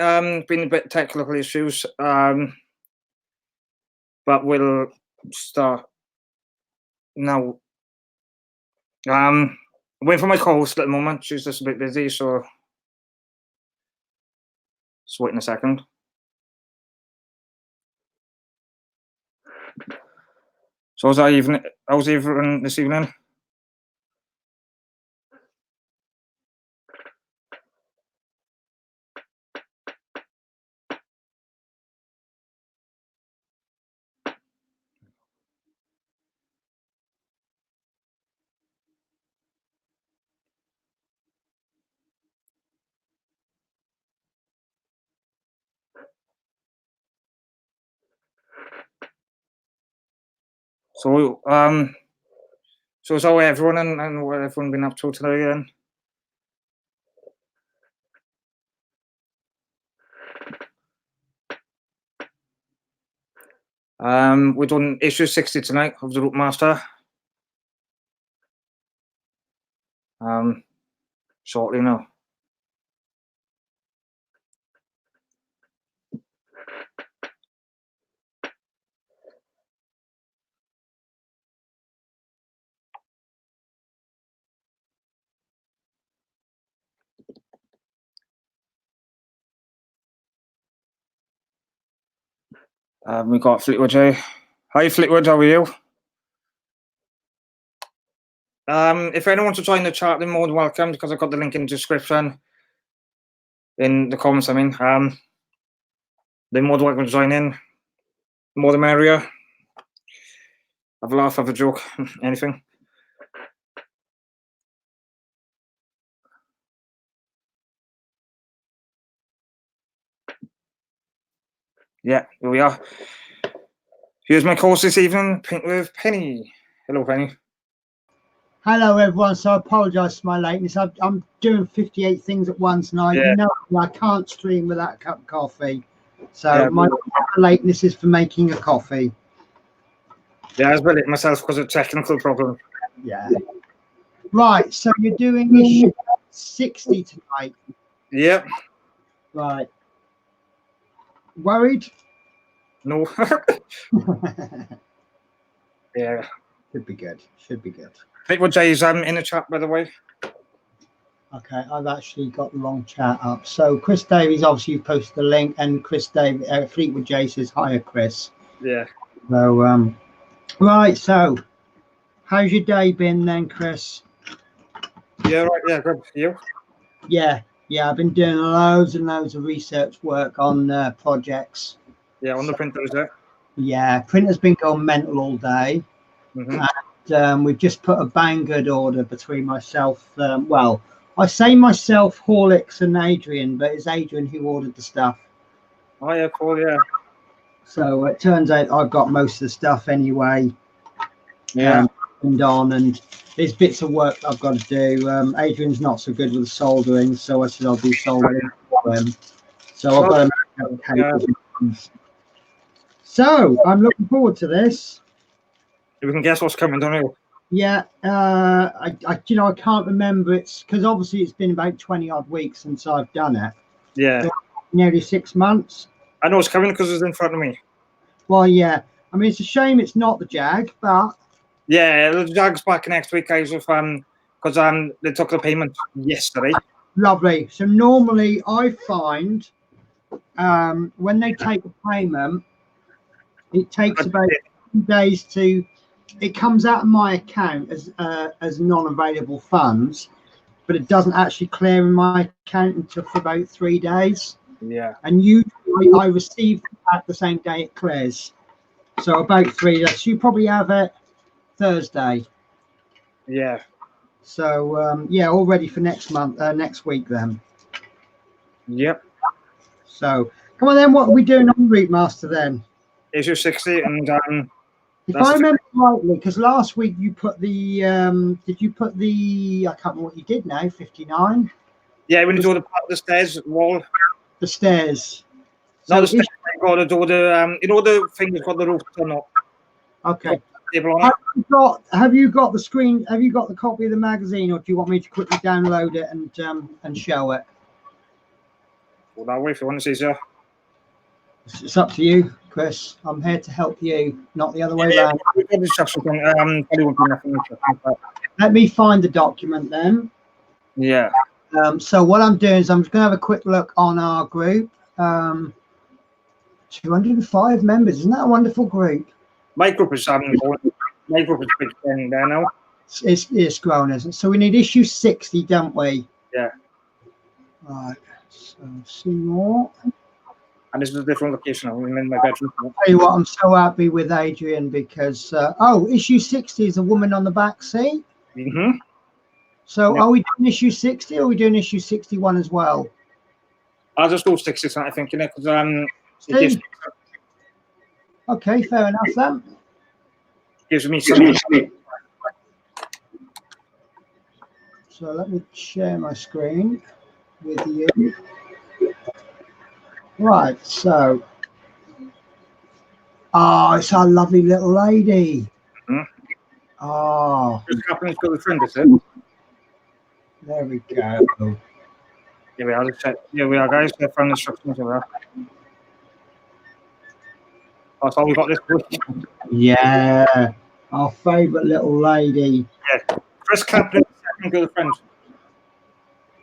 been a bit of technical issues, but we'll start now. I'm waiting for my co-host at the moment. She's just a bit busy, so just waiting a second. So how's everyone this evening? So so how everyone and what everyone been up to today then? We're doing issue 60 tonight of the Routemaster. Shortly now. We got Fleetwood J. Hi Fleetwood, how are you? If anyone wants to join the chat, they're more than welcome, because I've got the link in the description. In the comments, I mean. They're more than welcome to join in. More the merrier. Have a laugh, have a joke, anything. Yeah, here we are. Here's my course this evening with Penny. Hello, Penny. Hello, everyone. So I apologise for my lateness. I'm doing 58 things at once, and you know I can't stream without a cup of coffee. So my lateness is for making a coffee. Yeah, I was late myself because of technical problem. Yeah. Right. So you're doing issue 60 tonight. Yep. Right. Worried? No. Yeah. Should be good. Should be good. Fleetwood J is in the chat, by the way. Okay, I've actually got the wrong chat up. So Chris Davies, obviously you posted the link, and Chris Davies, Fleetwood J says hiya, Chris. Yeah. So right. So how's your day been then, Chris? Yeah, right. Yeah, good. You? Yeah. I've been doing loads and loads of research work on projects. Yeah, on the printer, is it? Yeah, printer's been going mental all day. And we've just put a Banggood order between myself. Well, I say myself, Horlicks, and Adrian, but it's Adrian who ordered the stuff. Oh yeah, cool. Yeah. So it turns out I've got most of the stuff anyway. Yeah. And there's bits of work I've got to do. Adrian's not so good with soldering, so I said I'll do soldering for him. So I've got to. So I'm looking forward to this. We can guess what's coming, don't we? Yeah, I can't remember. It's because obviously it's been about 20 odd weeks since I've done it. Yeah. So nearly 6 months. I know it's coming because it's in front of me. Well, yeah. I mean, it's a shame it's not the Jag, but yeah, the Jag's back next week, guys. With because they took the payment yesterday. Lovely. So normally I find when they take a payment, it takes about 2 days to. It comes out of my account as non-available funds, but it doesn't actually clear in my account until for about 3 days. Yeah. And usually I receive it at the same day it clears. So about 3 days. You probably have it Thursday. Yeah. So yeah, all ready for next week then. Yep. So come on then, what are we doing on Routemaster then? Issue 60 and if I remember rightly, because last week you put the did you put the I can't remember what you did now, 59? Yeah, when you do the stairs wall. The stairs. No, the stairs. You got to do the you know the thing that's got the roof or not. Okay. Have you got the screen? Have you got the copy of the magazine, or do you want me to quickly download it and show it? Go that way if you want, it's easier. It's up to you, Chris. I'm here to help you, not the other way Yeah, around. we've got the instruction thing. Probably won't be nothing interesting, but Let me find the document then. yeah. So what I'm doing is I'm just going to have a quick look on our group. 205 members. Isn't that a wonderful group? My group is my group is big thing there now. It's grown, isn't it? So we need issue 60, don't we? Yeah. Right. So see more. And this is a different location. I'm in my bedroom. Tell you what, I'm so happy with Adrian because issue 60 is a woman on the back seat. Mm-hmm. So Yeah. are we doing issue 60 or are we doing issue 61 as well? I'll just go 60, I think, in it, because See? Okay, fair enough then. gives me something. So let me share my screen with you. Right, so it's our lovely little lady. Mm-hmm. Oh, Just happening to the friend, is it? there we go. Here we are. Let's check. Here we are, guys. They're from instructions over there. That's all we got this week. Yeah, our favourite little lady. Yeah. Chris Kaplan, second girlfriend.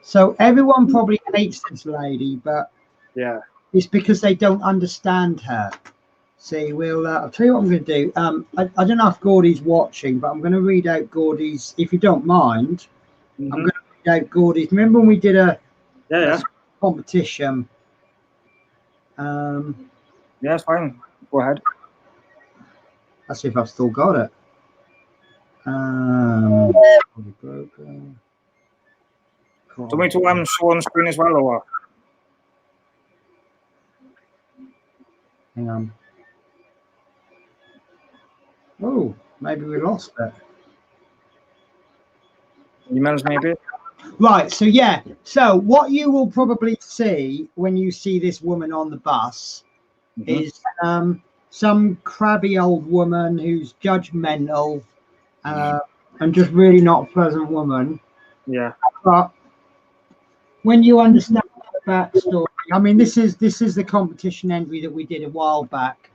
So everyone probably hates this lady, but Yeah. it's because they don't understand her. See, I'll tell you what I'm going to do. I don't know if Gordy's watching, but I'm going to read out Gordy's, if you don't mind. Mm-hmm. I'm going to read out Gordy's. Remember when we did a competition? Yeah, it's fine. Go ahead. Let's see if I've still got it. Broken. Do you want me to show on screen as well, or what? Hang on. Oh, maybe we lost it. Emails, maybe? Right, so yeah. So what you will probably see when you see this woman on the bus is some crabby old woman who's judgmental and just really not a pleasant woman. Yeah. But when you understand the backstory, I mean, this is the competition entry that we did a while back,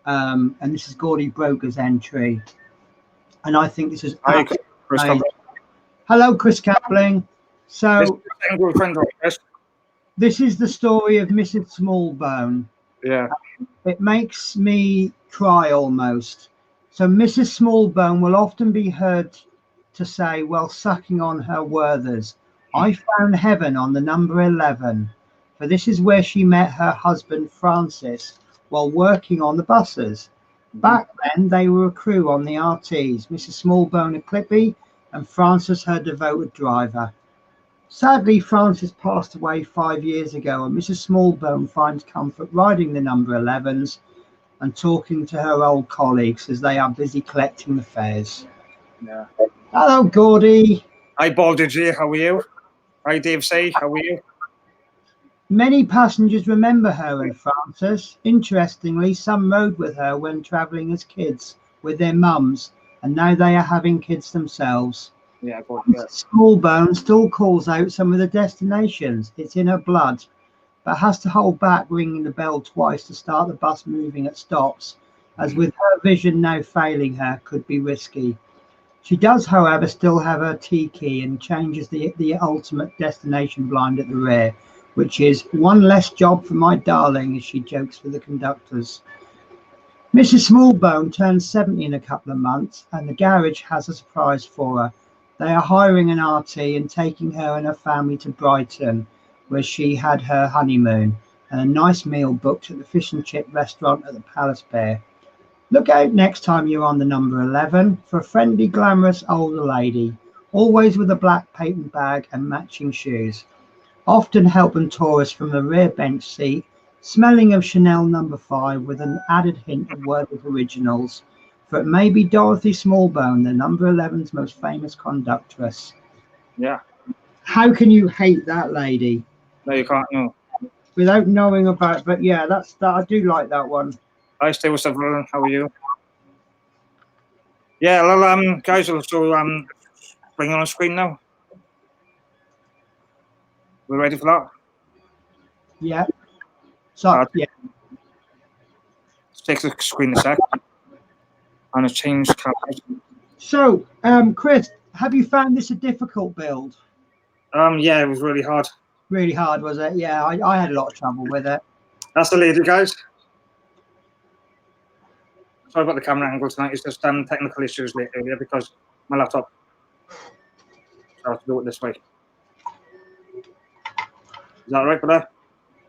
and this is Gordy Broker's entry, and I think this is. Hi, Chris Kaplan. Hello, Chris Kaplan. So this is the story of Mrs. Smallbone. Yeah. It makes me cry almost. So Mrs. Smallbone will often be heard to say, while sucking on her Werthers, I found heaven on the number 11, for this is where she met her husband Francis while working on the buses. Back then they were a crew on the RTs, Mrs. Smallbone a clippy and Francis her devoted driver. Sadly, Francis passed away 5 years ago, and Mrs. Smallbone finds comfort riding the number 11s and talking to her old colleagues as they are busy collecting the fares. Yeah. Hello, Gordy. Hi, Baldy G. How are you? Hi, Dave Say. How are you? Many passengers remember her and Francis. Interestingly, some rode with her when travelling as kids with their mums, and now they are having kids themselves. Yeah, good. Smallbone still calls out some of the destinations. It's in her blood, but has to hold back ringing the bell twice to start the bus moving at stops, as with her vision now failing her could be risky. She does, however, still have her T key and changes the ultimate destination blind at the rear, which is one less job for my darling, as she jokes with the conductors. Mrs. Smallbone turns 70 in a couple of months, and the garage has a surprise for her. They are hiring an RT and taking her and her family to Brighton, where she had her honeymoon, and a nice meal booked at the fish and chip restaurant at the Palace Pier. Look out next time you're on the number 11 for a friendly, glamorous older lady, always with a black patent bag and matching shoes, often helping tourists from the rear bench seat, smelling of Chanel number 5 with an added hint of Werther's originals, for it may be Dorothy Smallbone, the number 11's most famous conductress. Yeah. How can you hate that lady? No, you can't. No. Without knowing about, but yeah, that. I do like that one. Hi, Steve. What's up, brother? How are you? Yeah, well, guys, will bring it on screen now. We're ready for that. Yeah. So yeah. Takes the screen a sec. And it's changed cameras. So, Chris, have you found this a difficult build? Yeah, it was really hard. Really hard, was it? Yeah, I had a lot of trouble with it. That's the lady, guys. Sorry about the camera angle tonight. It's just technical issues earlier because my laptop. So I have to do it this way. Is that right, brother?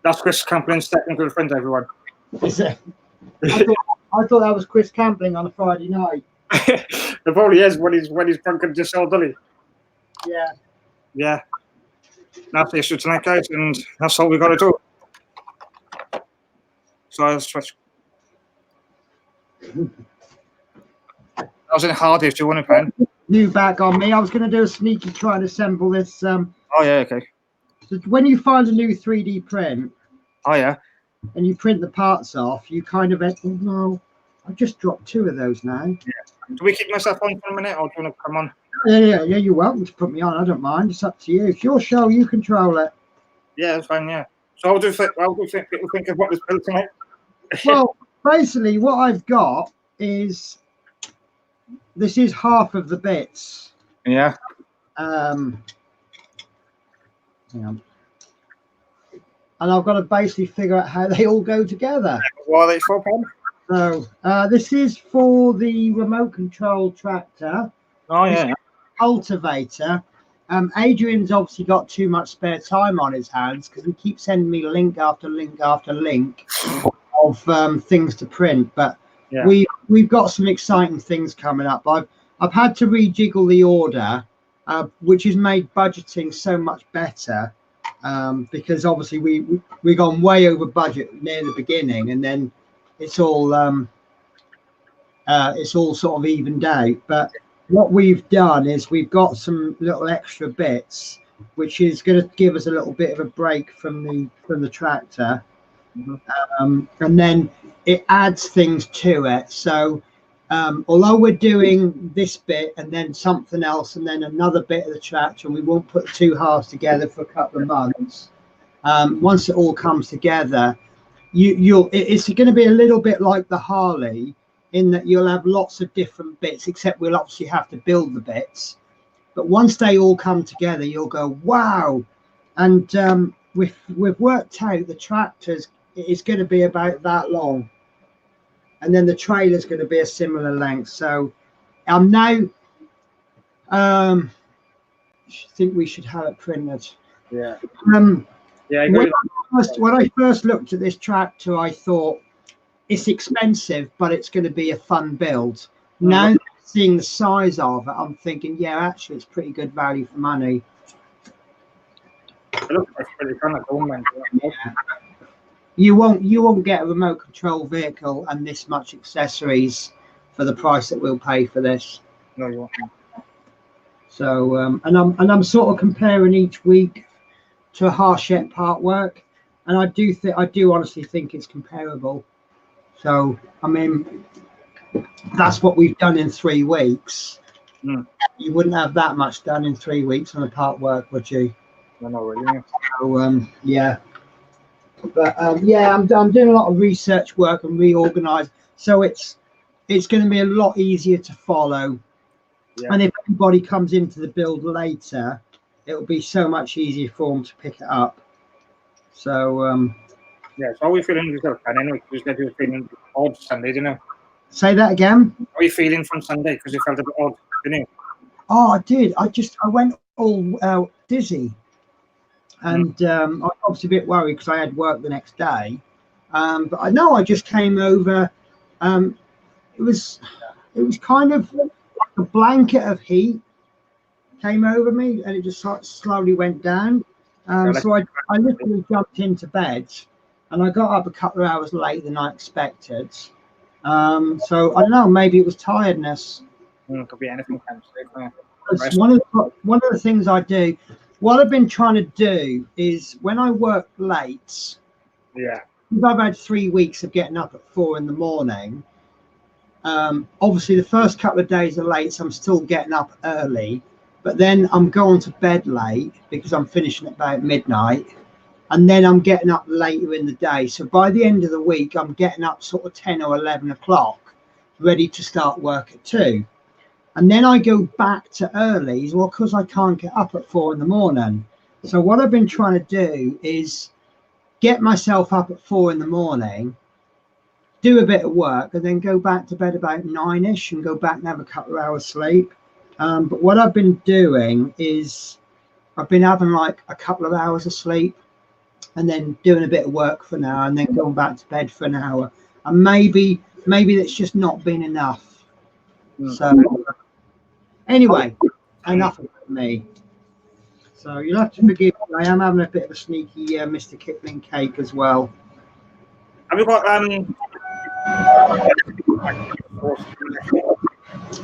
That's Chris Camplin's technical friend, everyone. Is it? I thought that was Chris Campling on a Friday night. It probably is when he's drunk and disorderly. Yeah. Yeah. That's the issue tonight, guys, and that's all we got to do. So I was switch. That was in hard issue, wasn't it, Ben? You back on me. I was going to do a sneaky try and assemble this. Oh yeah, okay. So when you find a new 3D print. Oh yeah. And you print the parts off, you kind of, oh, no, I've just dropped 2 of those now. Yeah. Do we keep myself on for a minute, or do you want to come on? Yeah, you're welcome to put me on. I don't mind. It's up to you. It's your show. You control it. Yeah, it's fine. Yeah. So how do you think people think of what was built tonight? Well, basically, what I've got is this is half of the bits. Yeah. Hang on. And I've got to basically figure out how they all go together. What are they for, Pam? So this is for the remote control tractor. Oh yeah. Cultivator. Adrian's obviously got too much spare time on his hands because he keeps sending me link after link after link of things to print. But yeah. we've got some exciting things coming up. I've had to rejiggle the order, which has made budgeting so much better. Because obviously we gone way over budget near the beginning, and then it's all sort of evened out. But what we've done is we've got some little extra bits, which is going to give us a little bit of a break from the tractor, and then it adds things to it. So although we're doing this bit and then something else and then another bit of the tractor, and we won't put the 2 halves together for a couple of months, once it all comes together, it's going to be a little bit like the Harley, in that you'll have lots of different bits, except we'll obviously have to build the bits. But once they all come together, you'll go, wow. And we've worked out the tractors is going to be about that long. And then the trailer is going to be a similar length. So I'm now think we should have it printed. Yeah. Yeah. When I first looked at this tractor, I thought it's expensive, but it's going to be a fun build. Now seeing the size of it, I'm thinking, yeah, actually, it's pretty good value for money. It looks like pretty fun at home, yeah. You won't get a remote control vehicle and this much accessories for the price that we'll pay for this. No, you won't. So and I'm sort of comparing each week to a Harshette part work, and I do honestly think it's comparable. So I mean, that's what we've done in 3 weeks. You wouldn't have that much done in 3 weeks on a part work, would you? No, not really. So yeah. But yeah, I'm doing a lot of research work and reorganize, so it's going to be a lot easier to follow. Yeah. And if anybody comes into the build later, it'll be so much easier for them to pick it up. So yeah, so how are you feeling yourself? And anyway, because you're feeling odd Sunday, didn't you? Say that again. How are you feeling from Sunday? Because you felt a bit odd, didn't you? Oh, I did. I went all dizzy. And I was obviously a bit worried because I had work the next day. But I know I just came over. It was kind of like a blanket of heat came over me, and it just slowly went down. So I literally jumped into bed, and I got up a couple of hours later than I expected. So I don't know. Maybe it was tiredness. Could be anything. One of the things I do. What I've been trying to do is when I work late, yeah, I've had 3 weeks of getting up at 4 in the morning. Obviously, the first couple of days are late, so I'm still getting up early. But then I'm going to bed late because I'm finishing at about midnight. and then I'm getting up later in the day. So by the end of the week, I'm getting up sort of 10 or 11 o'clock, ready to start work at 2. And then I go back to early, well, because I can't get up at 4 in the morning. So what I've been trying to do is get myself up at 4 in the morning, do a bit of work, and then go back to bed about 9ish and go back and have a couple of hours sleep. But what I've been doing is I've been having like a couple of hours of sleep and then doing a bit of work for an hour and then going back to bed for an hour. And maybe that's just not been enough. So anyway, enough of me. So you'll have to forgive me. I am having a bit of a sneaky Mr. Kipling cake as well. Have you got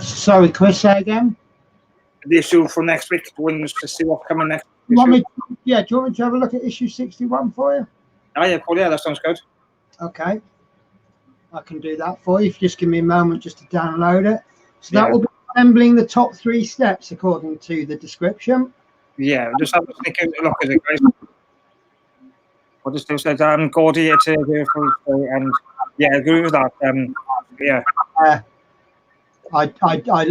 Sorry, Chris, say again. the issue for next week? To see what's coming next. Do you want me to have a look at issue 61 for you? Oh yeah, cool. Yeah, that sounds good. Okay, I can do that for you if you just give me a moment just to download it. So that will be assembling the top 3 steps according to the description. Yeah, just have a sneaky look at it, guys. What this thing says, Gordy, it's a beautiful story, and yeah, I agree with that. Yeah. I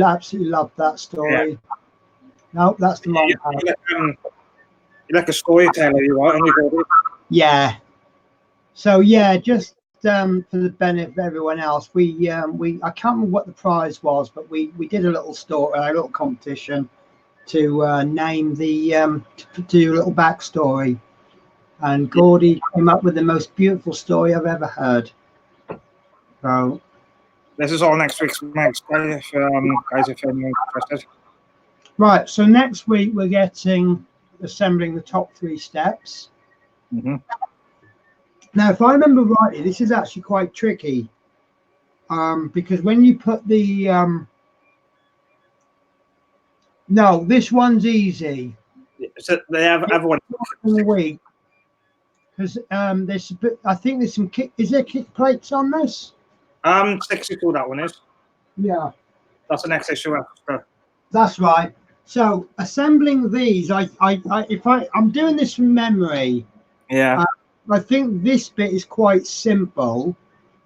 absolutely love that story. Yeah. No, that's the wrong you're like a storyteller, you are, and you Gordy. Yeah. So yeah, just for the benefit of everyone else, we I can't remember what the prize was, but we did a little story, a little competition to name the to do a little backstory, and Gordy came up with the most beautiful story I've ever heard. So this is all next week's guys, if you're interested. Right, so next week we're getting assembling the top 3 steps. Mm-hmm. Now, if I remember rightly, this is actually quite tricky because when you put the no, this one's easy. So they have everyone in a week because there's a bit, I think there's some kick. Is there kick plates on this? 62. That one is. Yeah, that's the next issue extra. That's right. So assembling these, I'm doing this from memory. Yeah. I think this bit is quite simple,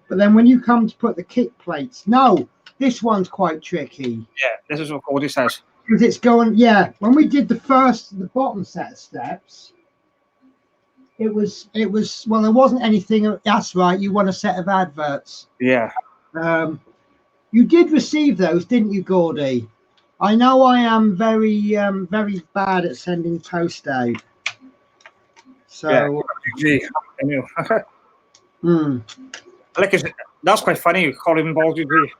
but then when you come to put the kick plates, no, this one's quite tricky. Yeah, this is what Gordy says. Because it's going, yeah. When we did the bottom set of steps, it was well, there wasn't anything. That's right. You want a set of adverts. Yeah. You did receive those, didn't you, Gordy? I know I am very bad at sending post out. So yeah, like that's quite funny. You call him Baldy G.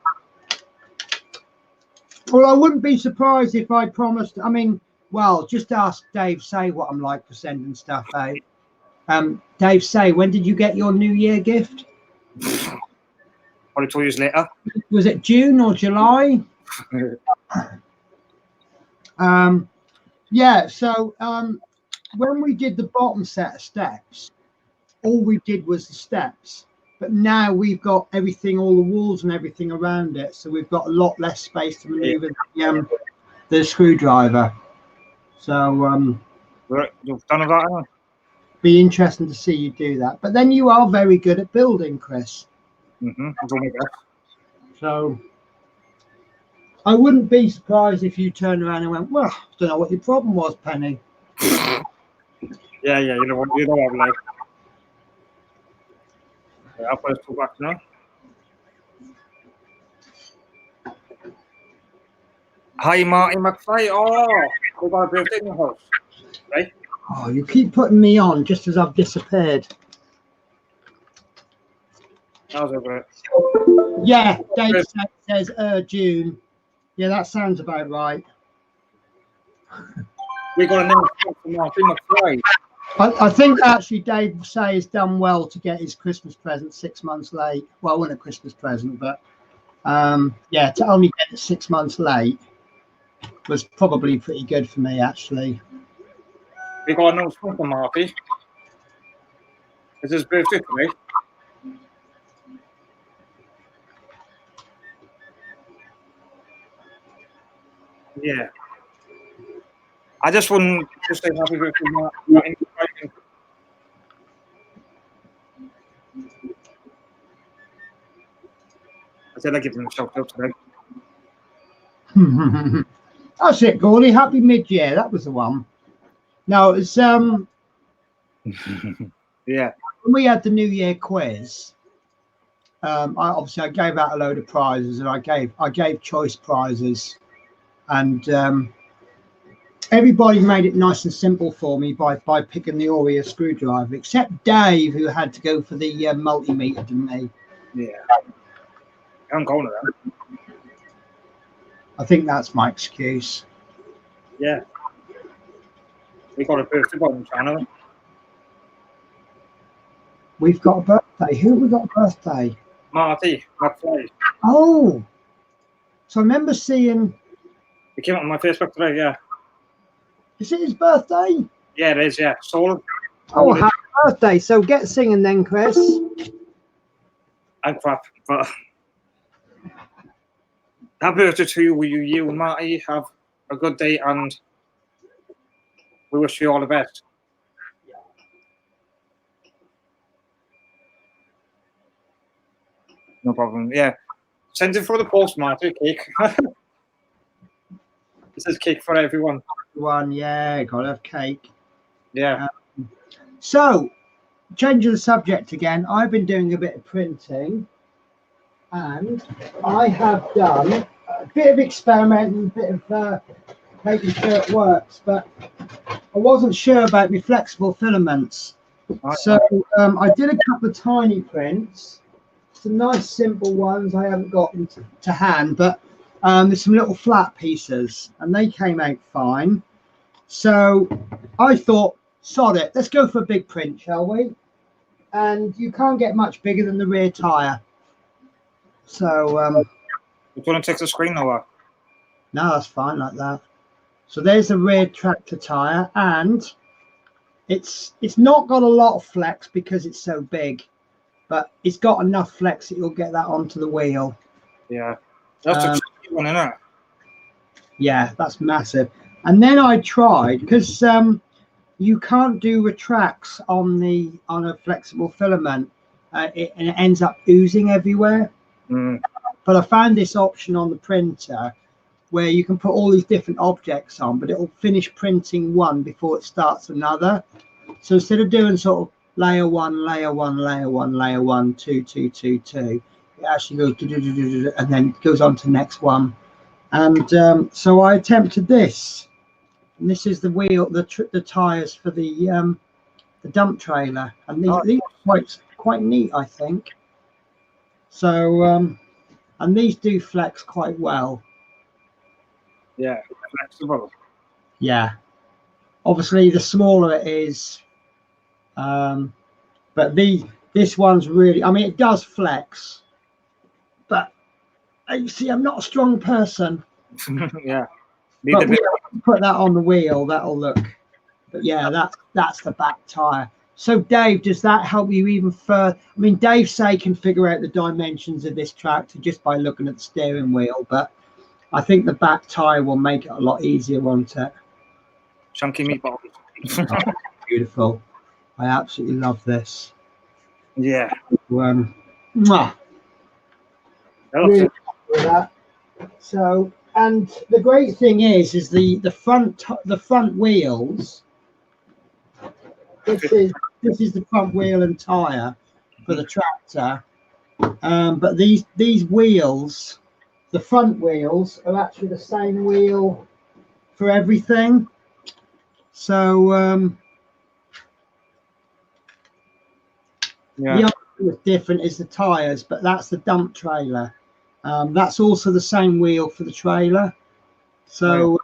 Well, I wouldn't be surprised if I promised. I mean, well, just ask Dave Say what I'm like for sending stuff out. Dave Say, when did you get your New Year gift? Probably 2 years later. Was it June or July? Yeah. So when we did the bottom set of steps, all we did was the steps. But now we've got everything, all the walls and everything around it. So we've got a lot less space to maneuver the screwdriver. So you've done that. Be interesting to see you do that. But then you are very good at building, Chris. Mm-hmm. So I wouldn't be surprised if you turned around and went, well, I don't know what your problem was, Penny. Yeah, you know what I'm like. I'll put it back now. Hi, Marty McFly. Oh, we got a birthday in the house, right? Oh, you keep putting me on just as I've disappeared. How's it? Yeah, Dave says June. Yeah, that sounds about right. We got a name from Marty McFly. I think actually Dave Say has done well to get his Christmas present 6 months late. Well, it wasn't a Christmas present, but yeah, to only get it 6 months late was probably pretty good for me, actually. We got a note from Marty. It's his birthday today. Yeah. I just wouldn't just say happy birthday, Marty. I said I'd give them a shout out today. That's it, Gordy. Happy mid-year. That was the one. No, it's Yeah. when we had the New Year quiz. I gave out a load of prizes, and I gave choice prizes, and everybody made it nice and simple for me by picking the Oreo screwdriver, except Dave, who had to go for the multimeter, didn't he? Yeah. I'm going to that. I think that's my excuse. Yeah. We got a birthday boy on the channel. We've got a birthday. Who have we got a birthday? Marty, McFly. Oh, so I remember seeing. He came up on my Facebook today, yeah. Is it his birthday? Yeah, it is, yeah. Soul. Oh, happy birthday. So get singing then, Chris. I'm crap, but happy birthday to you and Marty. Have a good day, and we wish you all the best. No problem. Yeah. Send it for the post, Marty. Cake. This is cake for everyone. Yeah, gotta have cake. Yeah. So, changing the subject again, I've been doing a bit of printing, and I have done a bit of experimenting, a bit of making sure it works, but I wasn't sure about my flexible filaments. So I did a couple of tiny prints, some nice simple ones I haven't got to hand, but there's some little flat pieces, and they came out fine. So I thought, sod it, let's go for a big print, shall we? And you can't get much bigger than the rear tire. So You want to take the screen or what? no, that's fine like that. So there's the rear tractor tire, and it's not got a lot of flex because it's so big, but it's got enough flex that you'll get that onto the wheel. Yeah, that's a tricky one, isn't it? Yeah, that's massive. And then I tried, because you can't do retracts on a flexible filament, and it ends up oozing everywhere. But I found this option on the printer where you can put all these different objects on, but it'll finish printing one before it starts another. So instead of doing sort of layer one, layer one, layer one, layer one, two, two, two, two, it actually goes and then goes on to the next one. And so I attempted this, and this is the wheel, the tires for the dump trailer, and these are quite neat, I think. So and these do flex quite well. Yeah, flexible. Yeah, obviously the smaller it is, but this one's really, I mean, it does flex, but you see, I'm not a strong person. Yeah. But we put that on the wheel, that'll look. But yeah, that's the back tire. So Dave, does that help you even further? I mean, Dave say can figure out the dimensions of this tractor just by looking at the steering wheel, but I think the back tire will make it a lot easier, won't it? Chunky meatballs. Oh, beautiful. I absolutely love this. Yeah. Mwah. Really happy with that. So, and the great thing is the front wheels. This is the front wheel and tire for the tractor. But these wheels, the front wheels, are actually the same wheel for everything. So the other thing that's different is the tires, but that's the dump trailer. That's also the same wheel for the trailer. So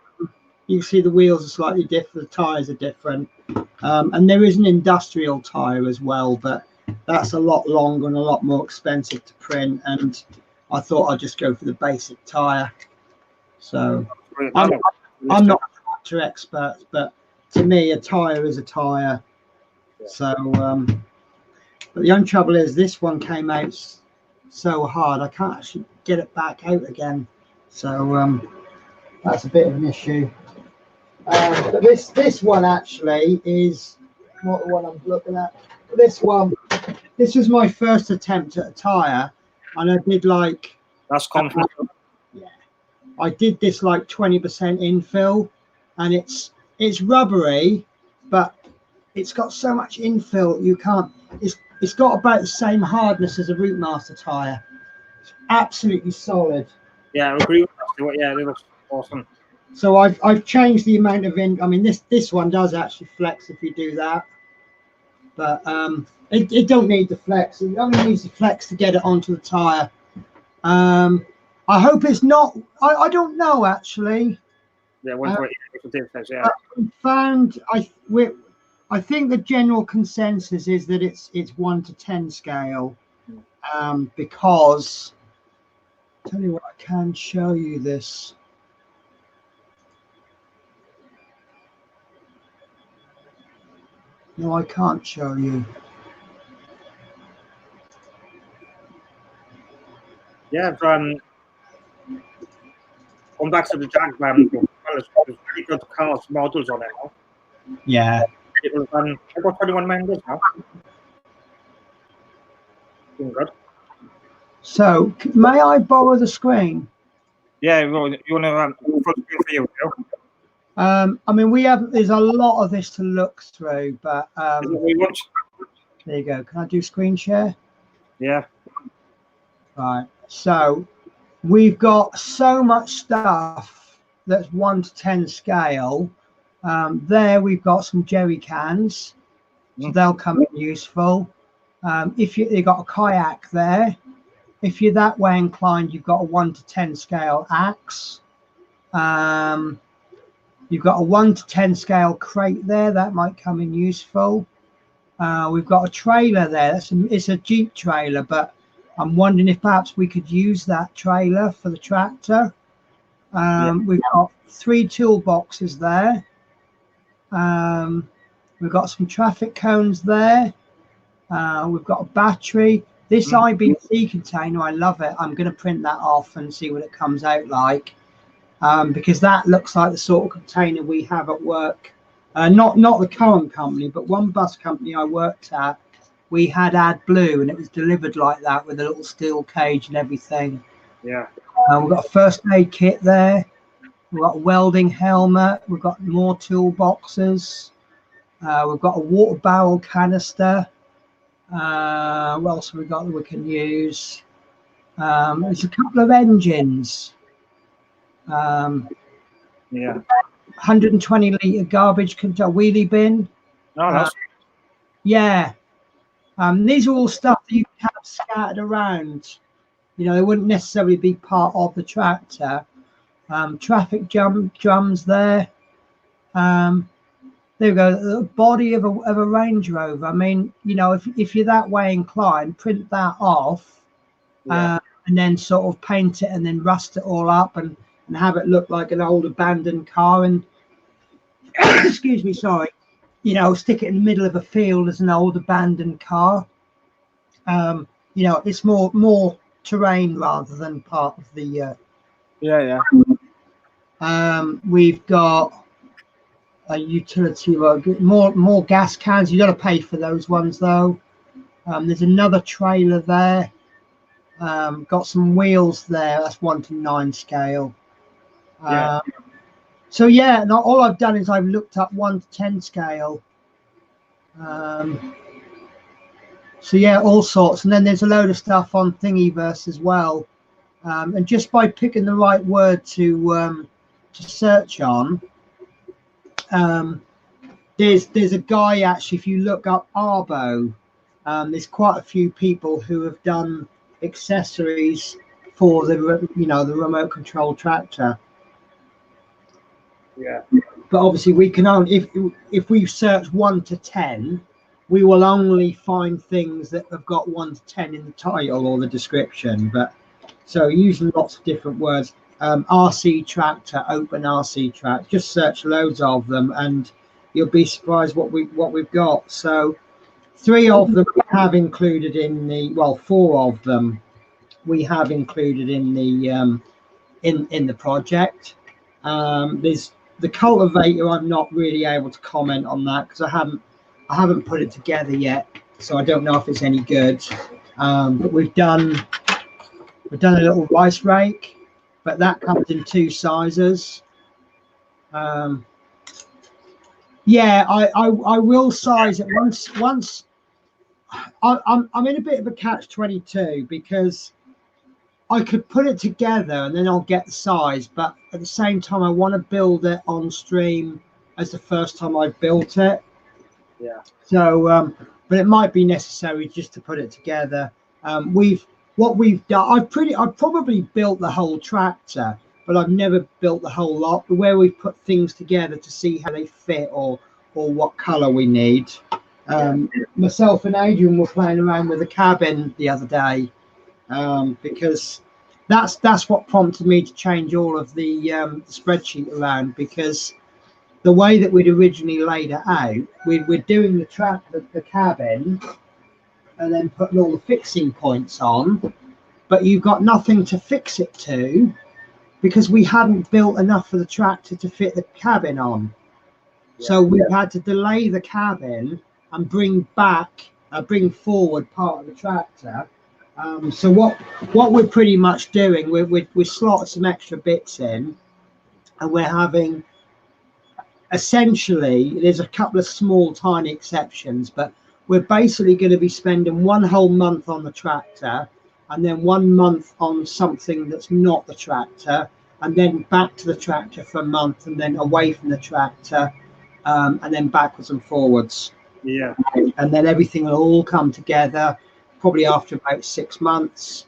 you see the wheels are slightly different, the tires are different. And there is an industrial tire as well, but that's a lot longer and a lot more expensive to print. And I thought I'd just go for the basic tire. So I'm not a tractor expert, but to me, a tire is a tire. So, but the only trouble is this one came out so hard, I can't actually get it back out again. So that's a bit of an issue. But this one actually is not the one I'm looking at. This was my first attempt at a tire, and I did like That's confident. Yeah, I did this like 20% infill, and it's rubbery, but it's got so much infill you can't. It's got about the same hardness as a routemaster tire. It's absolutely solid. Yeah, I agree with that. Yeah, it looks awesome. So I've changed the amount of I mean, this one does actually flex if you do that, but it don't need the flex. It only needs the flex to get it onto the tire. I hope it's not. I don't know actually. Yeah, 1.8 yeah. I think the general consensus is that it's 1 to 10 scale, because I'll tell you what, I can show you this. No, I can't show you. Yeah, going back to the Jag, there's really good cars models on it now. Yeah. It was I got 21 members now. Doing good. So may I borrow the screen? Yeah, you want to full screen for you? I mean, there's a lot of this to look through, but Is it what you want? there you go. Can I do screen share? Yeah. Right. So we've got so much stuff that's 1 to 10 scale. There we've got some jerry cans, so they'll come in useful. If you've got a kayak there, if you're that way inclined, you've got a 1 to 10 scale axe. You've got a 1 to 10 scale crate there, that might come in useful. We've got a trailer there. It's a Jeep trailer, but I'm wondering if perhaps we could use that trailer for the tractor. We've got 3 toolboxes there. We've got some traffic cones there. We've got a battery. This IBC container, I love it. I'm going to print that off and see what it comes out like, because that looks like the sort of container we have at work. Not the current company, but one bus company I worked at, we had AdBlue, and it was delivered like that with a little steel cage and everything. Yeah. We've got a first aid kit there. We've got a welding helmet. We've got more toolboxes. We've got a water barrel canister. What else have we got that we can use? There's a couple of engines. Yeah. 120 litre garbage container, wheelie bin. No, that's Yeah. These are all stuff that you can have scattered around. You know, they wouldn't necessarily be part of the tractor. Traffic drums there. There we go. The body of a Range Rover. I mean, you know, if you're that way inclined, print that off, and then sort of paint it and then rust it all up and have it look like an old abandoned car. And excuse me, sorry. You know, stick it in the middle of a field as an old abandoned car. You know, it's more terrain rather than part of the. We've got a utility rug, more gas cans. You got to pay for those ones though. There's another trailer there. Got some wheels there. That's 1 to 9 scale. So yeah, not all I've done is I've looked up 1 to 10 scale. So yeah, all sorts. And then there's a load of stuff on Thingiverse as well. And just by picking the right word to search on, there's a guy actually. If you look up Arbo, there's quite a few people who have done accessories for the the remote control tractor. Yeah. But obviously we can only if we search 1 to 10, we will only find things that have got 1 to 10 in the title or the description. But so using lots of different words, RC tractor, open RC track, just search loads of them and you'll be surprised what we've got. So 3 of them we have included in the 4 of them we have included in the in the project. There's the cultivator. I'm not really able to comment on that because I haven't put it together yet, so I don't know if it's any good. But we've done We've done a little rice rake, but that comes in 2 sizes. Yeah, I will size it once. I'm in a bit of a catch-22 because I could put it together and then I'll get the size, but at the same time I want to build it on stream as the first time I built it. Yeah. So, but it might be necessary just to put it together. What we've done, I've probably built the whole tractor, but I've never built the whole lot. But where we've put things together to see how they fit or what color we need. Myself and Adrian were playing around with the cabin the other day, because that's what prompted me to change all of the spreadsheet around, because the way that we'd originally laid it out, we're doing the cabin and then putting all the fixing points on, but you've got nothing to fix it to because we hadn't built enough of the tractor to fit the cabin on. So we've had to delay the cabin and bring forward part of the tractor. So what we're pretty much doing, we're slotting some extra bits in, and we're having, essentially, there's a couple of small tiny exceptions, but we're basically going to be spending 1 whole month on the tractor and then 1 month on something that's not the tractor, and then back to the tractor for a month and then away from the tractor, and then backwards and forwards. Yeah. And then everything will all come together probably after about 6 months.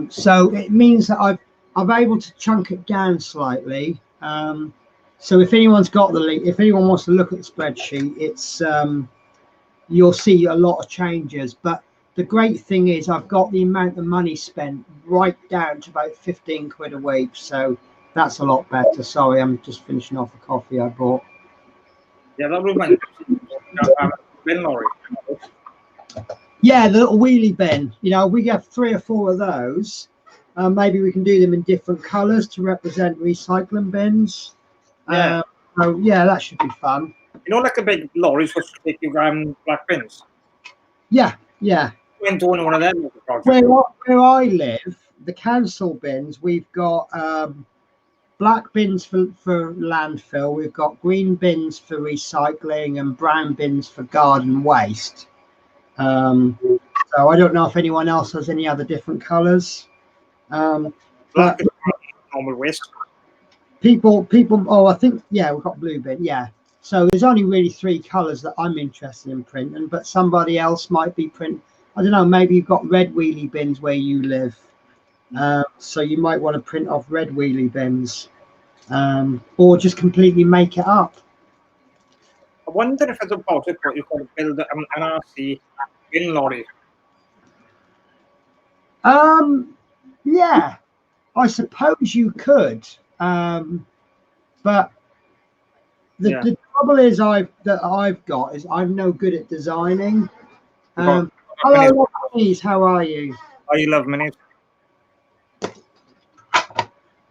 So it means that I've able to chunk it down slightly. So if anyone's got the link, if anyone wants to look at the spreadsheet, it's you'll see a lot of changes. But the great thing is I've got the amount of money spent right down to about 15 quid a week. So that's a lot better. Sorry, I'm just finishing off a coffee I bought. Yeah, that reminds me of bin lorry. Yeah, the little wheelie bin. You know, we have 3 or 4 of those. Maybe we can do them in different colours to represent recycling bins. Yeah. So yeah, that should be fun. You know, like the big lorries which take you black bins. Yeah. Went to one of them. Where I live, the council bins, we've got black bins for landfill. We've got green bins for recycling and brown bins for garden waste. So I don't know if anyone else has any other different colours. Black is normal waste. People. Oh, I think we've got blue bin. Yeah. So there's only really 3 colours that I'm interested in printing, but somebody else might be print. I don't know. Maybe you've got red wheelie bins where you live, so you might want to print off red wheelie bins, or just completely make it up. I wonder if it's a possible you could build an RC bin lorry. Yeah, I suppose you could, but the trouble is I've got is I'm no good at designing. Hello, Love Minis, how are you? Oh, you love minis.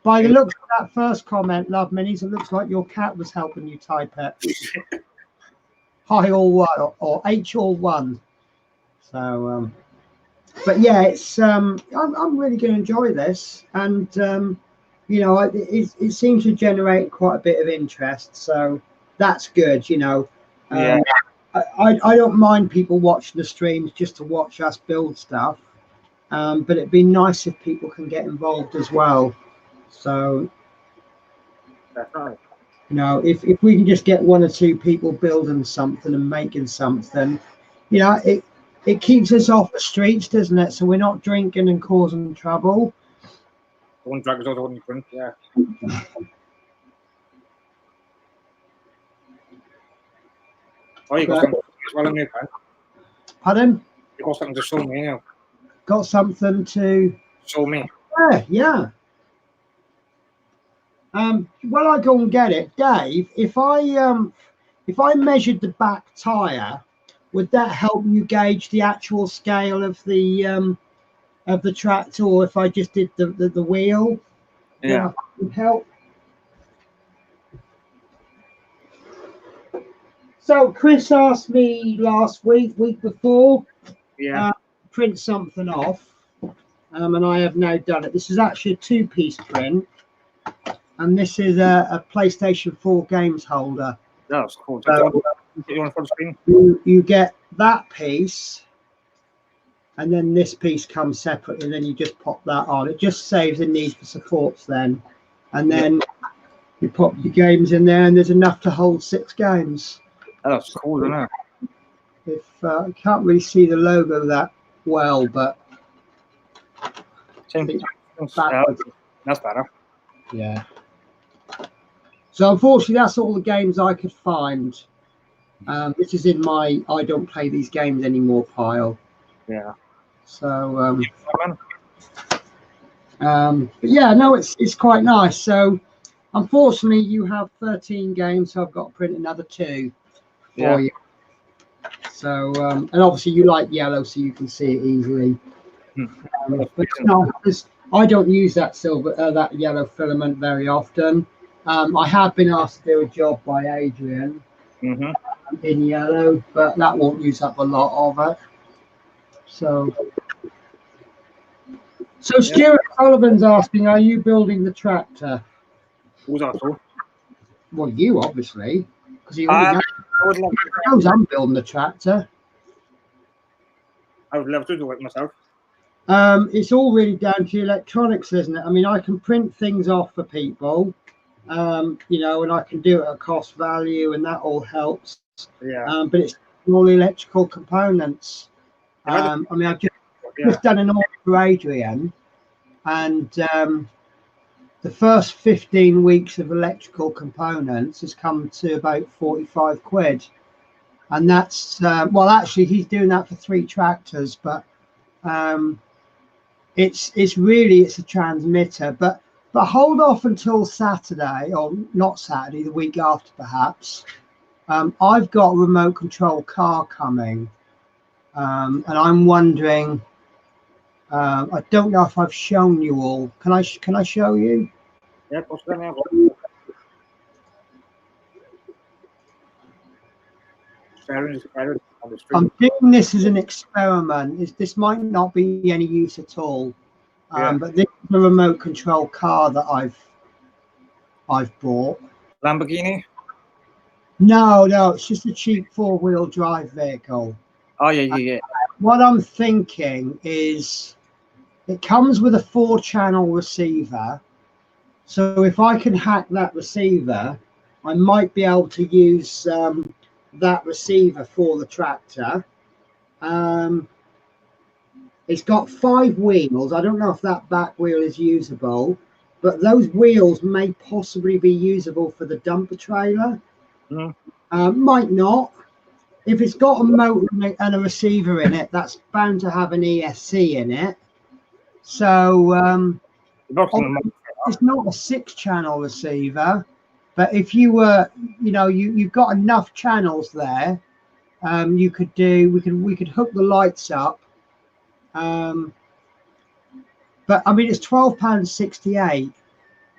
By the looks of that first comment, Love Minis, it looks like your cat was helping you type it. Hi all one or H all one. So, but yeah, it's I'm really going to enjoy this, and you know, it seems to generate quite a bit of interest, so that's good. You know, I don't mind people watching the streams just to watch us build stuff, but it'd be nice if people can get involved as well. So, that's right. You know, if we can just get 1 or 2 people building something and making something, you know, it keeps us off the streets, doesn't it? So we're not drinking and causing trouble. Don't drag us out on drink, yeah. Oh, you got something as well in your pen. Pardon? You got something to show me, you know. Got something to show me. Yeah. Well, I go and get it, Dave. If I measured the back tire, would that help you gauge the actual scale of the tractor, or if I just did the wheel? Yeah. Would help. So Chris asked me last week before, yeah, print something off. and I have now done it. This is actually a 2-piece print, and this is a PlayStation 4 games holder. That's cool. So, you want full screen? You get that piece, and then this piece comes separately, and then you just pop that on. It just saves the need for supports then, and then you pop your games in there, and there's enough to hold 6 games. That's cool, isn't it? If I can't really see the logo that well, but That's better. Yeah. So unfortunately, that's all the games I could find. This is in my I don't play these games anymore pile. Yeah. So but yeah, no, it's quite nice. So unfortunately, you have 13 games, so I've got to print another 2 for you. So and obviously you like yellow, so you can see it easily. But no, I don't use that that yellow filament very often. I have been asked to do a job by Adrian in yellow, but that won't use up a lot of it. So Stuart Sullivan's asking, are you building the tractor? Who's that for? Well, you obviously, because he already knows I'm building the tractor. I would love to do it myself. It's all really down to electronics, isn't it? I mean, I can print things off for people, you know, and I can do it at cost value, and that all helps. Yeah. But it's all electrical components. I mean, I've just done an order for Adrian, and the first 15 weeks of electrical components has come to about 45 quid. And that's, well, actually, he's doing that for 3 tractors, but it's a transmitter. But hold off until Saturday, or not Saturday, the week after perhaps. I've got a remote control car coming, and I'm wondering, I don't know if I've shown you all. Can I show you? Yeah, I'm doing this as an experiment. This might not be any use at all, but this is a remote control car that I've bought. Lamborghini? No, it's just a cheap 4-wheel drive vehicle. Oh yeah. What I'm thinking is, it comes with a 4-channel receiver. So if I can hack that receiver, I might be able to use that receiver for the tractor. It's got 5 wheels. I don't know if that back wheel is usable, but those wheels may possibly be usable for the dumper trailer. Might not. If it's got a motor and a receiver in it, that's bound to have an ESC in it. So it's not a 6-channel receiver, but if you were, you know, you've got enough channels there, we could hook the lights up. But I mean, it's £12.68.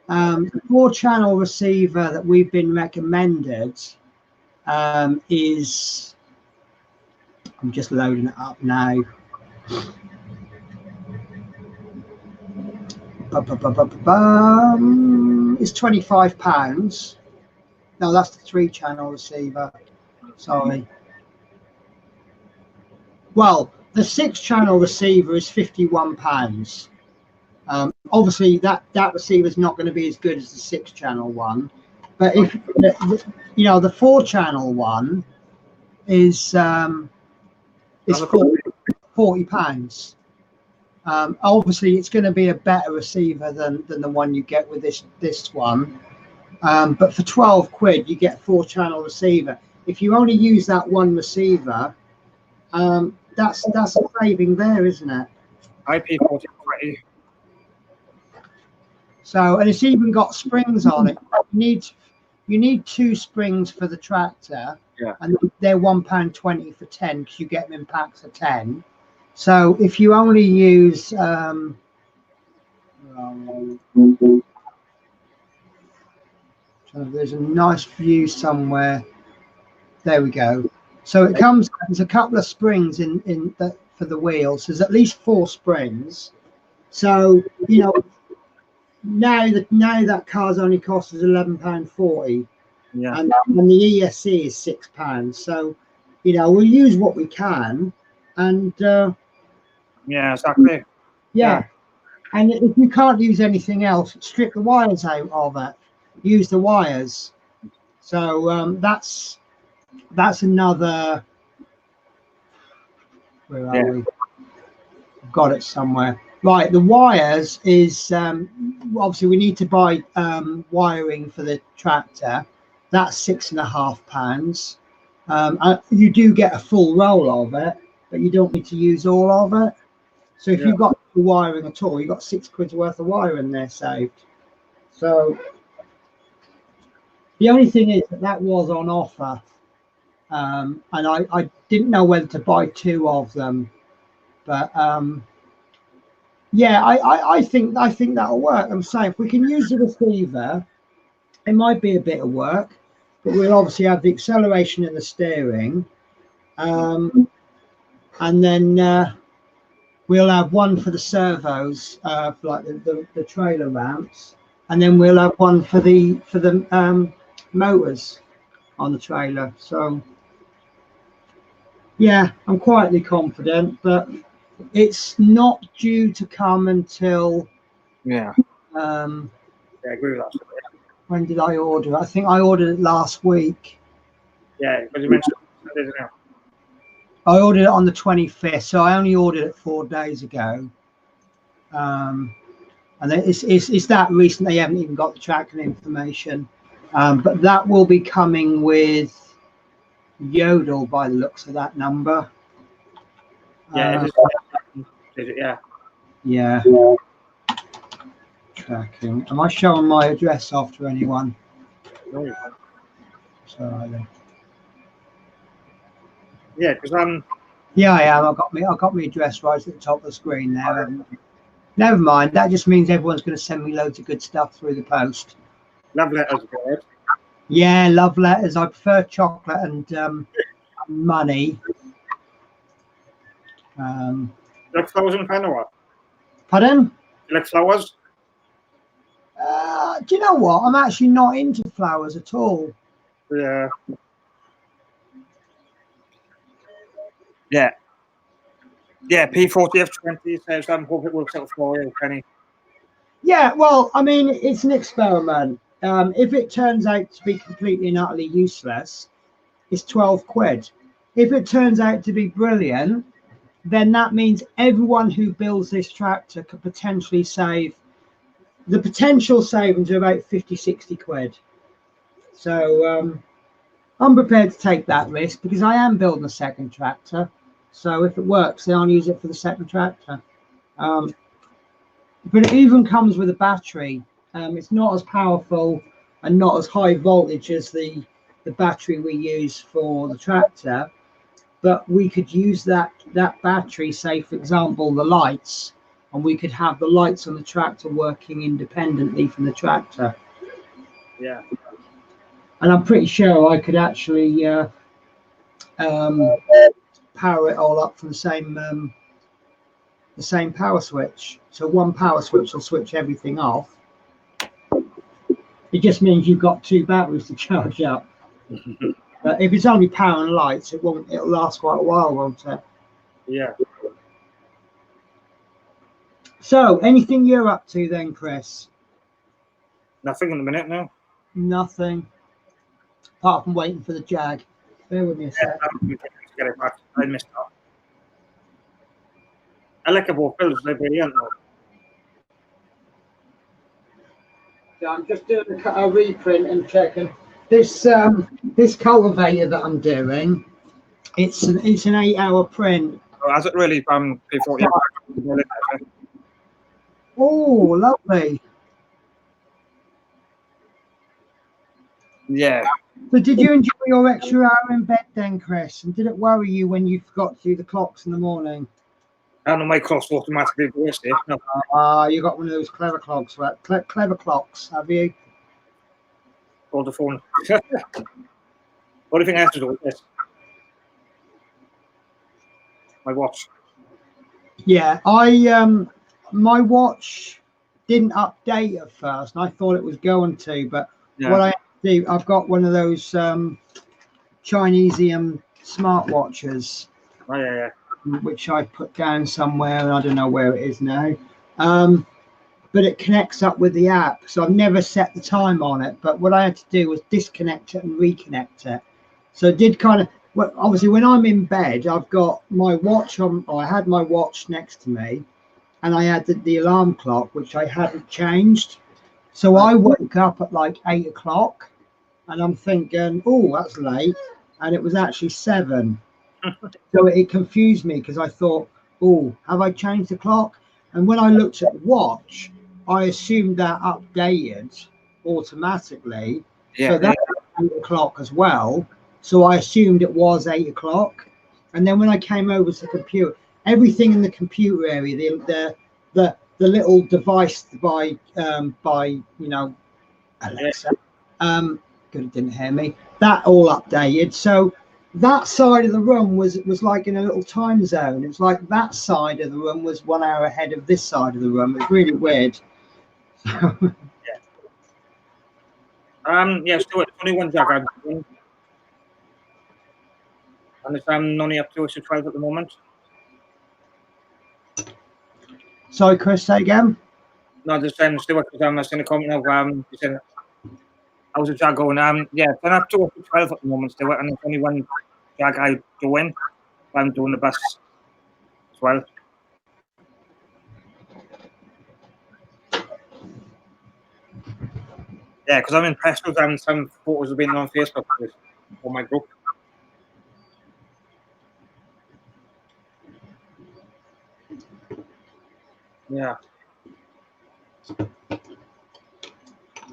The 4-channel receiver that we've been recommended is, I'm just loading it up now. It's £25. No, that's the 3-channel receiver. Sorry. Well, the 6-channel receiver is £51. Obviously, that receiver is not going to be as good as the 6-channel one, but if you know, the 4-channel one is £40. Obviously, it's going to be a better receiver than the one you get with this one. But for 12 quid, you get a 4-channel receiver. If you only use that one receiver, that's a saving there, isn't it? IP40. So, and it's even got springs on it. You need 2 springs for the tractor, and they're £1.20 for 10 because you get them in packs of 10. So if you only use so there's a nice view somewhere. There we go. So it comes. There's a couple of springs in for the wheels. There's at least 4 springs. So now that car's only costs us £11.40, Yeah. and the ESC is £6. So we'll use what we can, and Yeah, exactly. yeah. And if you can't use anything else, strip the wires out of it. Use the wires. So that's another. Where are we? Got it somewhere. Right, the wires is obviously we need to buy wiring for the tractor. That's £6.50. You do get a full roll of it, but you don't need to use all of it. So if you've got the wiring at all, you've got £6 worth of wiring there saved. So the only thing is that was on offer, and I didn't know whether to buy two of them, but yeah, I think that'll work. I'm saying if we can use the receiver, it might be a bit of work, but we'll obviously have the acceleration in the steering, and then we'll have one for the servos, like the trailer ramps, and then we'll have one for the motors on the trailer. So yeah, I'm quietly confident, but it's not due to come until Yeah. I agree with that. when did I order it? I think I ordered it last week. Yeah, because you mentioned it. I ordered it on the 25th, so I only ordered it 4 days ago. And it's that recent. They haven't even got the tracking information, but that will be coming with Yodel by the looks of that number. Yeah, yeah. Yeah. Tracking. Am I showing my address off to anyone? No, you can't. Sorry. Yeah, because yeah, I am. I got my address right at the top of the screen there. Never mind. That just means everyone's going to send me loads of good stuff through the post. love letters, good. Yeah, love letters. I prefer chocolate and money. You like flowers and pen or what? Pardon? You like flowers? Do you know what? I'm actually not into flowers at all. Yeah. Yeah. Yeah, P40F20 says hope it works out for you, Kenny. Yeah, well, I mean, it's an experiment. If it turns out to be completely and utterly useless, it's £12. If it turns out to be brilliant, then that means everyone who builds this tractor could potentially save. The potential savings are about 50-60 quid. So I'm prepared to take that risk because I am building a second tractor. So if it works, then I'll use it for the second tractor. But it even comes with a battery. It's not as powerful and not as high voltage as the battery we use for the tractor, but we could use that battery, say for example the lights, and we could have the lights on the tractor working independently from the tractor. Yeah. And I'm pretty sure I could actually power it all up from the same power switch. So one power switch will switch everything off. It just means you've got two batteries to charge up. But if it's only power and lights, it'll last quite a while, won't it? Yeah. So anything you're up to then, Chris? Nothing in a minute now. Nothing. Apart from waiting for the Jag. Bear with me a sec. Get it back. I missed that. I like about bills, they're brilliant though. So I'm just doing a reprint and checking. This cultivator that I'm doing, it's an 8-hour print. Oh, has it really P40F? Oh, lovely. Yeah. So did you enjoy your extra hour in bed then, Chris? And did it worry you when you forgot to do the clocks in the morning? I know my clocks automatically do this, no. You got one of those clever clocks, right? Clever clocks, have you? Hold the phone. What do you think I have to do with this? My watch. Yeah, my watch didn't update at first, and I thought it was going to. But what I do, I've got one of those Chinesium smartwatches, Oh, yeah. which I put down somewhere, and I don't know where it is now. But it connects up with the app, so I've never set the time on it. But what I had to do was disconnect it and reconnect it. So it did kind of, well, obviously when I'm in bed, I've got my watch on, or I had my watch next to me, and I had the alarm clock, which I hadn't changed. So I woke up at like 8 o'clock, and I'm thinking, oh, that's late. And it was actually 7. So it confused me because I thought, oh, have I changed the clock? And when I looked at the watch, I assumed that updated automatically. Yeah. So that was 8 o'clock as well. So I assumed it was 8 o'clock. And then when I came over to the computer, everything in the computer area, the little device by Alexa, good, it didn't hear me. That all updated. So that side of the room was like in a little time zone. It's like that side of the room was 1 hour ahead of this side of the room. It's really weird. Yeah, still it's only one jag I'm doing. And it's only up to 12 at the moment. Sorry, Chris, say again. No, just still I was in the comment of you said how's the jag going? Yeah, it's up to 12 at the moment still, and it's only one jag I doing. I'm doing the best as well. Yeah, because I'm impressed with some photos have been on Facebook for my group. Yeah.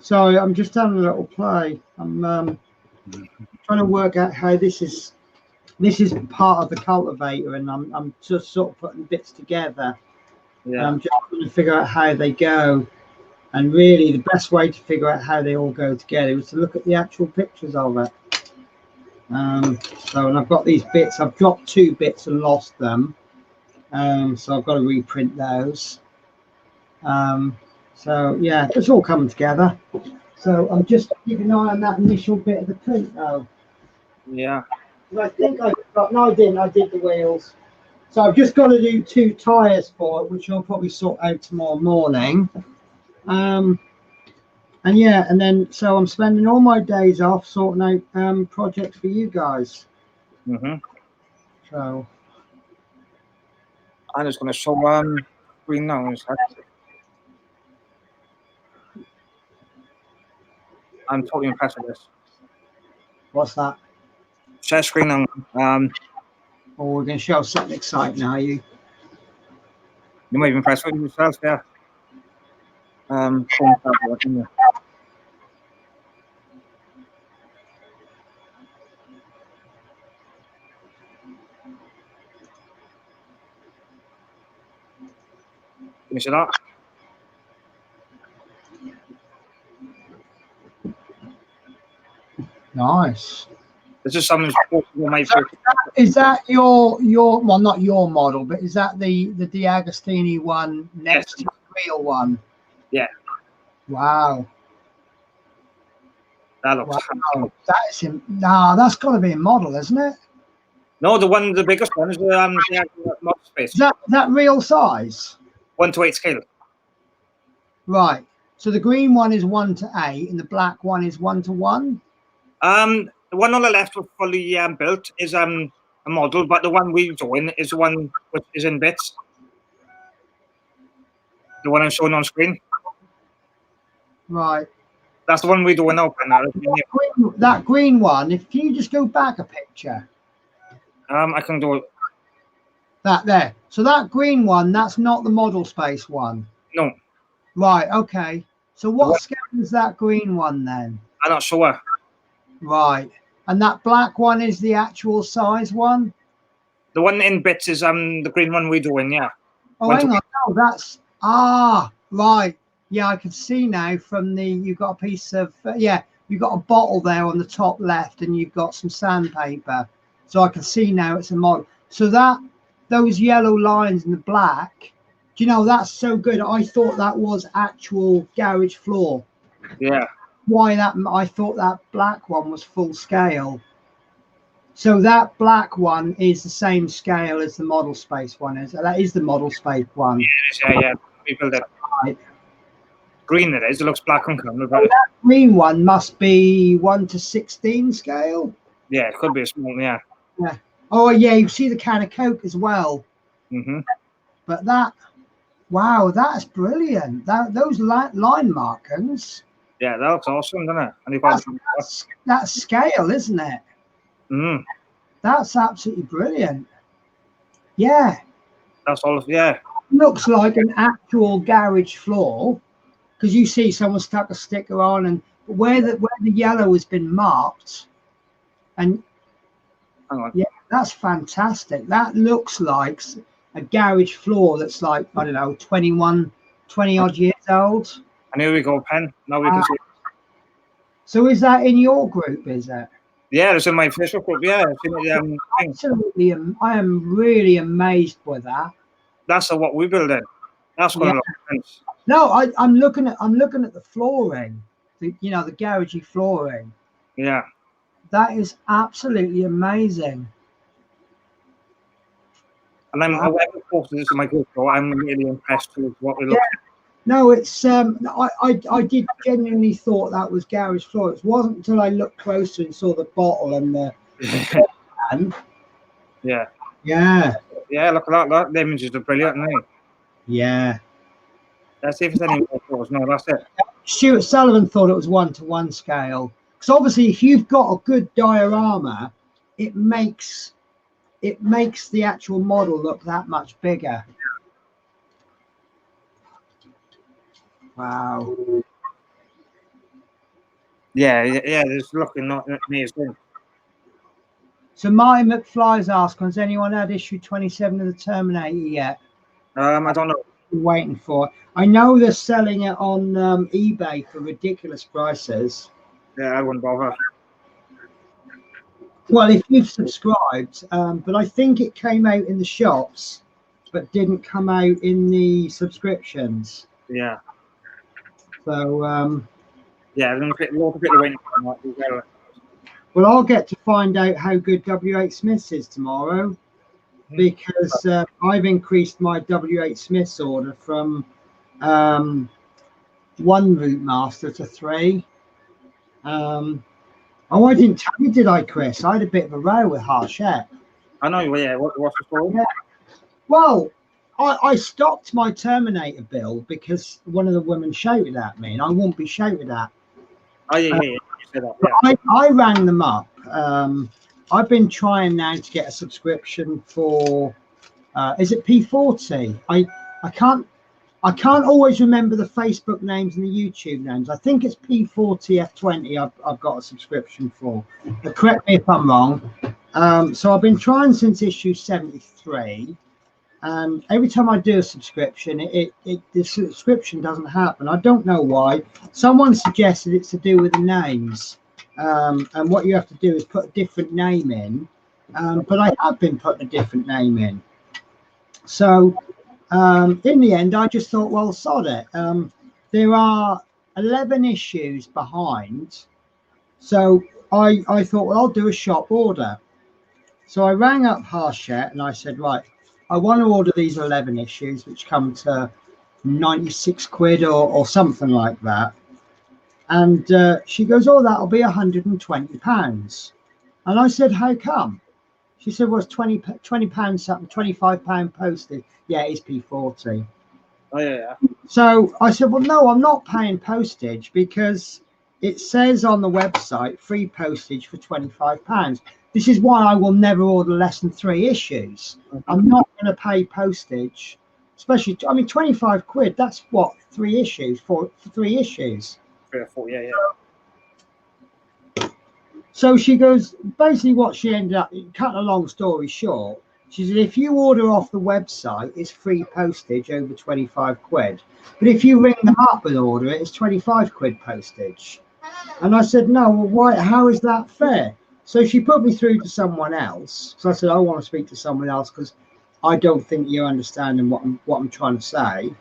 Sorry, I'm just having a little play. I'm trying to work out how this is part of the cultivator, and I'm just sort of putting bits together. Yeah. And I'm just trying to figure out how they go. And really, the best way to figure out how they all go together is to look at the actual pictures of it. So, and I've got these bits. I've dropped 2 bits and lost them. So I've got to reprint those. So yeah, it's all coming together. So I'm just keeping an eye on that initial bit of the print though. Yeah. I think I got, no, I didn't. I did the wheels. So I've just got to do 2 tyres for it, which I'll probably sort out tomorrow morning. And yeah, and then so I'm spending all my days off sorting out projects for you guys. So I'm just gonna show screen now. I'm totally impressed with this. what's that? Share screen now. Oh, we're going to show something exciting, are you? You might be impressed with yourself, yeah. Finish it up. Nice. This is something my Is that your well, not your model, but is that the D'Agostini one next to the real one? Yeah. Wow. That looks That's that's got to be a model, isn't it? No, the biggest one is the model space. Is that real size? 1:8 scale. Right. So the green one is 1:8, and the black one is 1:1. The one on the left, fully built, is a model, but the one we're doing is the one which is in bits. The one I'm showing on screen. Right. That's the one we're doing now. That green one. If you just go back a picture. I can do it. That there. So that green one, that's not the model space one. No. Right. Okay. So what scale is that green one then? I'm not sure. Right. And that black one is the actual size one? The one in bits is the green one we're doing, yeah. Oh, hang on. Oh, that's right. Yeah, I can see now from you've got a piece of you've got a bottle there on the top left, and you've got some sandpaper. So I can see now it's a model. So those yellow lines in the black Do you know, that's so good. I thought that was actual garage floor. Yeah. Why that? I thought that black one was full scale. So that black one is the same scale as the model space one. Is that is the model space one? Yeah, yeah. People that Right. green it is. It looks black on camera, Oh, but that green one must be 1:16 scale. yeah, it could be a small. Yeah. Yeah. Oh yeah, you see the can of Coke as well. Mhm. But that, wow, that's brilliant. Those line markings. Yeah, that looks awesome, doesn't it? And you've got. That's scale, isn't it? Mhm. That's absolutely brilliant. Yeah, That's all. Yeah. looks like an actual garage floor because you see someone stuck a sticker on, and where the yellow has been marked, and Hang on. yeah, that's fantastic. That looks like a garage floor that's like, I don't know, 20 odd years old. And here we go, pen. Now we can see. So is that in your group? Is it? Yeah, it's in my Facebook group. Yeah, it's in the thing. Absolutely, I am really amazed by that. That's what we build in. That's going to look nice. No, I'm looking at the flooring, the garagey flooring. Yeah. That is absolutely amazing. And I'm Wow. aware of posted this in my group, so I'm really impressed with what we look at. No, it's I did genuinely thought that was garage floor. It wasn't until I looked closer and saw the bottle and the can. Yeah. Yeah. Yeah, look at that. The images are brilliant, aren't they? Yeah. Let's see if there's any more photos. No, that's it. Stuart Sullivan thought it was 1:1 scale. Because obviously if you've got a good diorama, it makes the actual model look that much bigger. Wow. Yeah, it's looking not amazing. So Martin McFly's asking, has anyone had issue 27 of the Terminator yet? I don't know. We're waiting for it. I know they're selling it on eBay for ridiculous prices. Yeah, I wouldn't bother. Well, if you've subscribed, but I think it came out in the shops, but didn't come out in the subscriptions. Yeah. So, yeah, there's a lot of people waiting for that. Well, I'll get to find out how good W.H. Smith's is tomorrow, because I've increased my W.H. Smith's order from 1 routemaster to 3. Oh, I didn't tell you, did I, Chris? I had a bit of a row with Harshette. I know, yeah. What's the story? Yeah. Well, I stopped my Terminator build because one of the women shouted at me, and I won't be shouted at. Oh, yeah. You said that, yeah. I rang them up. I've been trying now to get a subscription for, is it P40? I can't always remember the Facebook names and the YouTube names. I think it's P40F20 I've got a subscription for. But correct me if I'm wrong. So I've been trying since issue 73. And every time I do a subscription, the subscription doesn't happen. I don't know why. Someone suggested it's to do with the names. And what you have to do is put a different name in. But I have been putting a different name in. So in the end, I just thought, well, sod it. There are 11 issues behind. So I thought, well, I'll do a shop order. So I rang up Harshette and I said, right, I want to order these 11 issues, which come to 96 quid or something like that. And she goes, oh, that'll be £120. And I said, how come? She said, well, it's £20 something, £25 postage. Yeah, it's P40. Oh, yeah. So I said, well, no, I'm not paying postage because it says on the website, free postage for £25. This is why I will never order less than 3 issues. I'm not going to pay postage, especially, I mean, 25 quid, that's what, 3 issues, for 3 issues. 3 or 4, yeah. So she goes, basically what she ended up, cut a long story short, she said, if you order off the website, it's free postage over 25 quid. But if you ring them up and order it, it's 25 quid postage. And I said, no, well, why? How is that fair? So she put me through to someone else. So I said, I want to speak to someone else because I don't think you're understanding what I'm trying to say.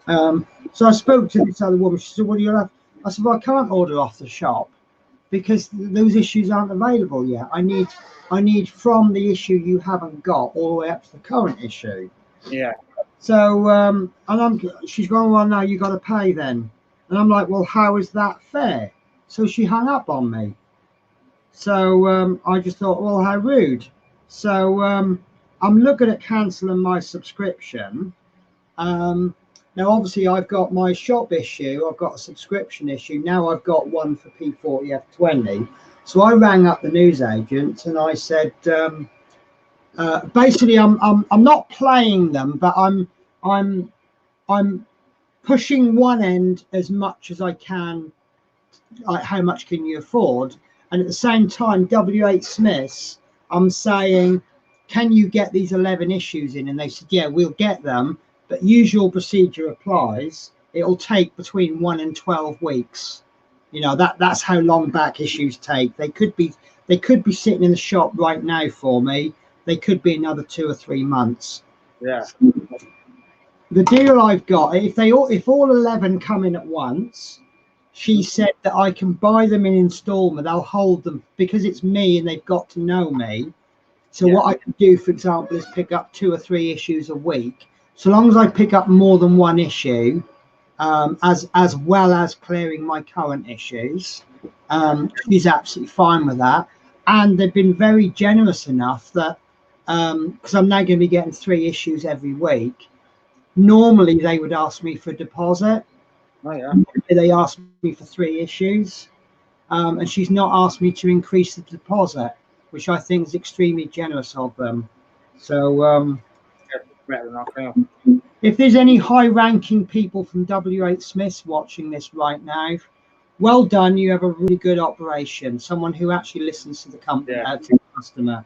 So I spoke to this other woman. She said, "What do you have?" I said, "Well, I can't order off the shop because those issues aren't available yet. I need from the issue you haven't got all the way up to the current issue." Yeah. So she's going, "Well, now you got to pay then," and I'm like, "Well, how is that fair?" So she hung up on me. So I just thought, well, how rude. So I'm looking at cancelling my subscription. Now, obviously, I've got my shop issue. I've got a subscription issue. Now I've got one for P40F20. So I rang up the newsagent and I said, basically, I'm not playing them, but I'm pushing one end as much as I can. Like, how much can you afford? And at the same time, W.H. Smith's, I'm saying, can you get these 11 issues in? And they said, yeah, we'll get them, but usual procedure applies. It'll take between 1 and 12 weeks. You know, that's how long back issues take. They could be sitting in the shop right now for me. They could be another 2 or 3 months. Yeah. The deal I've got, if all 11 come in at once, she said that I can buy them in installment. I'll hold them because it's me and they've got to know me. So what I can do, for example, is pick up 2 or 3 issues a week. So long as I pick up more than one issue, as well as clearing my current issues, she's absolutely fine with that. And they've been very generous enough that, because I'm now going to be getting 3 issues every week. Normally they would ask me for a deposit. Oh, yeah. They asked me for 3 issues, and she's not asked me to increase the deposit, which I think is extremely generous of them. So if there's any high-ranking people from W.H. Smith's watching this right now, well done. You have a really good operation. Someone who actually listens to the company, to the customer.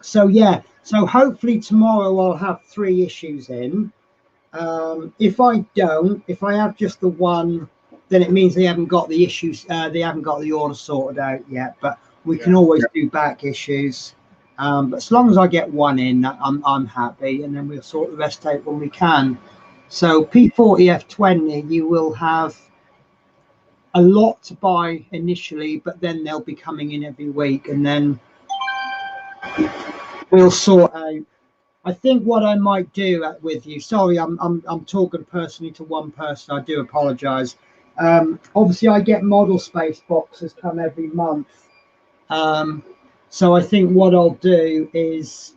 So hopefully tomorrow I'll have 3 issues in. If I have just the one, then it means they haven't got the issues. They haven't got the order sorted out yet. But we can always do back issues. But as long as I get one in, I'm happy, and then we'll sort the rest out when we can. So P40F20, you will have a lot to buy initially, but then they'll be coming in every week, and then we'll sort out. I think what I might do with you, sorry, I'm talking personally to one person. I do apologise. Obviously, I get model space boxes come every month. So I think what I'll do is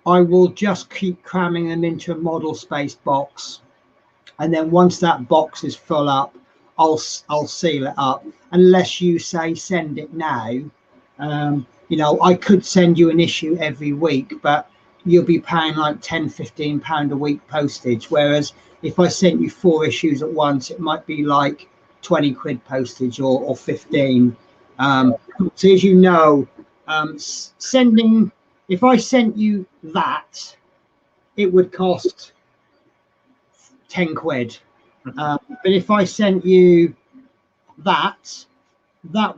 I will just keep cramming them into a model space box, and then once that box is full up, I'll seal it up. Unless you say send it now, you know, I could send you an issue every week, but you'll be paying like £10-15 a week postage. Whereas if I sent you 4 issues at once, it might be like 20 quid postage or 15. So as you know, if I sent you that, it would cost 10 quid. But if I sent you that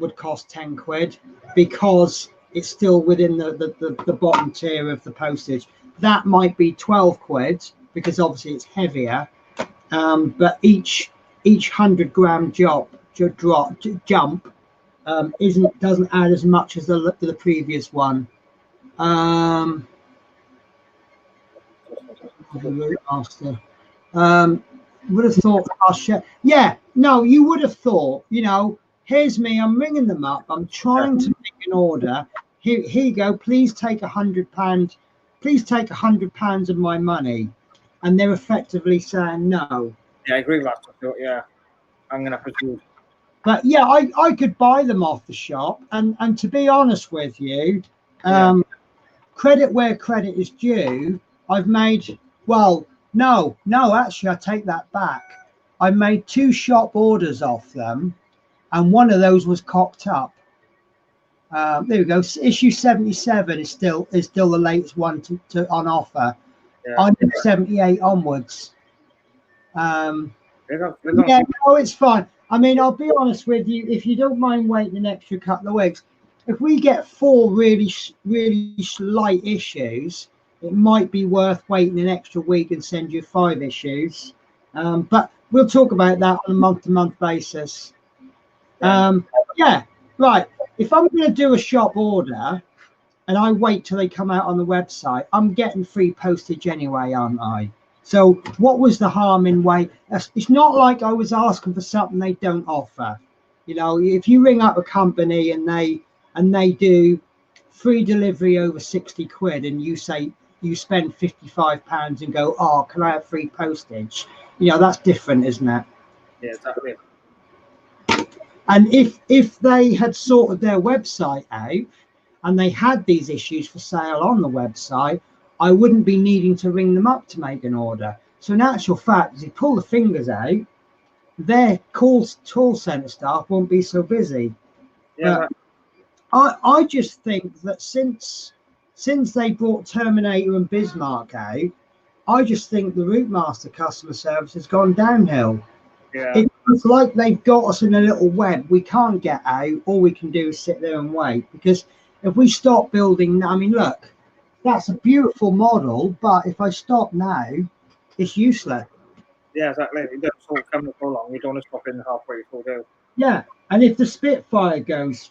would cost 10 quid because it's still within the bottom tier of the postage. That might be 12 quid because obviously it's heavier, but each 100-gram jump doesn't add as much as the previous one. Would have thought I'll share. Yeah, no, you would have thought, you know, here's me, I'm ringing them up, I'm trying to make an order. Here you go, please take £100, please take £100 of my money. And they're effectively saying no. Yeah, I agree with that. Yeah, I'm gonna proceed. But yeah, I could buy them off the shop, and to be honest with you, credit where credit is due. I've made, well, no, actually I take that back. I made 2 shop orders off them, and one of those was cocked up. There we go. Issue 77 is still the latest one to on offer. I'm 78 onwards. Yeah, no, it's fine. I mean, I'll be honest with you. If you don't mind waiting an extra couple of weeks, if we get 4 really slight issues, it might be worth waiting an extra week and send you 5 issues. But we'll talk about that on a month-to-month basis. Yeah, right. If I'm going to do a shop order and I wait till they come out on the website, I'm getting free postage anyway, aren't I? So what was the harm in wait? It's not like I was asking for something they don't offer. You know, if you ring up a company and they do free delivery over 60 quid and you say you spend £55 and go, oh, can I have free postage? You know, that's different, isn't it? Yeah, exactly. And if they had sorted their website out and they had these issues for sale on the website, I wouldn't be needing to ring them up to make an order. So in actual fact, as you pull the fingers out, their call center staff won't be so busy. Yeah, but I just think that since they brought Terminator and Bismarck out, I just think the routemaster customer service has gone downhill. yeah. It's like they've got us in a little web. We can't get out. All we can do is sit there and wait. Because if we stop building, I mean, look, that's a beautiful model, but if I stop now, it's useless. Yeah, exactly. You don't sort of come for long. You don't want to stop in halfway through, do. Yeah, and if the Spitfire goes,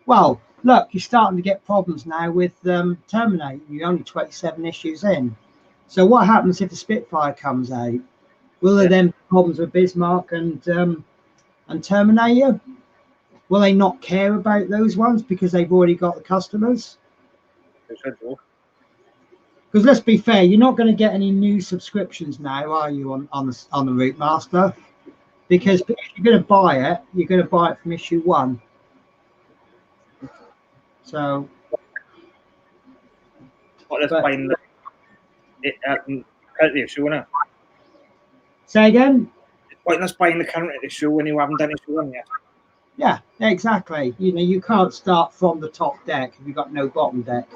well, look, you're starting to get problems now with Terminator. You're only 27 issues in. So what happens if the Spitfire comes out? Will there then be problems with Bismarck and Terminator? Will they not care about those ones because they've already got the customers? They should do. Because let's be fair, you're not going to get any new subscriptions now, are you, on the routemaster? Because if you're going to buy it, you're going to buy it from issue 1. So, What let's find the issue, isn't it? Say again? It's pointless buying the current issue when you haven't done issue 1 yet. Yeah, exactly. You know, you can't start from the top deck if you've got no bottom deck.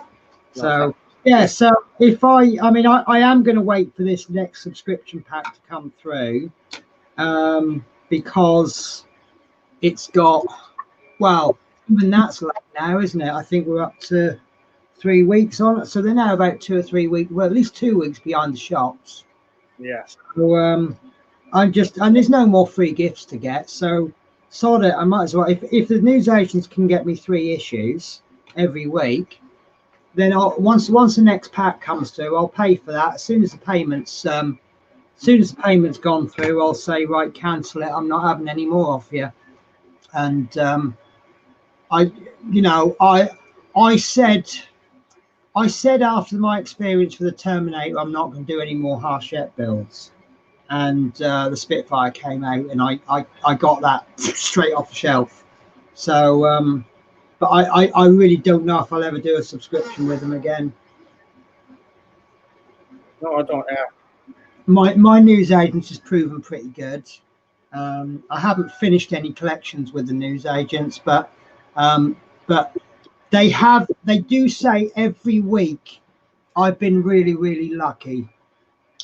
So, yeah, so if I mean, I am going to wait for this next subscription pack to come through, because it's got, well, even that's late now, isn't it? I think we're up to 3 weeks on it. So they're now about 2 or 3 weeks, well, at least 2 weeks behind the shops. Yeah. So, and there's no more free gifts to get. So, sod it, I might as well. If the news agents can get me 3 issues every week, then once the next pack comes through, I'll pay for that. As soon as the payment's gone through, I'll say, right, cancel it. I'm not having any more off you. And I said after my experience with the Terminator, I'm not going to do any more Harshette builds. And the Spitfire came out, and I got that straight off the shelf. So, but I really don't know if I'll ever do a subscription with them again. No, I don't. My news agents has proven pretty good. I haven't finished any collections with the news agents, but they do say every week I've been really lucky.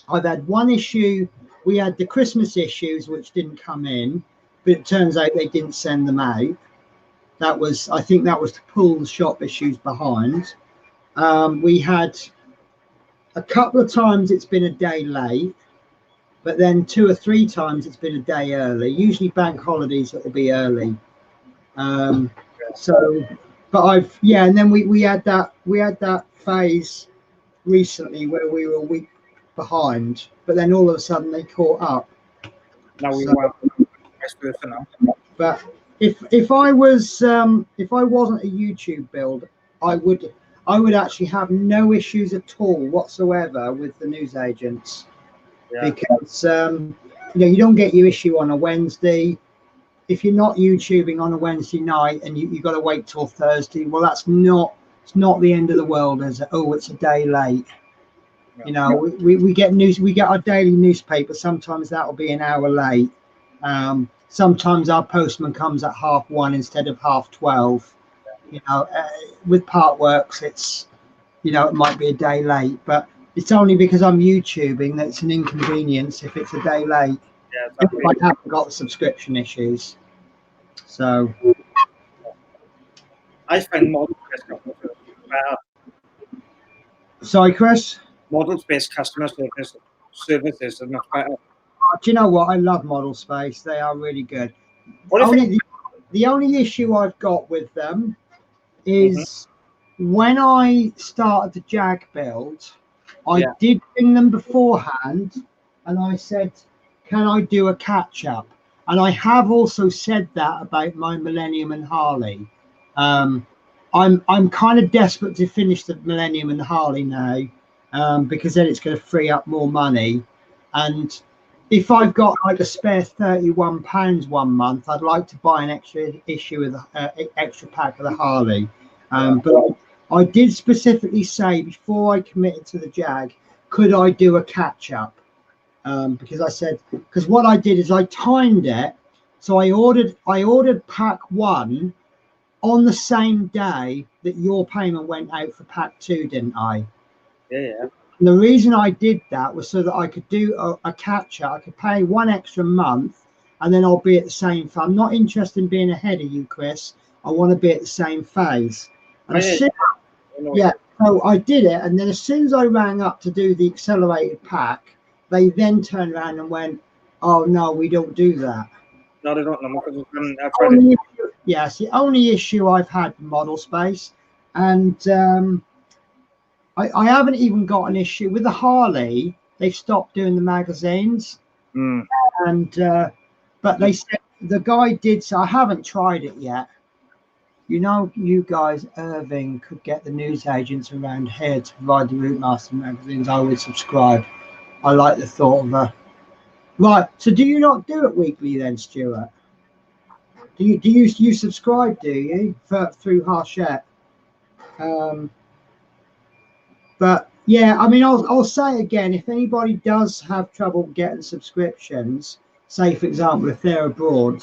I've had 1 issue. We had the Christmas issues which didn't come in, but it turns out they didn't send them out. I think that was to pull the shop issues behind. We had a couple of times it's been a day late, but then 2 or 3 times it's been a day early. Usually bank holidays it'll be early. So, but and then we had that phase recently where we were a week behind, but then all of a sudden they caught up. Now we So, now. But if I wasn't a YouTube build, I would actually have no issues at all whatsoever with the news agents. Yeah. Because you don't get your issue on a Wednesday. If you're not YouTubing on a Wednesday night and you've got to wait till Thursday, well, it's not the end of the world. It's a day late. Yeah. You know, we get our daily newspaper. Sometimes that'll be an hour late. Sometimes our postman comes at 1:30 instead of 12:30. You know, with Partworks, it's, it might be a day late, but it's only because I'm YouTubing that it's an inconvenience if it's a day late. Yeah, exactly. If I haven't got the subscription issues. So, I find model-based customer service better. Sorry, Chris. Model-based customer services are much better. Do you know what? I love Model Space. They are really good. What do you think? The only issue I've got with them is when I started the Jag build, I did ring them beforehand and I said, can I do a catch up? And I have also said that about my Millennium and Harley. I'm kind of desperate to finish the Millennium and Harley now, because then it's going to free up more money. And if I've got like a spare £31 one month, I'd like to buy an extra issue of the extra pack of the Harley. But I did specifically say before I committed to the Jag, could I do a catch up? Because I said, because what I did is I timed it, so I ordered pack 1 on the same day that your payment went out for pack 2, didn't I? Yeah. And the reason I did that was so that I could do a catch up. I could pay 1 extra month, and then I'll be at the same. I'm not interested in being ahead of you, Chris. I want to be at the same phase. And so I did it, and then as soon as I rang up to do the accelerated pack, they then turned around and went, "Oh no, we don't do that." No, they don't know. Yes, the only issue I've had with Model Space, and I haven't even got an issue with the Harley. They've stopped doing the magazines, and but they said the guy did. So I haven't tried it yet. You know, you guys, Irving, could get the newsagents around here to provide the Routemaster magazines. I would subscribe. I like the thought of that. Right. So, do you not do it weekly then, Stuart? Do you subscribe? Do you through Harshette? But yeah, I mean, I'll say again, if anybody does have trouble getting subscriptions, say for example, if they're abroad,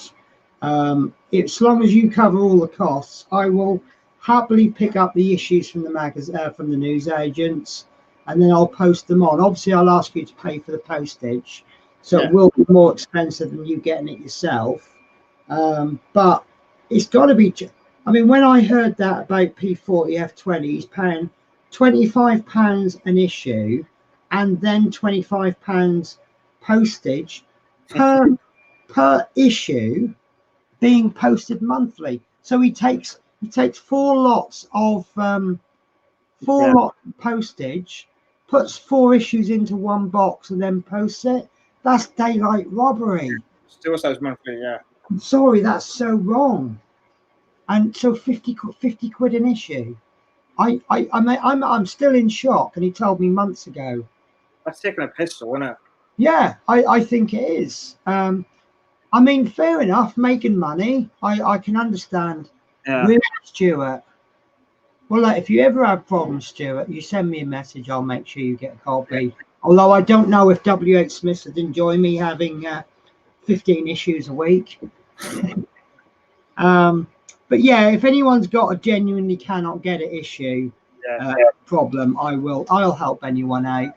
as long as you cover all the costs, I will happily pick up the issues from the magazine, from the news agents, and then I'll post them on. Obviously, I'll ask you to pay for the postage, so it will be more expensive than you getting it yourself. But it's got to be. I mean, when I heard that about P40 F20, he's paying £25 an issue, and then £25 postage per issue being posted monthly. So he takes 4 lots of postage, puts 4 issues into one box, and then posts it. That's daylight robbery. Still says monthly, yeah. I'm sorry, that's so wrong. And so 50 quid an issue. I'm still in shock, and he told me months ago. That's taking a piss, though, isn't it? Yeah, I think it is. I mean, fair enough, making money. I can understand. Yeah. Really, Stuart. Well, if you ever have problems, Stuart, you send me a message. I'll make sure you get a copy. Yeah. Although I don't know if W.H. Smith would enjoy me having 15 issues a week. But yeah, if anyone's got a genuinely cannot get it issue problem, I'll help anyone out.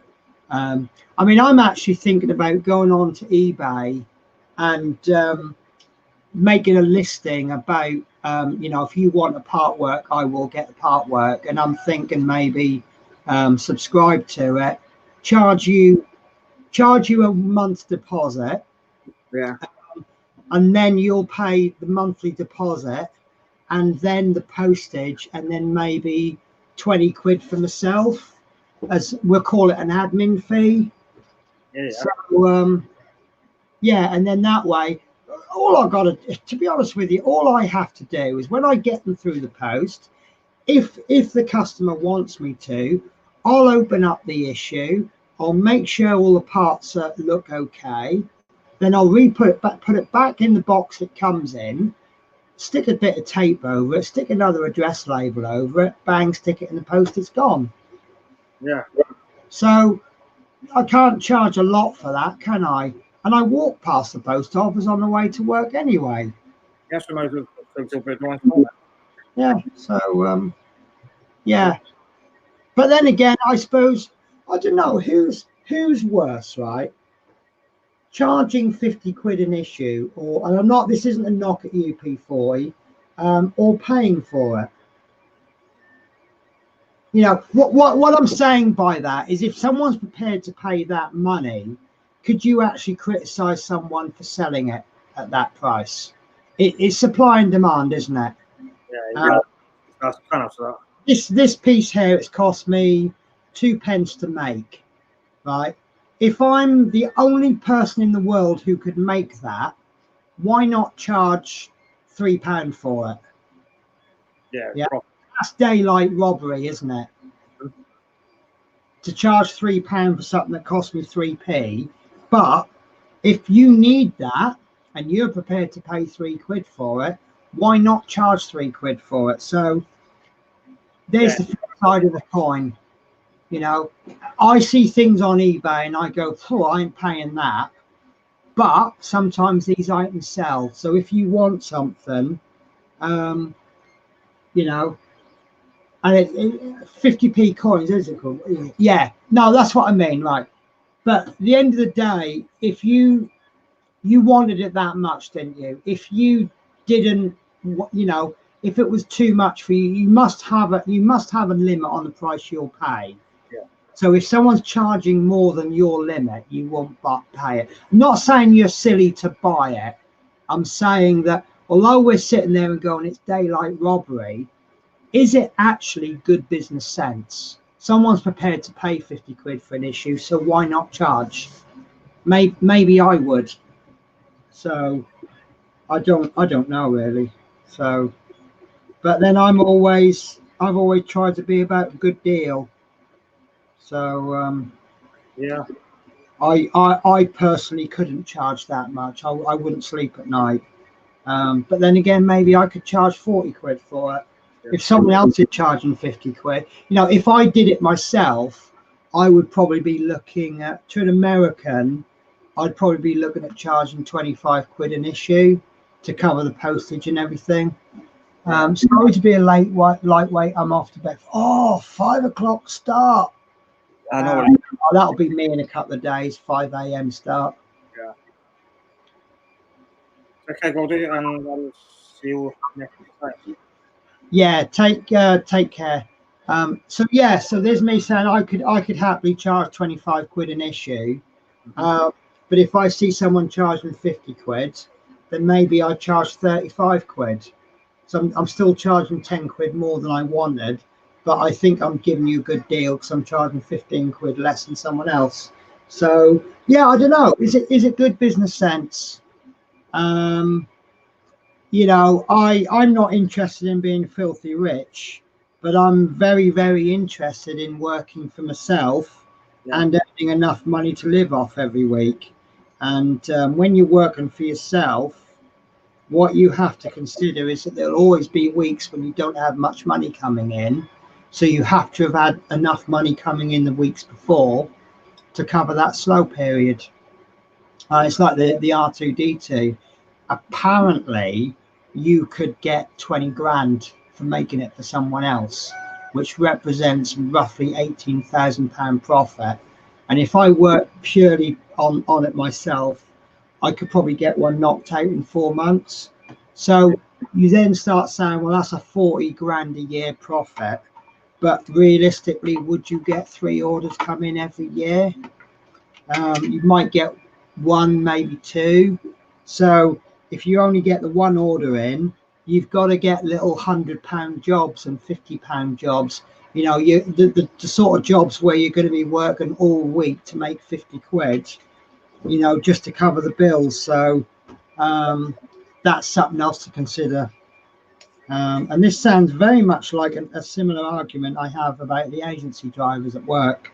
I mean, I'm actually thinking about going on to eBay and making a listing about, if you want a part work, I will get the part work. And I'm thinking maybe subscribe to it, charge you a month's deposit. Yeah. And then you'll pay the monthly deposit, and then the postage, and then maybe 20 quid for myself, as we'll call it an admin fee. Yeah. So and then that way, all I got to be honest with you, all I have to do is when I get them through the post, if the customer wants me to, I'll open up the issue, I'll make sure all the parts look okay, then I'll put it back in the box it comes in, stick a bit of tape over it, stick another address label over it, bang, stick it in the post, it's gone. Yeah. So I can't charge a lot for that, can I? And I walk past the post office on the way to work anyway. Yes, we might as well. Yeah. So yeah. But then again, I suppose I don't know who's worse, right? Charging 50 quid an issue, and I'm not. This isn't a knock at UP40, or paying for it. You know, what I'm saying by that is, if someone's prepared to pay that money, could you actually criticize someone for selling it at that price? It's supply and demand, isn't it? Yeah, that's kind of that. This piece here, it's cost me 2p to make, right? If I'm the only person in the world who could make that, why not charge £3 for it? Yeah. That's daylight robbery, isn't it? To charge £3 for something that cost me 3p. But if you need that and you're prepared to pay £3 for it, why not charge £3 for it? So there's the flip side of the coin. You know, I see things on eBay and I go, oh, I ain't paying that. But sometimes these items sell. So if you want something, you know, and 50p coins, is it called? Yeah, no, that's what I mean, right? But at the end of the day, if you wanted it that much, didn't you? If you didn't, you know, if it was too much for you, you must have a limit on the price you'll pay. Yeah. So if someone's charging more than your limit, you won't pay it. I'm not saying you're silly to buy it. I'm saying that although we're sitting there and going, it's daylight robbery, is it actually good business sense? Someone's prepared to pay £50 for an issue, so why not charge? Maybe I would. So I don't know really. So, but then I've always tried to be about a good deal. So Yeah. I personally couldn't charge that much. I wouldn't sleep at night. But then again, maybe I could charge £40 for it. Yeah. If someone else is charging £50, you know, if I did it myself, I would probably be looking at, to an American, I'd probably be looking at charging £25 an issue to cover the postage and everything. Sorry to be a lightweight. I'm off to bed. Oh, 5 o'clock start. I know. That'll be me in a couple of days. 5 a.m. start. Yeah. Okay, Goldie, and I'll see you next time. Yeah, take care. So yeah, so there's me saying I could happily charge £25 an issue, but if I see someone charging £50, then maybe I charge £35. So I'm still charging £10 more than I wanted, but I think I'm giving you a good deal because I'm charging £15 less than someone else. So yeah, I don't know. Is it good business sense? You know, I'm not interested in being filthy rich, but I'm very, very interested in working for myself and earning enough money to live off every week. And when you're working for yourself, what you have to consider is that there'll always be weeks when you don't have much money coming in. So you have to have had enough money coming in the weeks before to cover that slow period. It's like the R2D2. Apparently, you could get 20 grand for making it for someone else, which represents roughly £18,000 profit. And if I work purely on it myself, I could probably get one knocked out in 4 months. So you then start saying, well, that's a 40 grand a year profit. But realistically, would you get 3 orders come in every year? You might get 1, maybe 2. So if you only get the 1 order in, you've got to get little £100 jobs and £50 jobs. You know, the sort of jobs where you're going to be working all week to make £50, you know, just to cover the bills. So that's something else to consider. And this sounds very much like a similar argument I have about the agency drivers at work.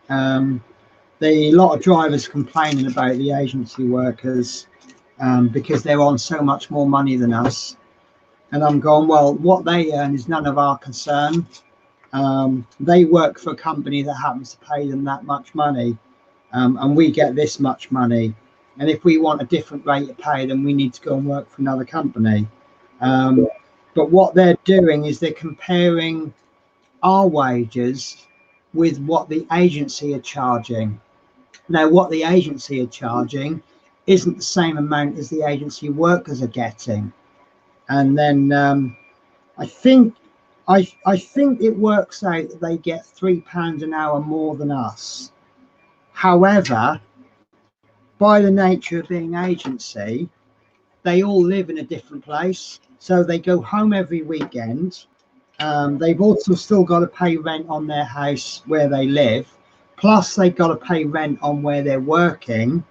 A lot of drivers complaining about the agency workers because they're on so much more money than us. And I'm going, well, what they earn is none of our concern. They work for a company that happens to pay them that much money, and we get this much money. And if we want a different rate of pay, then we need to go and work for another company. But what they're doing is they're comparing our wages with what the agency are charging. Now, what the agency are charging isn't the same amount as the agency workers are getting. And then I think I think it works out that they get £3 an hour more than us. However, by the nature of being agency, they all live in a different place, so they go home every weekend. They've also still got to pay rent on their house where they live, plus they've got to pay rent on where they're working.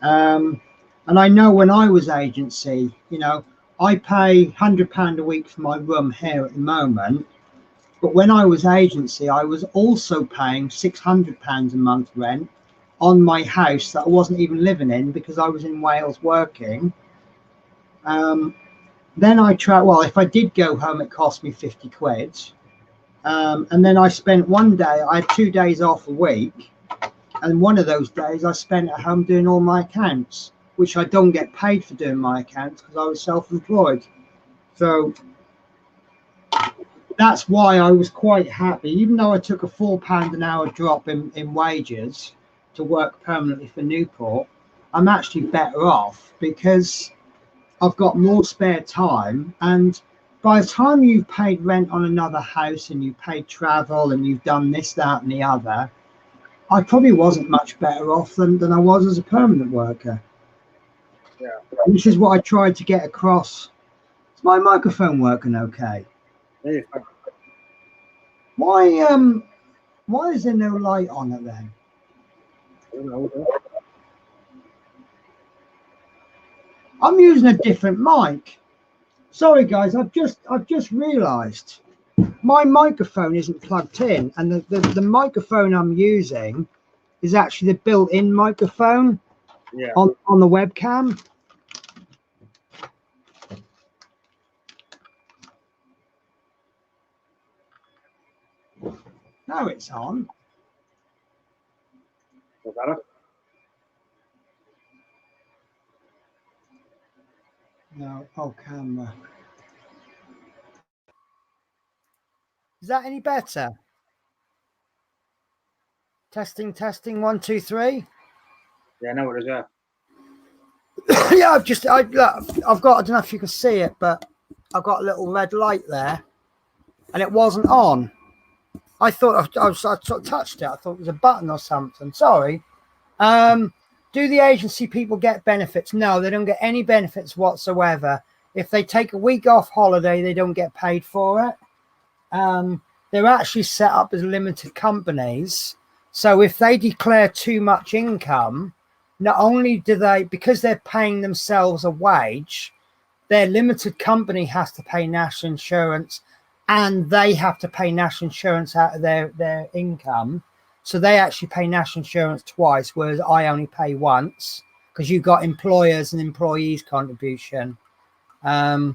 And I know when I was agency, you know, I pay £100 a week for my room here at the moment. But when I was agency, I was also paying £600 a month rent on my house that I wasn't even living in because I was in Wales working. Then I tried, well, if I did go home, it cost me 50 quid. And then I spent one day, I had 2 days off a week. And one of those days I spent at home doing all my accounts, which I don't get paid for doing my accounts because I was self-employed. So that's why I was quite happy, even though I took a £4 an hour drop in wages to work permanently for Newport. I'm actually better off because I've got more spare time, and by the time you've paid rent on another house and you've paid travel and you've done this, that and the other, I probably wasn't much better off than I was as a permanent worker. Yeah. Which is what I tried to get across. Is my microphone working okay? Yeah. Why is there no light on it then? I don't know. I'm using a different mic. Sorry guys, I've just realized my microphone isn't plugged in, and the microphone I'm using is actually the built-in microphone on the webcam. Now it's on. Is that it? No, oh, camera. Is that any better? Testing, 1, 2, 3. Yeah, I know what it is. Yeah. Yeah, I've got, I don't know if you can see it, but I've got a little red light there, and it wasn't on. I thought I sort of touched it. I thought it was a button or something. Sorry. Do the agency people get benefits? No, they don't get any benefits whatsoever. If they take a week off holiday, they don't get paid for it. They're actually set up as limited companies. So if they declare too much income, not only do they, because they're paying themselves a wage, their limited company has to pay national insurance, and they have to pay national insurance out of their income. So they actually pay national insurance twice, whereas I only pay once because you've got employers and employees contribution. Yeah,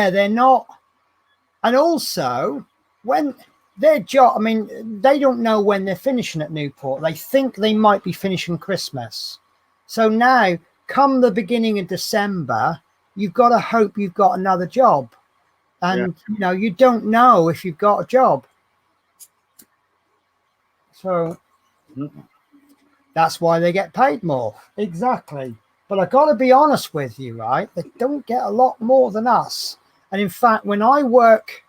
they're not. And also, when their job, I mean, they don't know when they're finishing at Newport. They think they might be finishing Christmas. So now, come the beginning of December, you've got to hope you've got another job. And, you know, you don't know if you've got a job. So that's why they get paid more. Exactly. But I got to be honest with you, right? They don't get a lot more than us. And in fact, when I work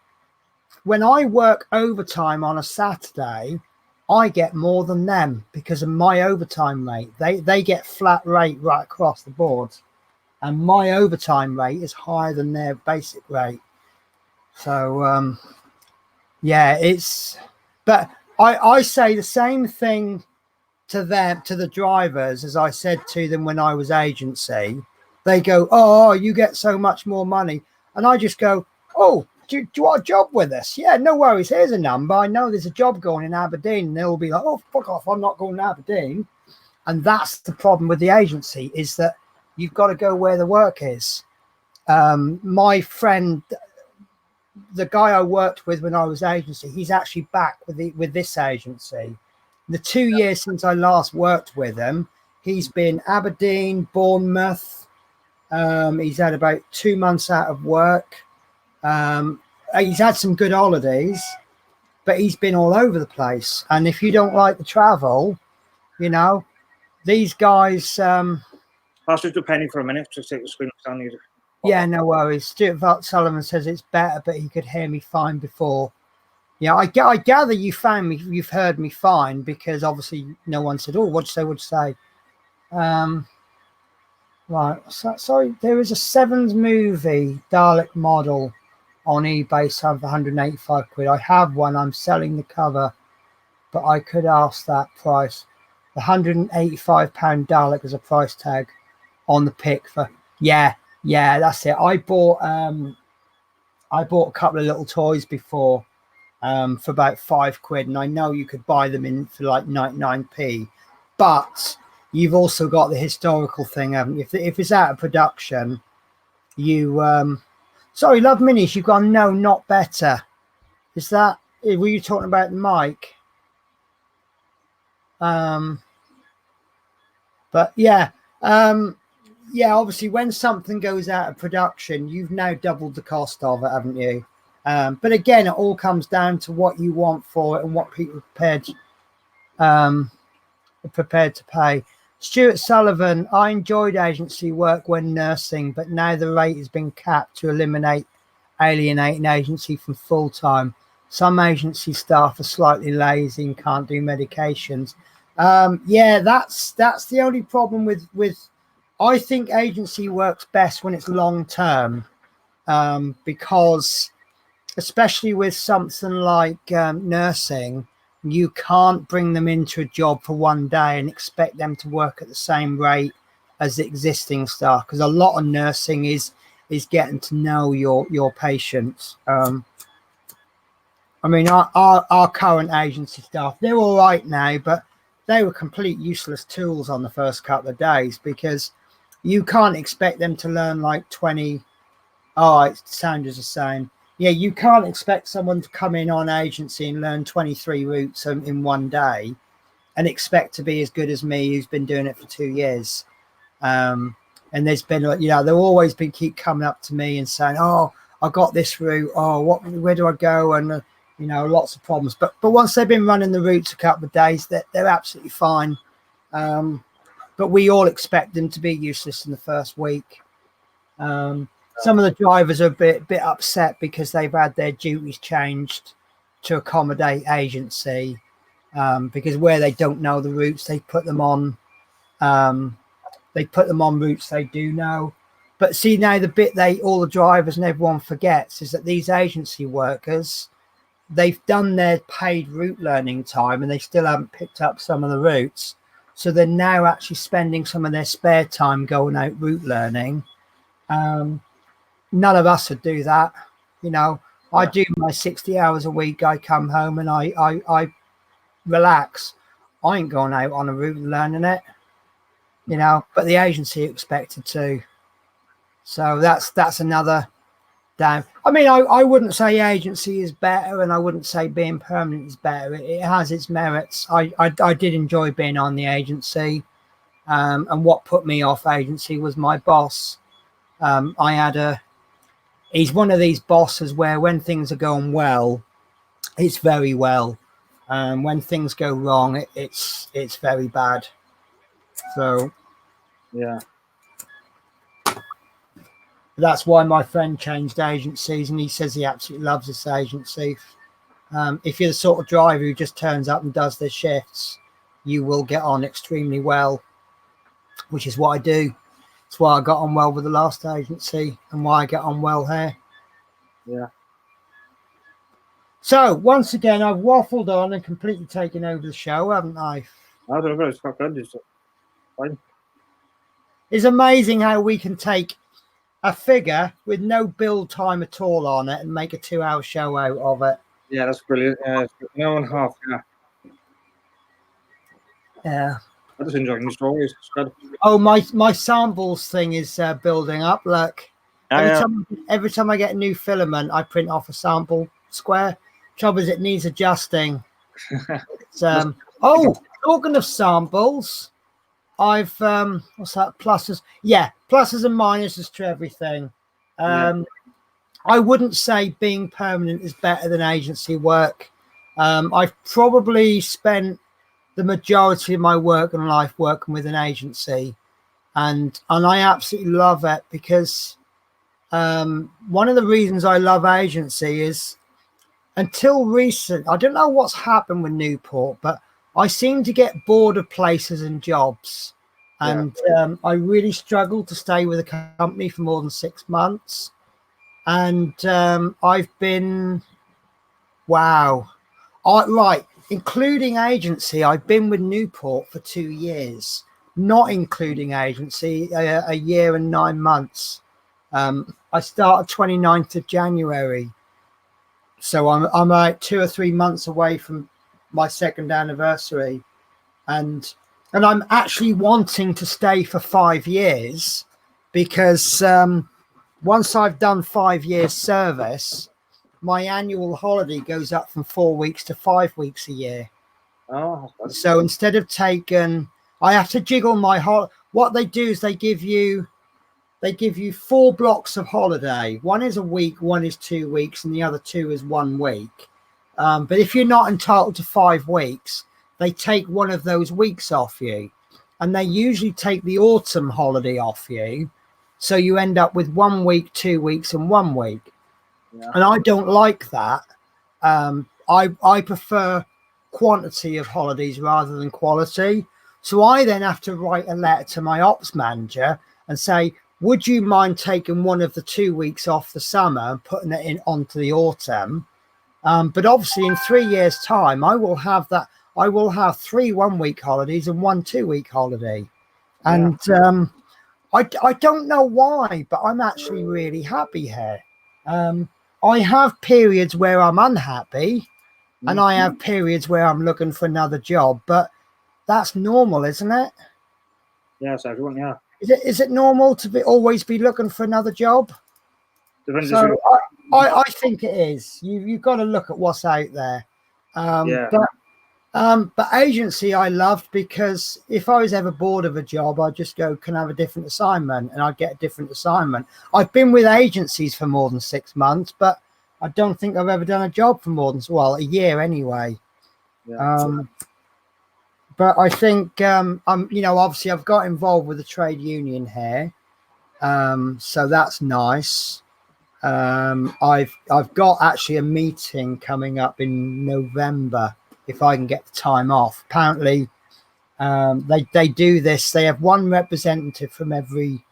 overtime on a Saturday, I get more than them because of my overtime rate. They get flat rate right across the board, and my overtime rate is higher than their basic rate. So yeah, but I say the same thing to them, to the drivers, as I said to them when I was agency. They go, oh, you get so much more money. And I just go, oh, do you want a job with us? Yeah, no worries. Here's a number. I know there's a job going in Aberdeen. And they'll be like, oh, fuck off. I'm not going to Aberdeen. And that's the problem with the agency, is that you've got to go where the work is. My friend, the guy I worked with when I was agency, he's actually back with this agency. The 2 years since I last worked with him, he's been Aberdeen, Bournemouth. He's had about 2 months out of work. He's had some good holidays, but he's been all over the place. And if you don't like the travel, you know, these guys. Pass it to Penny for a minute. Just take the screen down. Yeah, no worries. Stuart Sullivan says it's better, but he could hear me fine before. Yeah, I gather you've heard me fine, because obviously no one said, "Oh, what'd you say?" Right. So, sorry, there is a Sevens movie Dalek model on eBay selling for 185 quid. I have one. I'm selling the cover, but I could ask that price. The £185 Dalek is a price tag on the pick for. Yeah, that's it. I bought a couple of little toys before for about £5, and I know you could buy them in for like 99p, but you've also got the historical thing, haven't you? If it's out of production, you sorry, Love Minis, you've gone no, not better. Is that, were you talking about the mic? But yeah, obviously when something goes out of production, you've now doubled the cost of it, haven't you? But again, it all comes down to what you want for it and what people are prepared to pay. Stuart Sullivan, I enjoyed agency work when nursing, but now the rate has been capped to alienating agency from full-time. Some agency staff are slightly lazy and can't do medications. Yeah, that's the only problem with I think agency works best when it's long-term, because especially with something like nursing, you can't bring them into a job for one day and expect them to work at the same rate as the existing staff, because a lot of nursing is getting to know your patients. I mean, our current agency staff, they're all right now, but they were complete useless tools on the first couple of days, because you can't expect them to learn like 20. Oh, it sounds the same. Yeah, you can't expect someone to come in on agency and learn 23 routes in one day and expect to be as good as me, who's been doing it for 2 years. And there's been, they'll always keep coming up to me and saying, "Oh, I got this route. Oh, where do I go?" And lots of problems. But once they've been running the routes a couple of days, they're absolutely fine. But we all expect them to be useless in the first week. Some of the drivers are a bit upset because they've had their duties changed to accommodate agency, because where they don't know the routes, they put them on routes they do know. But see, now the bit all the drivers and everyone forgets is that these agency workers, they've done their paid route learning time and they still haven't picked up some of the routes. So they're now actually spending some of their spare time going out route learning. None of us would do that. I do my 60 hours a week. I come home and I relax. I ain't going out on a route and learning it, but the agency expected to. So that's another down. I mean, I wouldn't say agency is better, and I wouldn't say being permanent is better. It has its merits. I did enjoy being on the agency, and what put me off agency was my boss. He's one of these bosses where when things are going well, it's very well. When things go wrong, it's very bad. So yeah, that's why my friend changed agencies, and he says he absolutely loves this agency. If you're the sort of driver who just turns up and does their shifts, you will get on extremely well, which is what I do. It's why I got on well with the last agency and why I get on well here. yeah. So once again, I've waffled on and completely taken over the show, haven't I? I don't know. It's quite good. It's fine. It's amazing how we can take a figure with no build time at all on it and make a 2-hour show out of it. Yeah, that's brilliant. It's an hour and a half. Yeah. Yeah. I just enjoying the stories. It's good. Oh, my samples thing is building up. Look, Yeah, every time I get a new filament, I print off a sample square. Trouble is, it needs adjusting. It's, talking of samples, I've what's that? Pluses. Yeah, pluses and minuses to everything. I wouldn't say being permanent is better than agency work. I've probably spent the majority of my work and life working with an agency, and I absolutely love it because One of the reasons I love agency is until recent, I don't know what's happened with Newport, but I seem to get bored of places and jobs. And I really struggle to stay with a company for more than 6 months. And I've been, wow. Right, including agency, I've been with Newport for 2 years, not including agency, a year and 9 months. I started 29th of January. So I'm like 2 or 3 months away from my 2nd anniversary. And I'm actually wanting to stay for 5 years because once I've done 5 years service, my annual holiday goes up from 4 weeks to 5 weeks a year. Oh, So instead of taking, I have to jiggle my what they do is they give you 4 blocks of holiday. One is a week, one is 2 weeks, and the other 2 is 1 week. But if you're not entitled to 5 weeks, they take one of those weeks off you, and they usually take the autumn holiday off you. So you end up with 1 week, 2 weeks, and 1 week. yeah. And I don't like that. I prefer quantity of holidays rather than quality. So I then have to write a letter to my ops manager and say, would you mind taking one of the 2 weeks off the summer and putting it in onto the autumn? But obviously in 3 years' time, I will have 3 1-week holidays and 1 2-week holiday. And I don't know why, but I'm actually really happy here. I have periods where I'm unhappy and I have periods where I'm looking for another job, but that's normal, isn't it? Yes, everyone, yeah. Is it normal to always be looking for another job? Depends So I think it is. You've got to look at what's out there. But agency I loved because if I was ever bored of a job, I'd just go, can I have a different assignment? And I'd get a different assignment. I've been with agencies for more than 6 months, but I don't think I've ever done a job for more than, a year anyway. But I think, obviously I've got involved with the trade union here. So that's nice. I've got actually a meeting coming up in November if I can get the time off. Apparently, they do this. They have one representative from every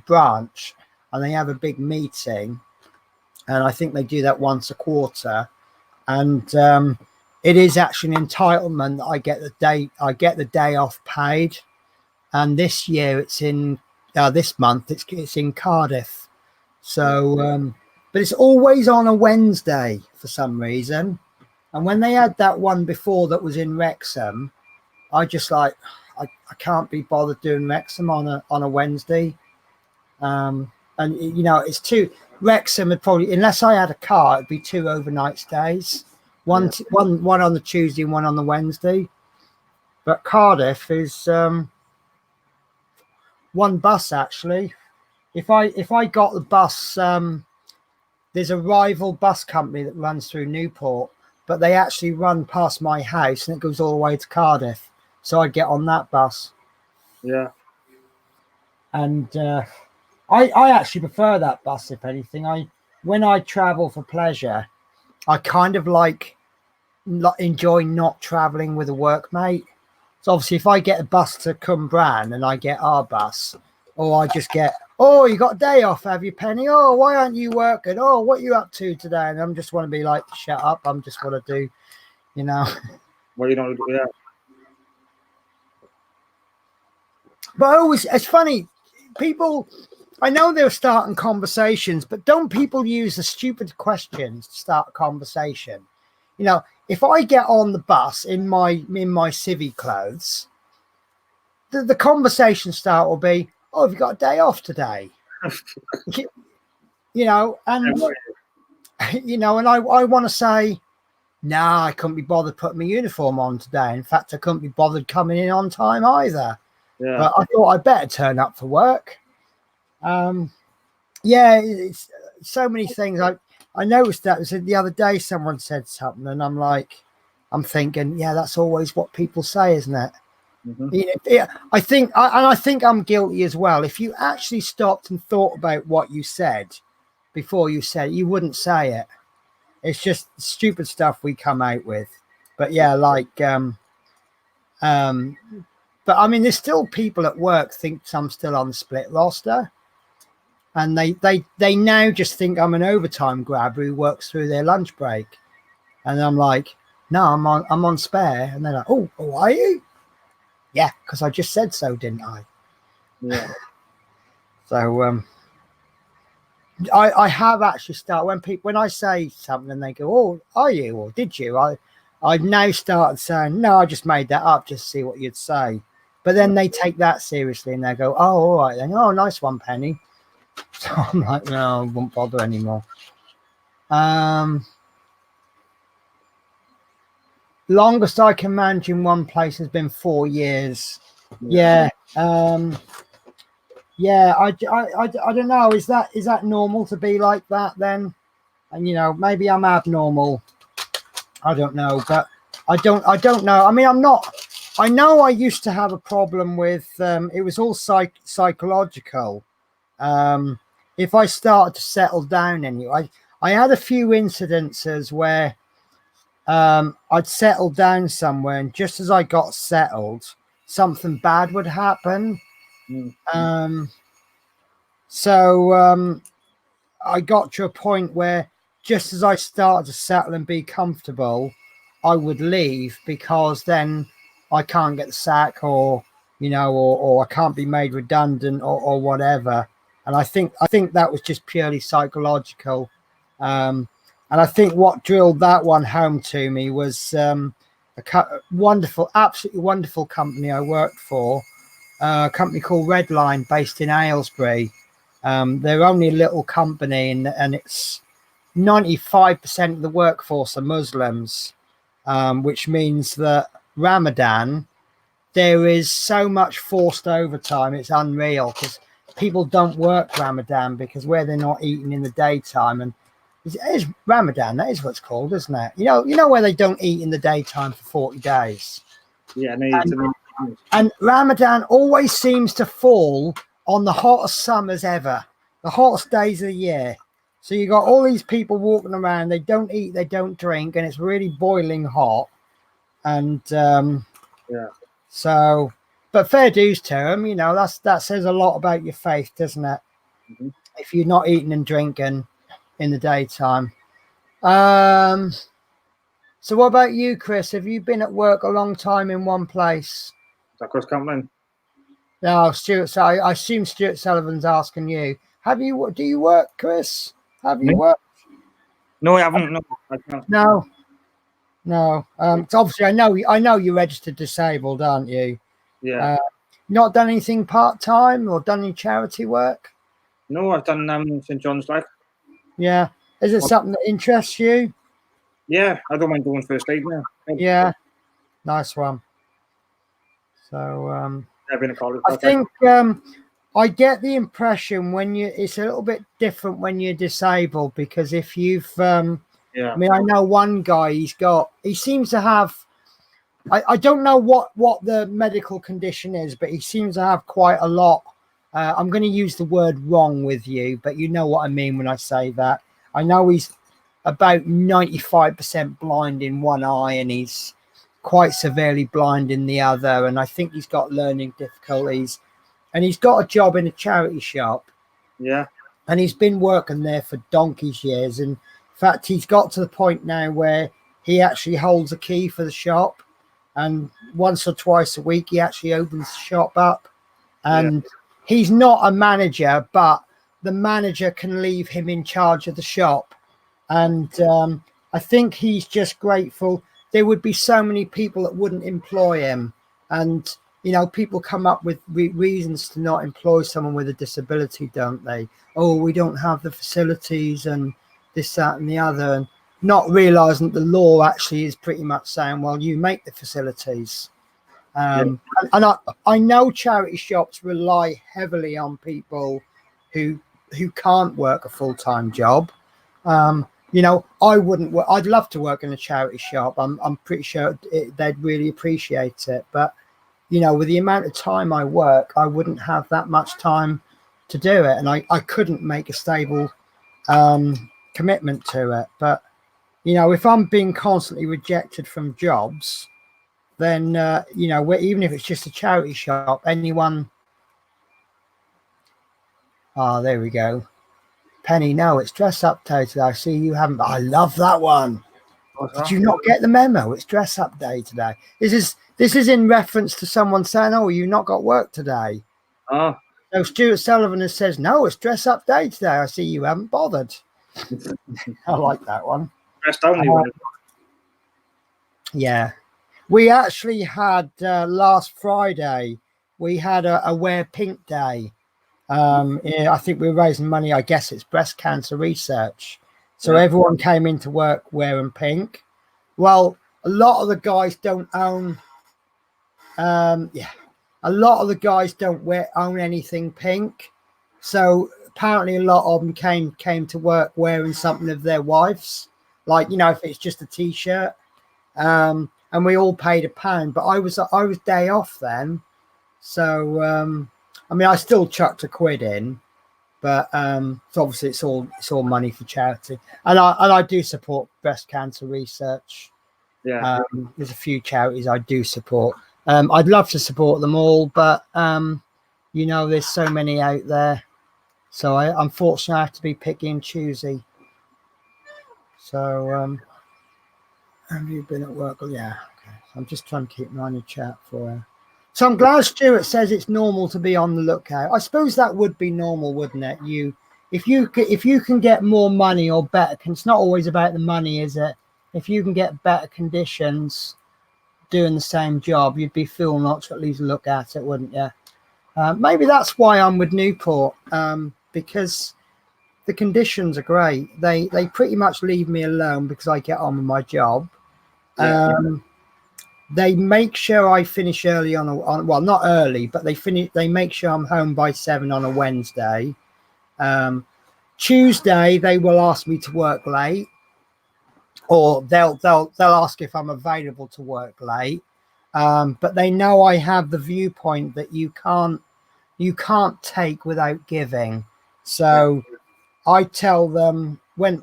branch, and they have a big meeting. And I think they do that once a quarter. And it is actually an entitlement that I get the day off paid. And this year it's in this month it's in Cardiff. So but it's always on a Wednesday for some reason. And when they had that one before that was in Wrexham, I just I can't be bothered doing Wrexham on a Wednesday. And it's Wrexham would probably, unless I had a car, it'd be 2 overnight stays. One on the Tuesday and one on the Wednesday. But Cardiff is 1 bus actually. If I got the bus, there's a rival bus company that runs through Newport, but they actually run past my house and it goes all the way to Cardiff. So I get on that bus. Yeah. And I actually prefer that bus, if anything. When I travel for pleasure, I kind of enjoy not traveling with a workmate. So obviously if I get a bus to Cumbran and I get our bus, or I just get, oh, you got a day off, have you, Penny? Oh, why aren't you working? Oh, what are you up to today? And I'm just want to be like, shut up. I'm just want to do, Well, you don't do that. But it's funny. People, I know they're starting conversations, but don't people use the stupid questions to start a conversation? If I get on the bus in my civvy clothes, the conversation start will be, oh, have you got a day off today? And and I want to say, nah, I couldn't be bothered putting my uniform on today. In fact, I couldn't be bothered coming in on time either. Yeah. But I thought I'd better turn up for work. It's so many things. I noticed that was the other day someone said something, and I'm thinking, yeah, that's always what people say, isn't it? I think I'm guilty as well. If you actually stopped and thought about what you said, before you said it, you wouldn't say it. It's just stupid stuff we come out with. But yeah, like but I mean, there's still people at work think I'm still on the split roster, and they now just think I'm an overtime grabber who works through their lunch break, and I'm like, no, I'm on spare, and they're like, oh, are you? Yeah, because I just said so, didn't I? Yeah. So I have actually started when I say something and they go, oh, are you or did you? I've now started saying, no, I just made that up just to see what you'd say. But then they take that seriously and they go, oh, all right then. Oh, nice one, Penny. So I'm like, no, I won't bother anymore. Longest I can manage in one place has been 4 years. Yeah. Yeah. I don't know. Is that normal to be like that then? And maybe I'm abnormal. I don't know, but I don't know. I mean, I know I used to have a problem with it was all psychological. If I started to settle down anyway, I had a few incidences where I'd settled down somewhere, and just as I got settled, something bad would happen. So I got to a point where just as I started to settle and be comfortable, I would leave because then I can't get the sack or I can't be made redundant or whatever. And I think that was just purely psychological. And I think what drilled that one home to me was wonderful, absolutely wonderful company I worked for, a company called Redline based in Aylesbury. They're only a little company and it's 95% of the workforce are Muslims, which means that Ramadan, there is so much forced overtime. It's unreal because people don't work Ramadan because where they're not eating in the daytime. And it is Ramadan, that is what it's called, isn't it? You know where they don't eat in the daytime for 40 days. Yeah, and Ramadan always seems to fall on the hottest summers ever, the hottest days of the year. So you got all these people walking around, they don't eat, they don't drink, and it's really boiling hot. And so, but fair dues to them, that says a lot about your faith, doesn't it? Mm-hmm. If you're not eating and drinking in the daytime. So what about you, Chris? Have you been at work a long time in one place? Is that Chris Campbell? No, Stuart. So I assume Stuart Sullivan's asking you. Do you work, Chris? Have you worked? No, I haven't. No, I can't. No. So obviously, I know you're registered disabled, aren't you? Yeah. Not done anything part time or done any charity work? No, I've done St. John's like. Yeah. Is it something that interests you? Yeah, I don't mind doing first aid now. Yeah. Nice one. So I've been in college. I think I get the impression it's a little bit different when you're disabled, because if you've I mean, I know one guy, he seems to have, I don't know what the medical condition is, but he seems to have quite a lot. I'm going to use the word wrong with you, but you know what I mean when I say that. I know he's about 95% blind in one eye and he's quite severely blind in the other. And I think he's got learning difficulties, and he's got a job in a charity shop. Yeah. And he's been working there for donkey's years. And in fact, he's got to the point now where he actually holds a key for the shop, and once or twice a week he actually opens the shop up. And he's not a manager, but the manager can leave him in charge of the shop. And I think he's just grateful. There would be so many people that wouldn't employ him, and people come up with reasons to not employ someone with a disability, don't they? Oh, we don't have the facilities and this, that, and the other, and not realizing that the law actually is pretty much saying, well, you make the facilities. And I know charity shops rely heavily on people who can't work a full-time job. I wouldn't work. I'd love to work in a charity shop. I'm pretty sure they'd really appreciate it. But, with the amount of time I work, I wouldn't have that much time to do it. And I couldn't make a stable commitment to it. But you know, if I'm being constantly rejected from jobs, then you know, even if it's just a charity shop, anyone. Oh, there we go. Penny, no, it's dress up day today. I see you haven't. I love that one. Did you not get the memo? It's dress up day today. This is in reference to someone saying, "Oh, you not got work today." Oh. So Stuart Sullivan has says, "No, it's dress up day today. I see you haven't bothered." I like that one. Dressed only. Yeah, we actually had last Friday. We had a Wear Pink Day. Yeah, I think we're raising money. I guess it's breast cancer research. So everyone came into work wearing pink. Well, a lot of the guys don't own. A lot of the guys don't own anything pink. So apparently, a lot of them came to work wearing something of their wife's, like, you know, if it's just a t-shirt. And we all paid £1. But I was day off then, so I mean, I still chucked £1 in. But so obviously it's all money for charity, and I do support breast cancer research. Yeah, There's a few charities I do support. I'd love to support them all, but you know, there's so many out there, so I unfortunately have to be picky and choosy. So have you been at work? Oh, yeah, okay. I'm just trying to keep an eye on your chat for her. So I'm glad Stuart says it's normal to be on the lookout. I suppose that would be normal, wouldn't it? If you can get more money or better, it's not always about the money, is it? If you can get better conditions doing the same job, you'd be fool not to at least look at it, wouldn't you? Maybe that's why I'm with Newport, because the conditions are great. They pretty much leave me alone because I get on with my job. They make sure I finish early well, not early, but they make sure I'm home by 7 on a Wednesday. Tuesday they will ask me to work late, or they'll ask if I'm available to work late. But they know I have the viewpoint that you can't take without giving. So I tell them one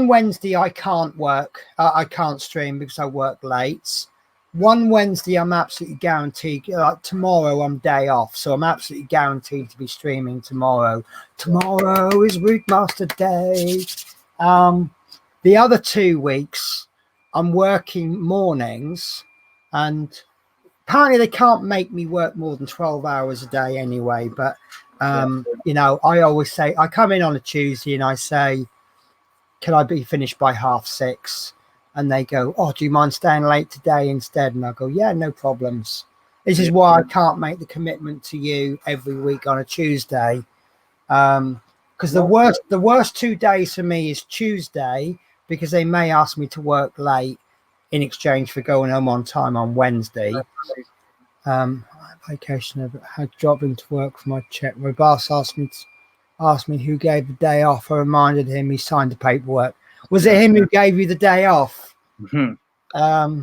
Wednesday I can't work. I can't stream because I work late. One Wednesday I'm absolutely guaranteed. Tomorrow I'm day off, so I'm absolutely guaranteed to be streaming tomorrow. Tomorrow is Routemaster Day. The other 2 weeks I'm working mornings, and apparently they can't make me work more than 12 hours a day anyway. But you know, I always say, I come in on a Tuesday and I say, can I be finished by 6:30? And they go, oh, do you mind staying late today instead? And I go, yeah, no problems. This is why I can't make the commitment to you every week on a Tuesday. Because the worst 2 days for me is Tuesday, because they may ask me to work late in exchange for going home on time on Wednesday. Vacation, I had jobbing to work for my check. My boss asked me who gave the day off. I reminded him he signed the paperwork. Was it him who gave you the day off? Mm-hmm.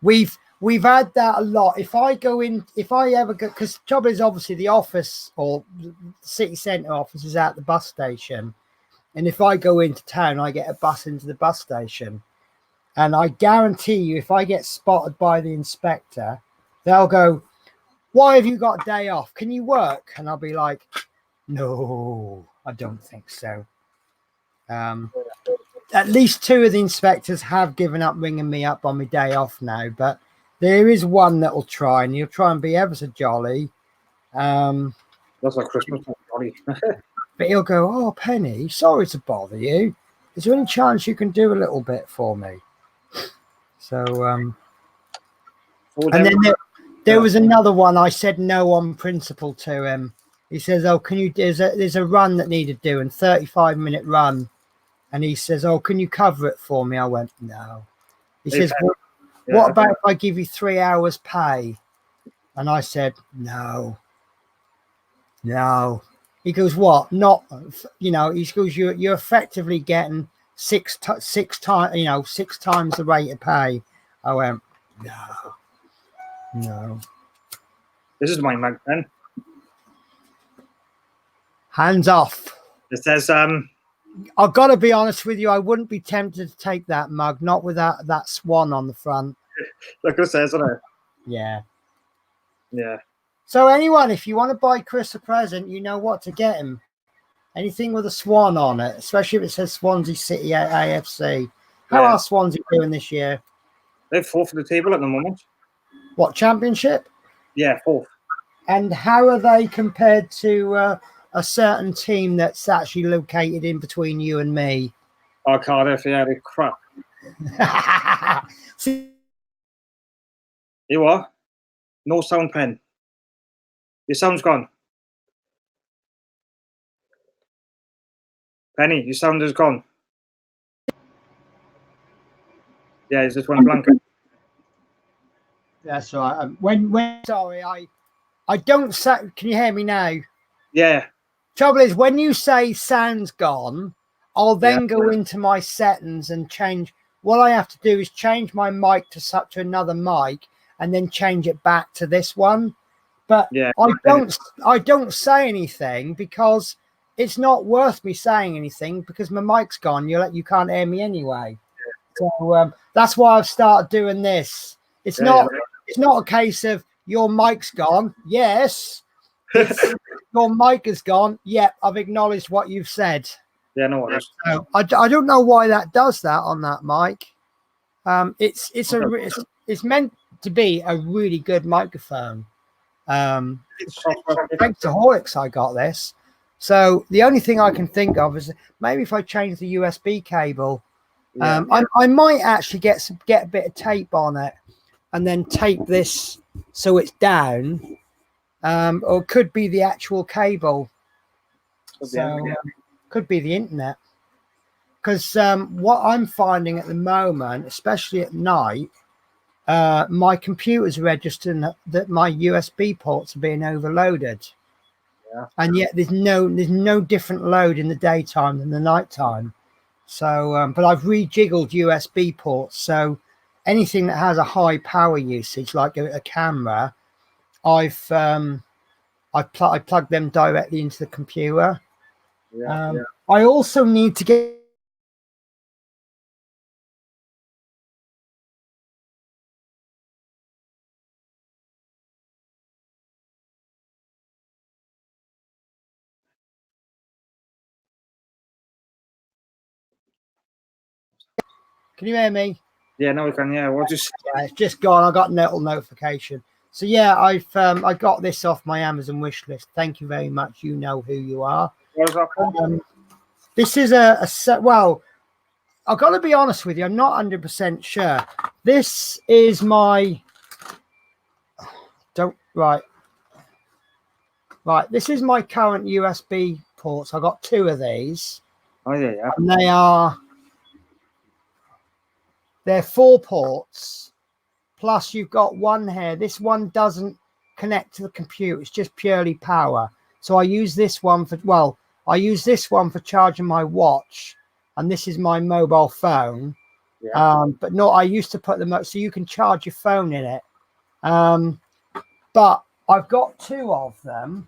We've had that a lot. If I ever go, because trouble is obviously the office or the city centre office is at the bus station, and if I go into town, I get a bus into the bus station, and I guarantee you, if I get spotted by the inspector, they'll go, "Why have you got a day off? Can you work?" And I'll be like, "No, I don't think so." At least 2 of the inspectors have given up ringing me up on my day off now, but there is one that will try, and he'll try and be ever so jolly. That's like Christmas party. But he'll go, "Oh, Penny, sorry to bother you. Is there any chance you can do a little bit for me?" So, and then there was another one. I said no on principle to him. He says, "Oh, can you? There's a run that needed doing, 35-minute run." And he says, "Oh, can you cover it for me?" I went, "No." He says, what about if I give you 3 hours pay? And I said, no. He goes, what? Not, you know, he goes, you're effectively getting 6 times, 6 times the rate of pay. I went, no. This is my mag pen. Hands off. It says I've got to be honest with you, I wouldn't be tempted to take that mug, not with that swan on the front. look what it says on it. Yeah. Yeah. So anyone, if you want to buy Chris a present, you know what to get him. Anything with a swan on it, especially if it says Swansea City AFC. How are Swansea doing this year? They're fourth at the table at the moment. What, championship? Yeah, fourth. And how are they compared to a certain team that's actually located in between you and me? Oh, Cardiff, yeah, they're crap. See, You what? No sound, pen. Your sound's gone. Penny, your sound is gone. Yeah, it's just one blanket. that's all right. When sorry, I don't say. Can you hear me now? Yeah. Trouble is, when you say sound's gone, I'll then go into my settings and change. What I have to do is change my mic to such another mic and then change it back to this one. But I don't say anything because it's not worth me saying anything because my mic's gone. You can't hear me anyway. So that's why I've started doing this. It's not a case of your mic's gone. Yes. It's your mic is gone. Yep, I've acknowledged what you've said. Yeah, no worries. I don't know why that does that on that mic. It's meant to be a really good microphone. Thanks to Horlicks, I got this. So the only thing I can think of is maybe if I change the USB cable, I might actually get a bit of tape on it and then tape this so it's down. Or it could be the actual cable. Could be the internet. Because what I'm finding at the moment, especially at night, my computer's registering that my USB ports are being overloaded. Yeah. And yet there's no different load in the daytime than the nighttime. So, but I've rejiggled USB ports. So anything that has a high power usage, like a camera, I plug them directly into the computer. I also need to get. Can you hear me? Yeah, no, we can. Yeah, we'll just. Yeah, it's just gone. I got a little notification. So yeah, I got this off my Amazon wish list. Thank you very much. You know who you are. This is a set. Well, I've got to be honest with you. I'm not 100% sure. This is my. Right. This is my current USB ports. I got two of these. Oh yeah. And they're 4 ports. Plus, you've got one here. This one doesn't connect to the computer. It's just purely power. So I use this one for charging my watch, and this is my mobile phone. Yeah. But no, I used to put them up so you can charge your phone in it. But I've got 2 of them,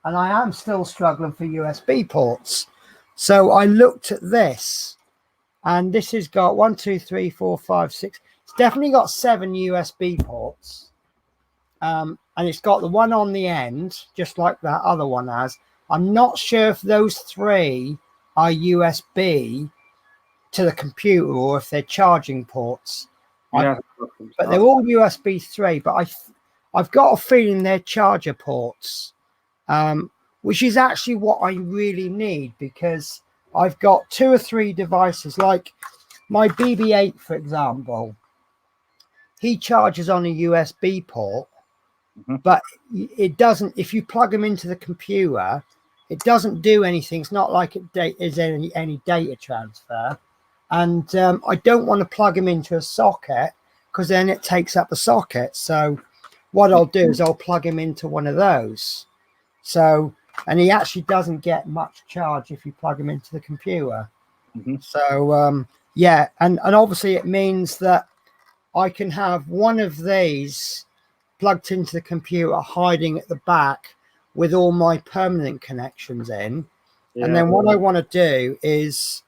and I am still struggling for USB ports. So I looked at this, and this has got 1, 2, 3, 4, 5, 6. It's definitely got 7 USB ports. And it's got the one on the end, just like that other one has. I'm not sure if those 3 are USB to the computer or if they're charging ports. But they're all USB 3. But I've got a feeling they're charger ports, which is actually what I really need, because I've got 2 or 3 devices, like my BB-8, for example. He charges on a USB port, but it doesn't. If you plug them into the computer, it doesn't do anything. It's not like it is any data transfer. And I don't want to plug him into a socket because then it takes up the socket. So what I'll do is I'll plug him into one of those. So, and he actually doesn't get much charge if you plug him into the computer. So yeah, and obviously it means that I can have one of these plugged into the computer hiding at the back with all my permanent connections in. And then what I want to do is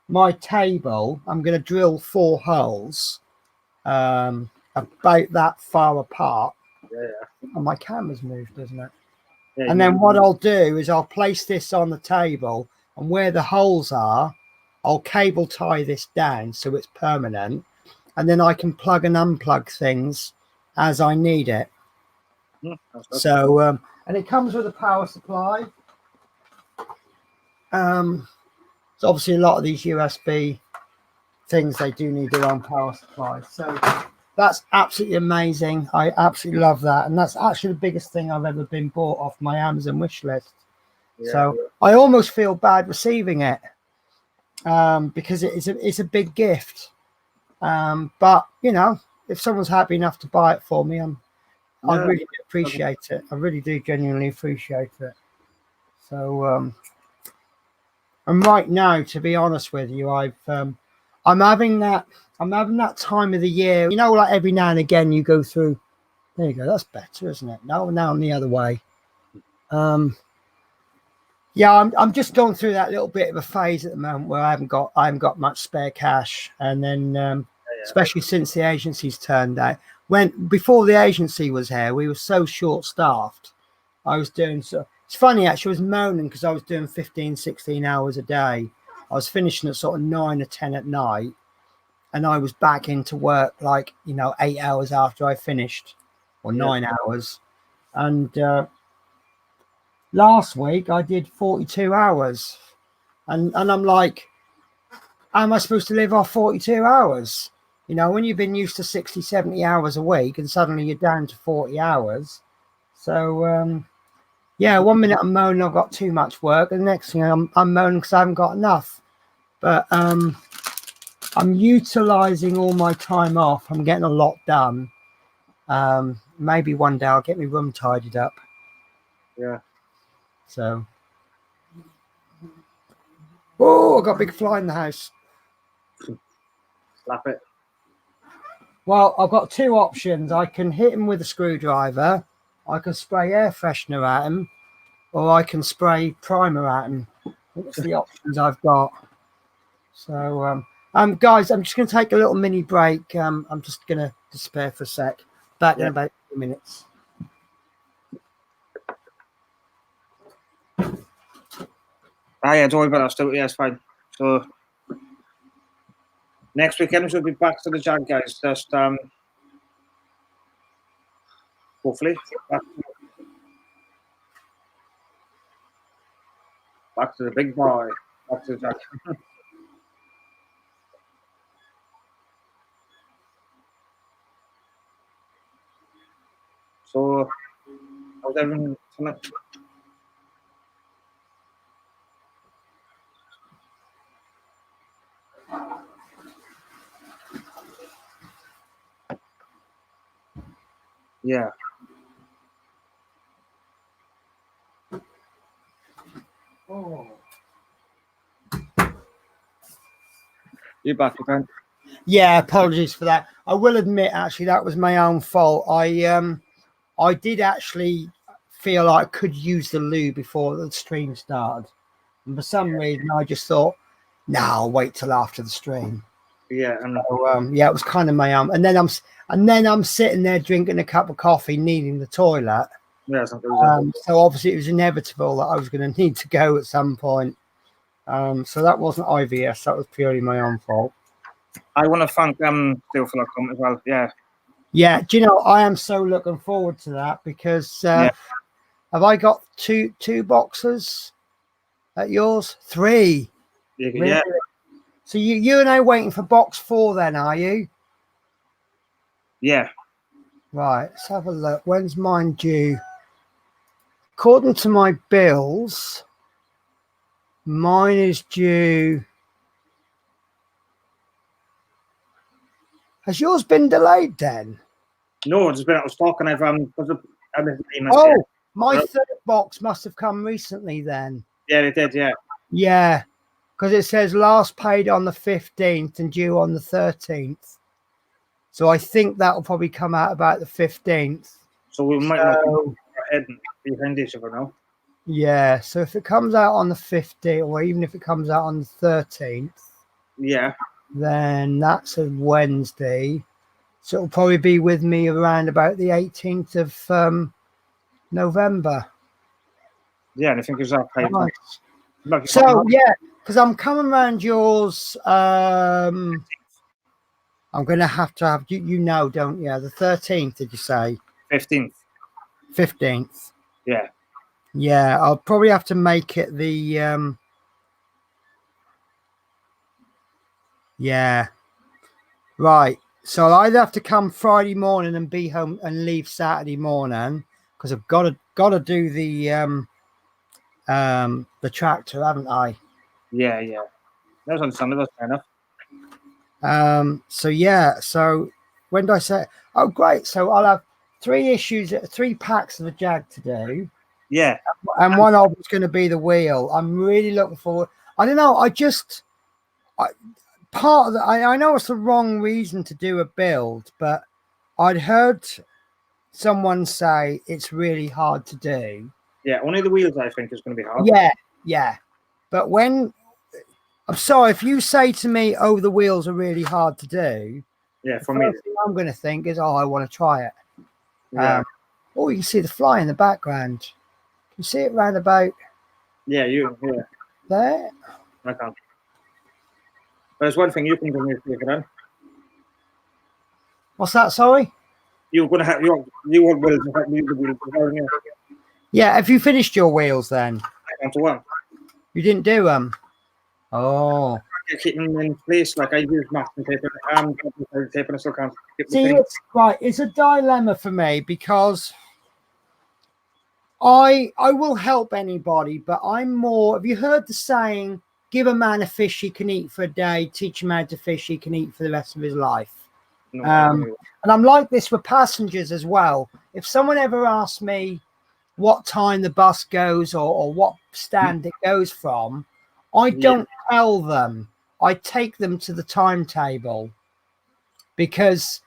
my table, I'm going to drill 4 holes about that far apart. And my camera's moved, doesn't it? And then what I'll do is I'll place this on the table, and where the holes are, I'll cable tie this down so it's permanent, and then I can plug and unplug things as I need it. So and it comes with a power supply. So obviously a lot of these USB things, they do need their own power supply. So that's absolutely amazing. I absolutely love that, and that's actually the biggest thing I've ever been bought off my Amazon wish list. So I almost feel bad receiving it because it's a big gift. But you know, if someone's happy enough to buy it for me, I really appreciate it. I really do genuinely appreciate it. So and right now, to be honest with you, I'm having that time of the year, you know, like every now and again you go through. There you go, that's better, isn't it? Now I'm the other way. Yeah, I'm just going through that little bit of a phase at the moment where I haven't got much spare cash, and then especially since the agency's turned out. Before the agency was here, we were so short staffed. I was doing so. It's funny actually. I was moaning because I was doing 15, 16 hours a day. I was finishing at sort of 9 or 10 at night, and I was back into work like 8 hours after I finished, or 9 hours, and. Last week I did 42 hours, and I'm like, how am I supposed to live off 42 hours? When you've been used to 60, 70 hours a week and suddenly you're down to 40 hours. So, yeah, 1 minute I'm moaning I've got too much work, and the next thing I'm moaning because I haven't got enough. But I'm utilizing all my time off. I'm getting a lot done. Maybe one day I'll get my room tidied up. Yeah. So, oh, I got a big fly in the house. Slap it. Well, I've got 2 options. I can hit him with a screwdriver, I can spray air freshener at him, or I can spray primer at him. That's the options I've got. So, guys, I'm just going to take a little mini break. I'm just going to disappear for a sec. Back in about 2 minutes. Yeah, don't worry about that stuff. Yeah, it's fine. So next weekend we'll be back to the Jag, guys. Just hopefully back to the big boy. Back to the Jag. So how's everything tonight? Yeah. Oh. You're back again. Yeah, apologies for that. I will admit, actually, that was my own fault. I did actually feel like I could use the loo before the stream started, and for some reason, I just thought, "No, I'll wait till after the stream." Yeah, So, yeah, it was kind of my own. And then I'm sitting there drinking a cup of coffee, needing the toilet. yeah, So obviously, it was inevitable that I was going to need to go at some point. So that wasn't IVS. That was purely my own fault. I want to thank Still for that comment as well. Yeah. Yeah, do you know, I am so looking forward to that because have I got two boxes at yours? 3. Really? Yeah. So you and I waiting for box 4 then, are you? Yeah. Right, let's have a look. When's mine due? According to my bills, mine is due. Has yours been delayed then? No, it's been out of stock, and I've my 3rd box must have come recently then. Yeah, it did. Yeah. Yeah, because it says last paid on the 15th and due on the 13th. So I think that will probably come out about the 15th. So we might not be behind each other now. Yeah, so if it comes out on the 15th, or even if it comes out on the 13th, Yeah. then that's a Wednesday. So it'll probably be with me around about the 18th of November. Yeah, and I think it's that paid. Nice. Like, So yeah, because I'm coming around yours. I'm going to have you know, don't you? The 13th, did you say? 15th. 15th. Yeah. Yeah, I'll probably have to make it the yeah. Right. So I'll either have to come Friday morning and be home and leave Saturday morning because I've got to do the tractor, haven't I? Yeah, yeah. That's understandable. That's fair enough. So yeah, so when do I say? Oh, great. So I'll have three packs of the Jag to do, Yeah. and one of it's going to be the wheel. I'm really looking forward. I don't know. Part of the, I know it's the wrong reason to do a build, but I'd heard someone say it's really hard to do. Yeah. Only the wheels, I think, is going to be hard. Yeah, yeah. But when I'm sorry, if you say to me, "Oh, the wheels are really hard to do," Yeah, the for me. first thing I'm going to think is, "Oh, I want to try it." Yeah. Oh, you can see the fly in the background. Can you see it round about Yeah, yeah. there? I can't. But there's one thing you can do me a favor then. What's that? Sorry. You're going to have you want wheels to help me with the wheels, haven't you? Yeah. Have you finished your wheels then? I want to one. You didn't do them. Oh. Keep them in place like I use masking tape and tape, and I still can't keep the See, thing. it's right. It's a dilemma for me because I will help anybody, but I'm more. Have you heard the saying? Give a man a fish he can eat for a day. Teach him how to fish he can eat for the rest of his life. No, And I'm like this with passengers as well. If someone ever asks me what time the bus goes or what stand it goes from, I don't tell them. I take them to the timetable because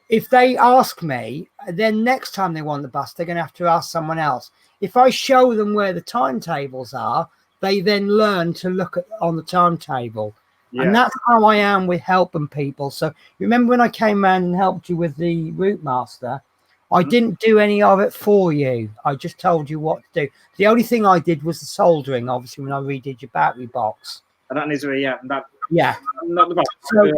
if they ask me, then next time they want the bus, they're going to have to ask someone else. If I show them where the timetables are, they then learn to look at on the timetable. Yeah. And that's how I am with helping people. So remember when I came around and helped you with the routemaster, I didn't do any of it for you. I just told you what to do. The only thing I did was the soldering, obviously, when I redid your battery box. And that needs to be, yeah, that, Yeah. not the best. So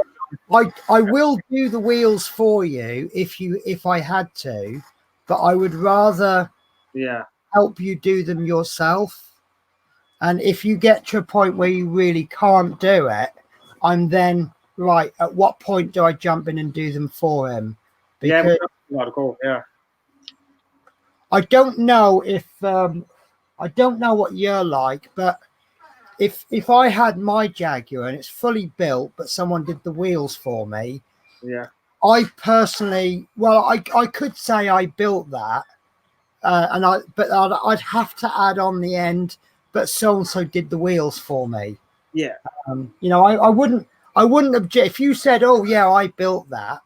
I will do the wheels for you if I had to, but I would rather help you do them yourself. And if you get to a point where you really can't do it, I'm then right. At what point do I jump in and do them for him? Because yeah. I don't know if I don't know what you're like, but if I had my Jaguar and it's fully built, but someone did the wheels for me, Yeah. I personally, well, I could say I built that, but I'd have to add on the end, but so and so did the wheels for me. Yeah. You know, I wouldn't object if you said, "Oh yeah, I built that,"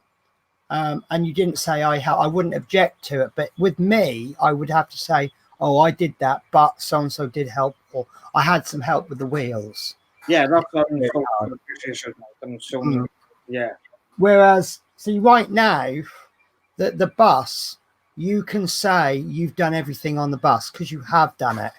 and you didn't say I wouldn't object to it. But with me, I would have to say, "Oh, I did that, but so and so did help, or I had some help with the wheels." Yeah, that's so yeah. Whereas, see, right now, the bus, you can say you've done everything on the bus because you have done it.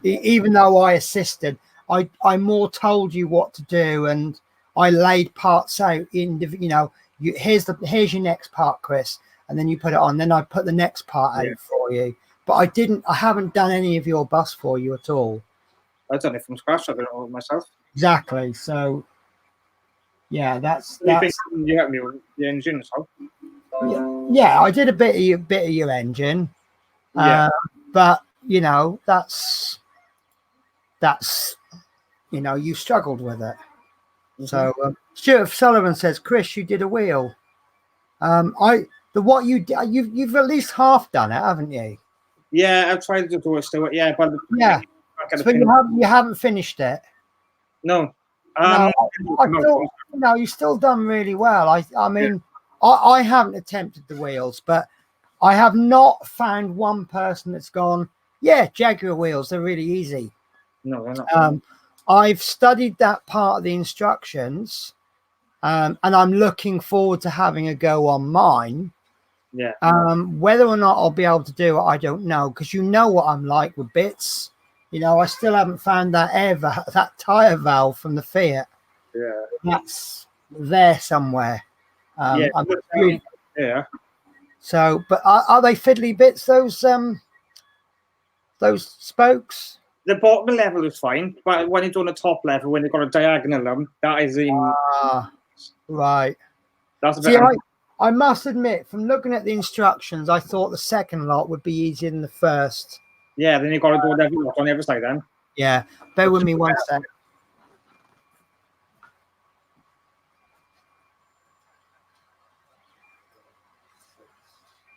Even though I assisted, I more told you what to do and I laid parts out in, you know, here's your next part, Chris, and then you put it on. Then I put the next part out for you. But I haven't done any of your bus for you at all. I've done it from scratch. I did it all myself. Exactly. So yeah, that's you helped me with the engine, so. Yeah, I did a bit of your engine. Yeah. But you know, that's you know, you struggled with it. So Stuart Sullivan says, Chris, you did a wheel. What you did, you've at least half done it, haven't you? Yeah, I've tried to do it still. Yeah, but so you haven't finished it. No. No, you've still done really well. I mean, I haven't attempted the wheels, but I have not found one person that's gone, Yeah, Jaguar wheels, they're really easy. No, they're not. I've studied that part of the instructions, and I'm looking forward to having a go on mine. Yeah. Whether or not I'll be able to do it, I don't know, because you know what I'm like with bits. You know, I still haven't found that that tire valve from the Fiat. Yeah. That's there somewhere. Yeah. I'm really, Yeah. so, but are they fiddly bits? Those spokes? The bottom level is fine, but when it's on the top level, when they've got a diagonal, that is in. Ah, right. That's a See, bit. I must admit, from looking at the instructions, I thought the second lot would be easier than the first. Yeah. Then you've got to do level lot on the other side. Then. Yeah, bear with me one sec.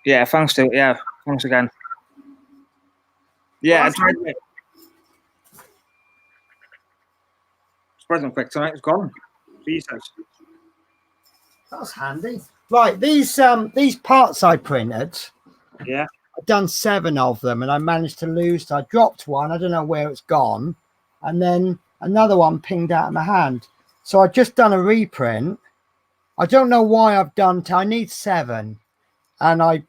Yeah. Thanks to yeah. Thanks again. Yeah. I tried it. It's present quick tonight. It's gone. Jesus. That's handy. Right, these parts I printed, Yeah. I've done 7 of them, and I managed to lose. I dropped one. I don't know where it's gone, and then another one pinged out of my hand. So I just done a reprint. I don't know why I've done. I need 7, and I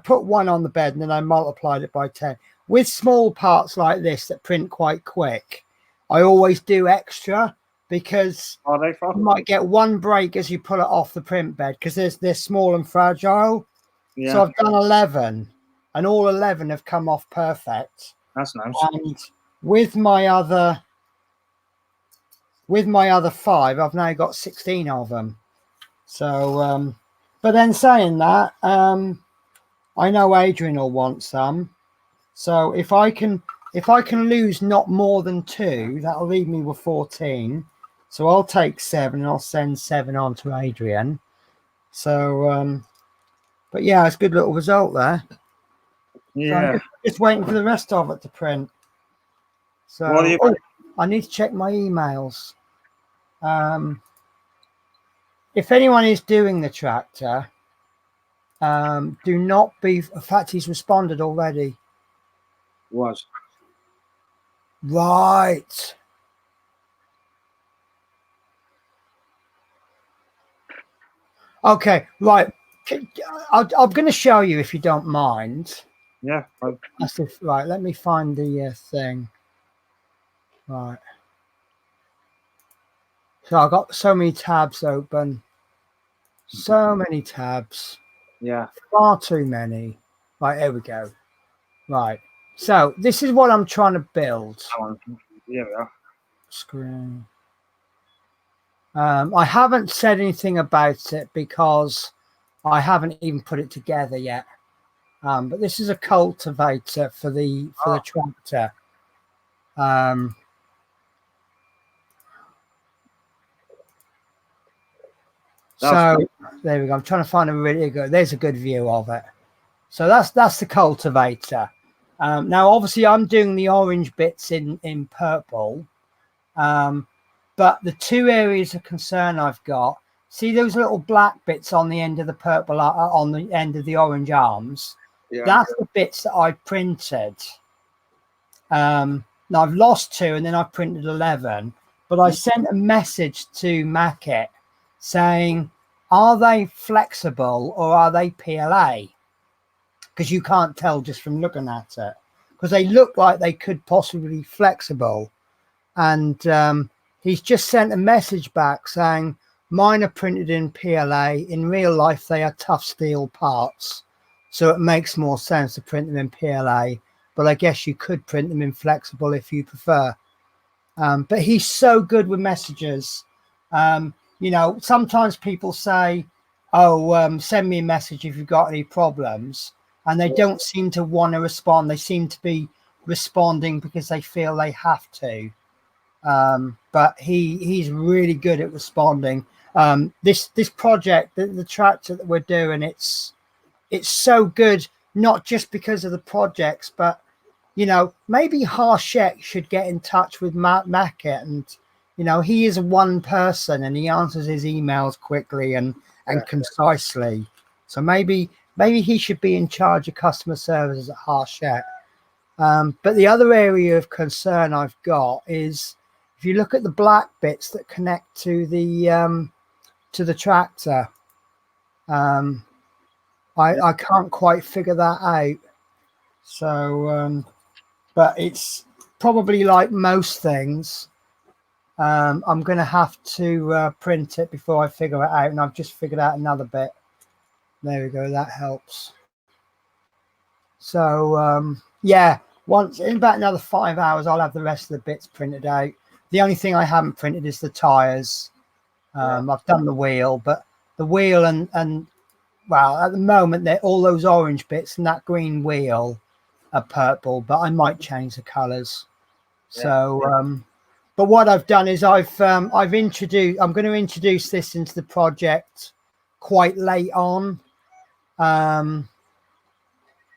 put one on the bed, and then I multiplied it by 10. With small parts like this that print quite quick, I always do extra, because Are they far? you might get one break as you pull it off the print bed, because they're small and fragile. Yeah. So I've done 11, and all 11 have come off perfect. That's nice. And with my other 5, I've now got 16 of them. So but then saying that, I know Adrian will want some. So if I can lose not more than 2, that'll leave me with 14. So I'll take 7 and I'll send 7 on to Adrian. So but yeah, it's a good little result there. Yeah. So I'm just waiting for the rest of it to print. So I need to check my emails. If anyone is doing the tractor, do not be. In fact, he's responded already. Was. Right. Okay. Right. I'm going to show you, if you don't mind. Yeah. Right. Let me find the thing. Right. So I've got so many tabs open. So many tabs. Yeah. Far too many. Right. Here we go. Right. So this is what I'm trying to build. Yeah, we are. Screen. I haven't said anything about it because I haven't even put it together yet. But this is a cultivator for the tractor. So there we go. I'm trying to find a really good. There's a good view of it. So that's the cultivator. Now, obviously, I'm doing the orange bits in purple. But the 2 areas of concern I've got, see those little black bits on the end of the purple, on the end of the orange arms? Yeah. That's the bits that I printed. Now I've lost 2 and then I've printed 11, but I sent a message to Mackett saying, are they flexible or are they PLA? Because you can't tell just from looking at it, because they look like they could possibly be flexible. And he's just sent a message back saying, mine are printed in PLA. In real life, they are tough steel parts. So it makes more sense to print them in PLA. But I guess you could print them in flexible if you prefer. But he's so good with messages. You know, sometimes people say, oh, send me a message if you've got any problems. And they don't seem to want to respond. They seem to be responding because they feel they have to. But he's really good at responding. This project, the tractor that we're doing, it's so good, not just because of the projects, but you know, maybe Harshek should get in touch with Mackett, and you know, he is one person and he answers his emails quickly and concisely. So maybe he should be in charge of customer services at Harshek. But the other area of concern I've got is if you look at the black bits that connect to the tractor, I can't quite figure that out. So, but it's probably like most things. I'm going to have to print it before I figure it out, and I've just figured out another bit. There we go. That helps. So yeah, once in about another 5 hours, I'll have the rest of the bits printed out. The only thing I haven't printed is the tires. I've done the wheel, but the wheel and well, at the moment they're all those orange bits and that green wheel are purple, but I might change the colors. So but what I've done is I'm going to introduce this into the project quite late on. Trying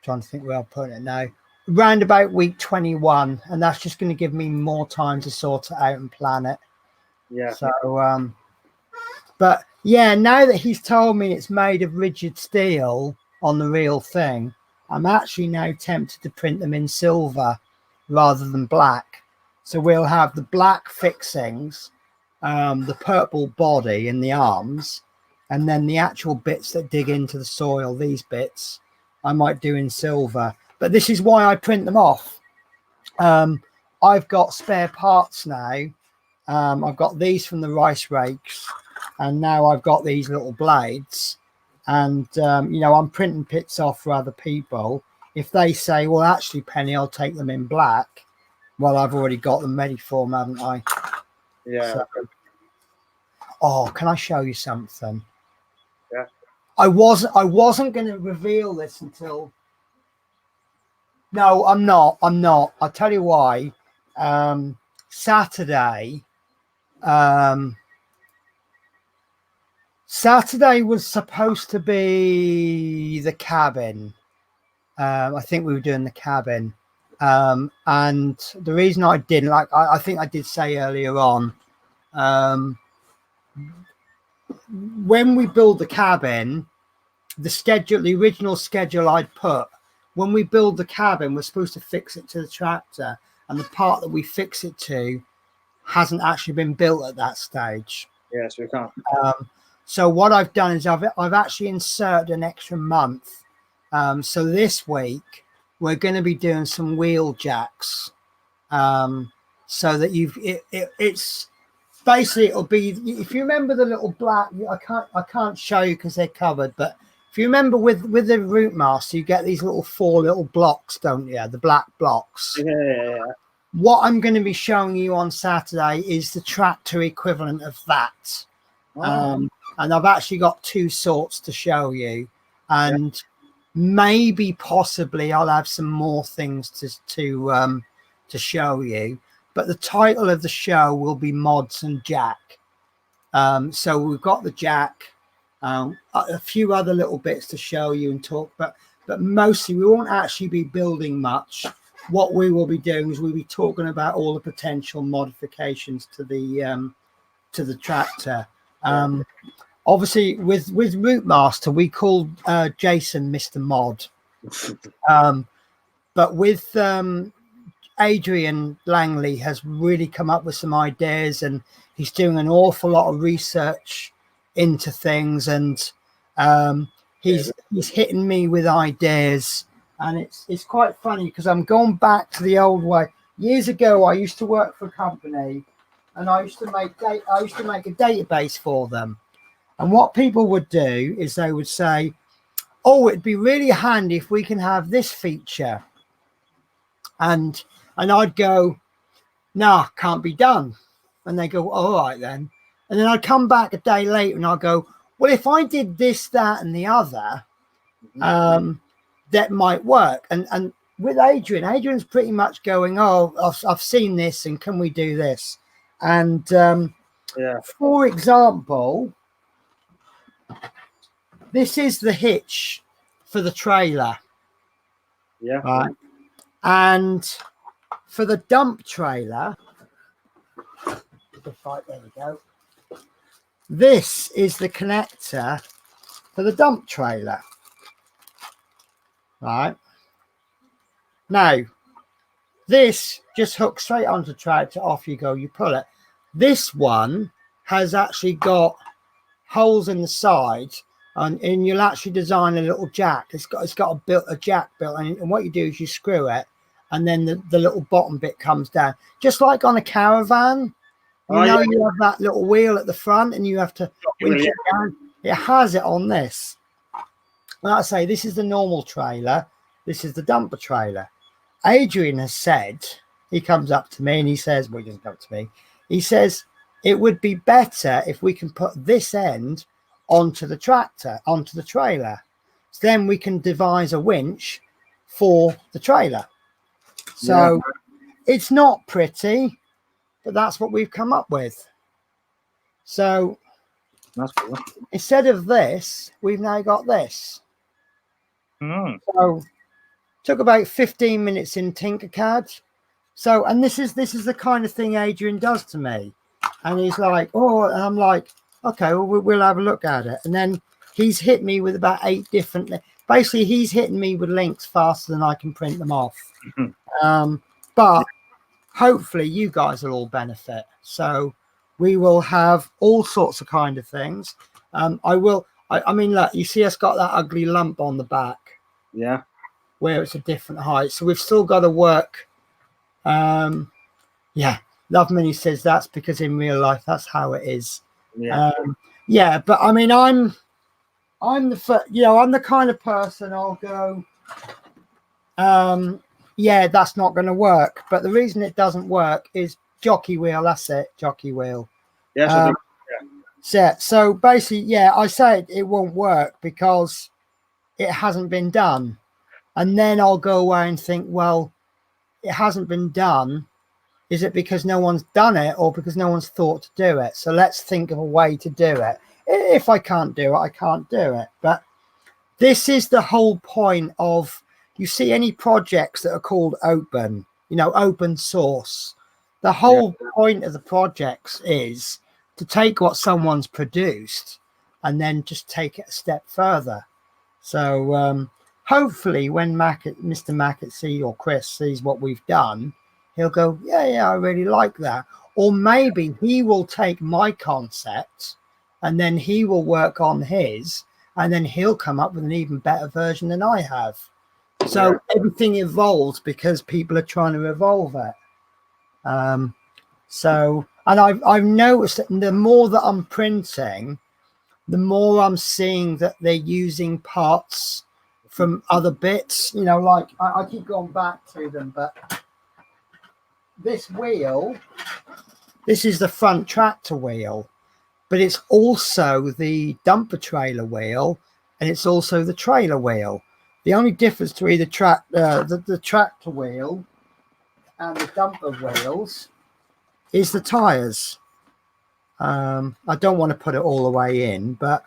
to think where I'll put it now. Round about week 21, and that's just going to give me more time to sort it out and plan it. Yeah. So but yeah, now that he's told me it's made of rigid steel on the real thing, I'm actually now tempted to print them in silver rather than black. So we'll have the black fixings, the purple body and the arms, and then the actual bits that dig into the soil, these bits, I might do in silver. But this is why I print them off. I've got spare parts now. I've got these from the rice rakes, and now I've got these little blades. And, you know, I'm printing bits off for other people. If they say, well, actually, Penny, I'll take them in black. Well, I've already got them ready for them, haven't I? Yeah. So, oh, can I show you something? Yeah. I wasn't going to reveal this until. No, I'm not. I'll tell you why. Saturday was supposed to be the cabin. I think we were doing the cabin. And the reason I didn't, like, I think I did say earlier on, when we build the cabin, the original schedule I'd put, when we build the cabin, we're supposed to fix it to the tractor, and the part that we fix it to hasn't actually been built at that stage. Yes, we can't. So what I've done is I've actually inserted an extra month. So this week we're going to be doing some wheel jacks, so that it's basically, it'll be, if you remember the little black, I can't show you because they're covered, but if you remember with the routemaster, you get these four little blocks, don't you? The black blocks. Yeah. What I'm going to be showing you on Saturday is the tractor equivalent of that. Oh. And I've actually got two sorts to show you, and maybe possibly I'll have some more things to show you. But the title of the show will be Mods and Jack. So we've got the Jack, a few other little bits to show you and talk, but mostly we won't actually be building much. What we will be doing is we'll be talking about all the potential modifications to the tractor. Obviously with Routemaster we called Jason Mr. Mod, but with Adrian Langley has really come up with some ideas, and he's doing an awful lot of research into things, and he's hitting me with ideas, and it's quite funny because I'm going back to the old way. Years ago I used to work for a company, and I used to make a database for them, and what people would do is they would say, oh, it'd be really handy if we can have this feature, and I'd go, nah, can't be done. And they go, all right then. And then I'd come back a day later and I'll go, well, if I did this, that, and the other, that might work. And with Adrian's pretty much going, oh, I've seen this, and can we do this? And for example, this is the hitch for the trailer. Yeah. Right. And for the dump trailer, there we go. This is the connector for the dump trailer. Right. Now, This just hooks straight onto the tractor, off you go, you pull it. This one has actually got holes in the side, and you'll actually design a little jack. It's got a jack built in, and what you do is you screw it, and then the little bottom bit comes down, just like on a caravan. You know, you have that little wheel at the front, and you have to winch it down. It has it on this. Like I say, this is the normal trailer. This is the dumper trailer. Adrian has said, he comes up to me and he says, well, he doesn't come up to me. He says, it would be better if we can put this end onto the tractor, onto the trailer. So then we can devise a winch for the trailer. So it's not pretty, but that's what we've come up with. So that's cool. Instead of this, we've now got this. So took about 15 minutes in Tinkercad. So, and this is the kind of thing Adrian does to me. And he's like, oh, and I'm like, okay, well, we'll have a look at it. And then he's hit me with about 8 different, basically he's hitting me with links faster than I can print them off. But hopefully you guys will all benefit. So we will have all sorts of kind of things. I mean, look, you see us got that ugly lump on the back. Yeah. Where it's a different height. So we've still got to work. Yeah. Love Mini says that's because in real life, that's how it is. Yeah. Yeah. But I mean, I'm the kind of person I'll go, yeah, that's not going to work. But the reason it doesn't work is jockey wheel. That's it. Jockey wheel. Yeah. So basically, yeah, I said it won't work because it hasn't been done. And then I'll go away and think, well, it hasn't been done. Is it because no one's done it or because no one's thought to do it? So let's think of a way to do it. If I can't do it, I can't do it. But this is the whole point of, you see any projects that are called open, open source. The whole point of the projects is to take what someone's produced and then just take it a step further. So hopefully when Mr. Mackett or Chris sees what we've done, he'll go, yeah, I really like that. Or maybe he will take my concept and then he will work on his, and then he'll come up with an even better version than I have. So everything evolves because people are trying to evolve it. So, and I've noticed that the more that I'm printing, the more I'm seeing that they're using parts from other bits, like I keep going back to them, but this wheel, this is the front tractor wheel, but it's also the dumper trailer wheel, and it's also the trailer wheel. The only difference between the tractor wheel and the dumper wheels is the tires. I don't want to put it all the way in, but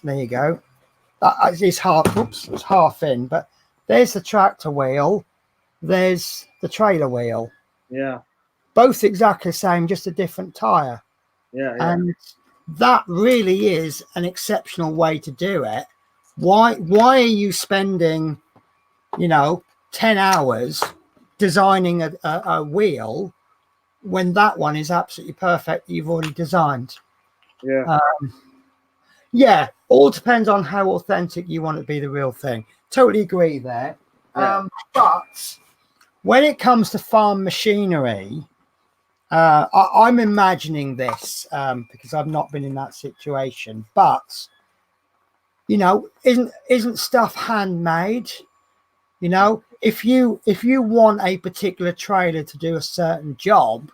there you go. It's half in, but there's the tractor wheel, there's the trailer wheel. Yeah. Both exactly the same, just a different tire. Yeah. And that really is an exceptional way to do it. Why are you spending 10 hours designing a wheel when that one is absolutely perfect that you've already designed? Yeah, all depends on how authentic you want it to be the real thing. Totally agree there. But when it comes to farm machinery, I'm imagining this because I've not been in that situation, but isn't stuff handmade? If you want a particular trailer to do a certain job,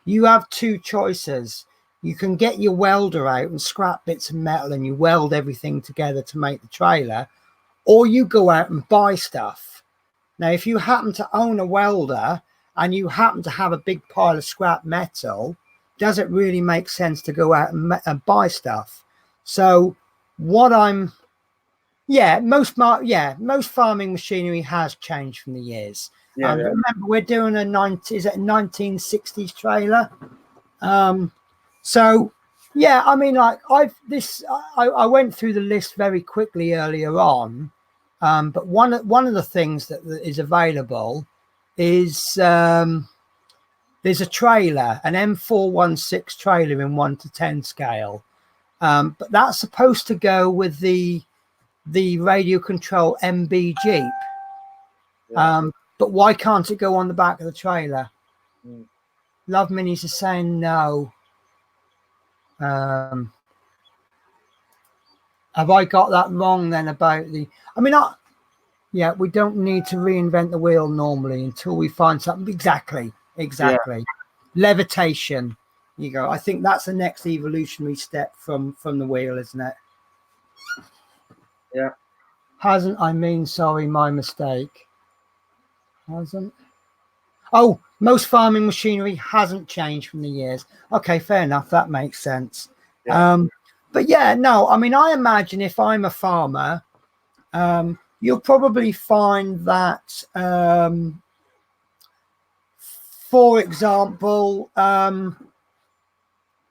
you have 2 choices. You can get your welder out and scrap bits of metal and you weld everything together to make the trailer, or you go out and buy stuff. Now, if you happen to own a welder and you happen to have a big pile of scrap metal, does it really make sense to go out and buy stuff? So most farming machinery has changed from the years. Remember, we're doing a 1960s trailer. So yeah, I mean, like I went through the list very quickly earlier on, But one of the things that is available is there's a trailer, an M416 trailer in 1 to 10 scale, but that's supposed to go with the radio control MB Jeep. Yeah. But why can't it go on the back of the trailer? Mm. Love Minis is saying no. Have I got that wrong then about the? I mean, yeah, we don't need to reinvent the wheel normally until we find something. Exactly. Yeah. Levitation. You go. I think that's the next evolutionary step from the wheel, isn't it? Yeah. Hasn't. I mean, sorry, my mistake. Hasn't. Oh, most farming machinery hasn't changed from the years. Okay, fair enough. That makes sense. Yeah. But yeah, no, I mean, I imagine if I'm a farmer, you'll probably find that, for example,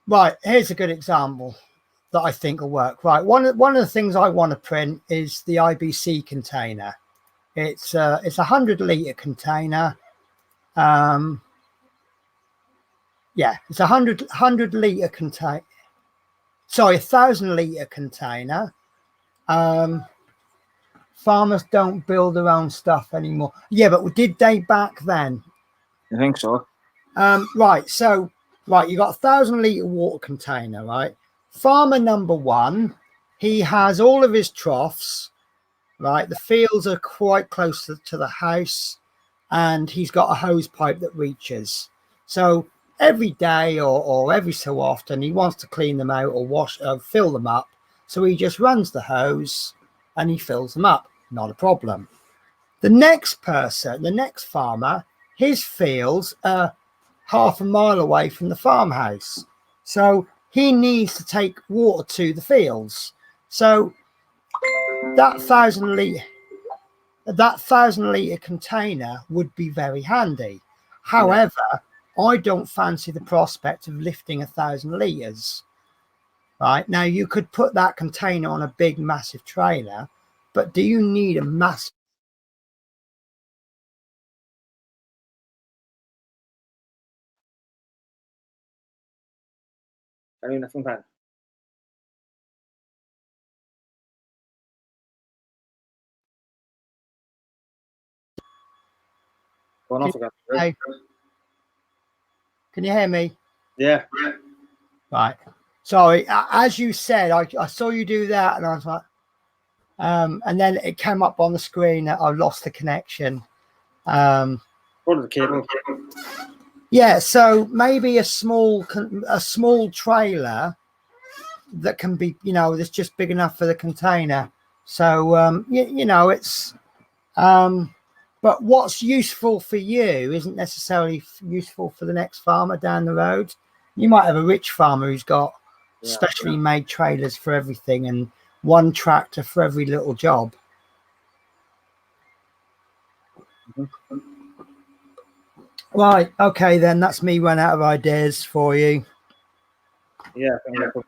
right, here's a good example that I think will work. Right, one of the things I want to print is the IBC container. It's a 100-litre container. Yeah, it's a 100-litre container. Sorry, 1,000-litre container. Farmers don't build their own stuff anymore. Yeah, but did they back then? I think so. Right, so you got a 1,000-litre water container, right? Farmer number one, he has all of his troughs, right? The fields are quite close to the house, and he's got a hose pipe that reaches. So every day or every so often, he wants to clean them out or fill them up. So he just runs the hose and he fills them up. Not a problem. The next person, the next farmer, his fields are half a mile away from the farmhouse. So he needs to take water to the fields. So that 1,000-litre container would be very handy. However, I don't fancy the prospect of lifting 1,000 litres. Right now, you could put that container on a big, massive trailer, but do you need a massive? I mean, nothing bad. Going off again. Hey, can you hear me? Yeah. Right. Sorry. As you said, I saw you do that, and I was like, and then it came up on the screen that I lost the connection. Go to the cable. Yeah. So maybe a small trailer that can be, that's just big enough for the container. So it's. But what's useful for you isn't necessarily useful for the next farmer down the road. You might have a rich farmer who's got specially made trailers for everything and one tractor for every little job. Mm-hmm. Right. Okay, then that's me run out of ideas for you. Yeah. Okay.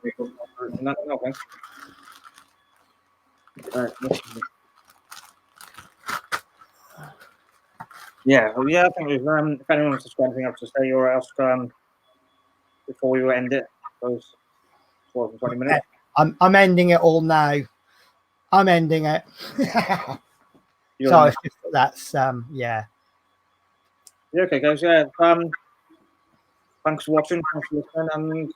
Yeah, well, yeah. I think if anyone wants to say anything else to say or ask before we end it, those 12 and 20 minutes. I'm ending it all now. I'm ending it. Sorry, that's yeah. Yeah. Okay, guys. Yeah. Thanks for watching. Thanks for listening, and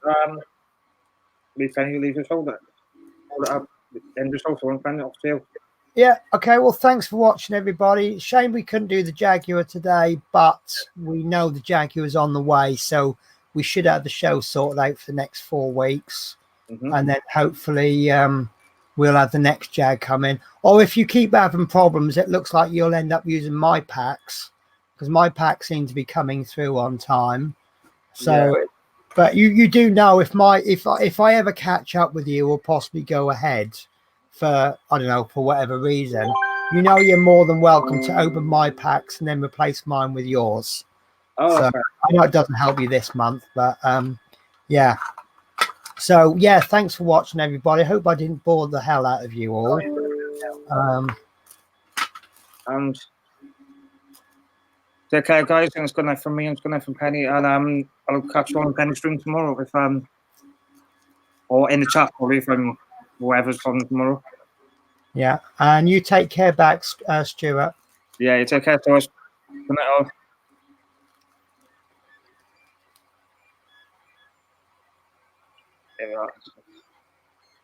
leave your shoulder. Hold it up. End your shoulder and find it off too. Yeah, okay, well, thanks for watching, everybody. Shame we couldn't do the Jaguar today, but we know the Jaguar's on the way, so we should have the show sorted out for the next 4 weeks. Mm-hmm. And then hopefully we'll have the next Jag come in. Or if you keep having problems, it looks like you'll end up using my packs, because my packs seem to be coming through on time. So, yeah. But you do know if I ever catch up with you or possibly go ahead for, I don't know, for whatever reason, you're more than welcome to open my packs and then replace mine with yours. Oh, so okay. I know it doesn't help you this month, but yeah. So yeah, thanks for watching, everybody. I hope I didn't bore the hell out of you all. And take care, guys. And it's good night from me, and it's good night from Penny. And I'll catch you on Penny's stream tomorrow if or in the chat probably from whoever's on tomorrow. Yeah, and you take care back, Stuart. Yeah, you take care, guys. Good night, all. There we are.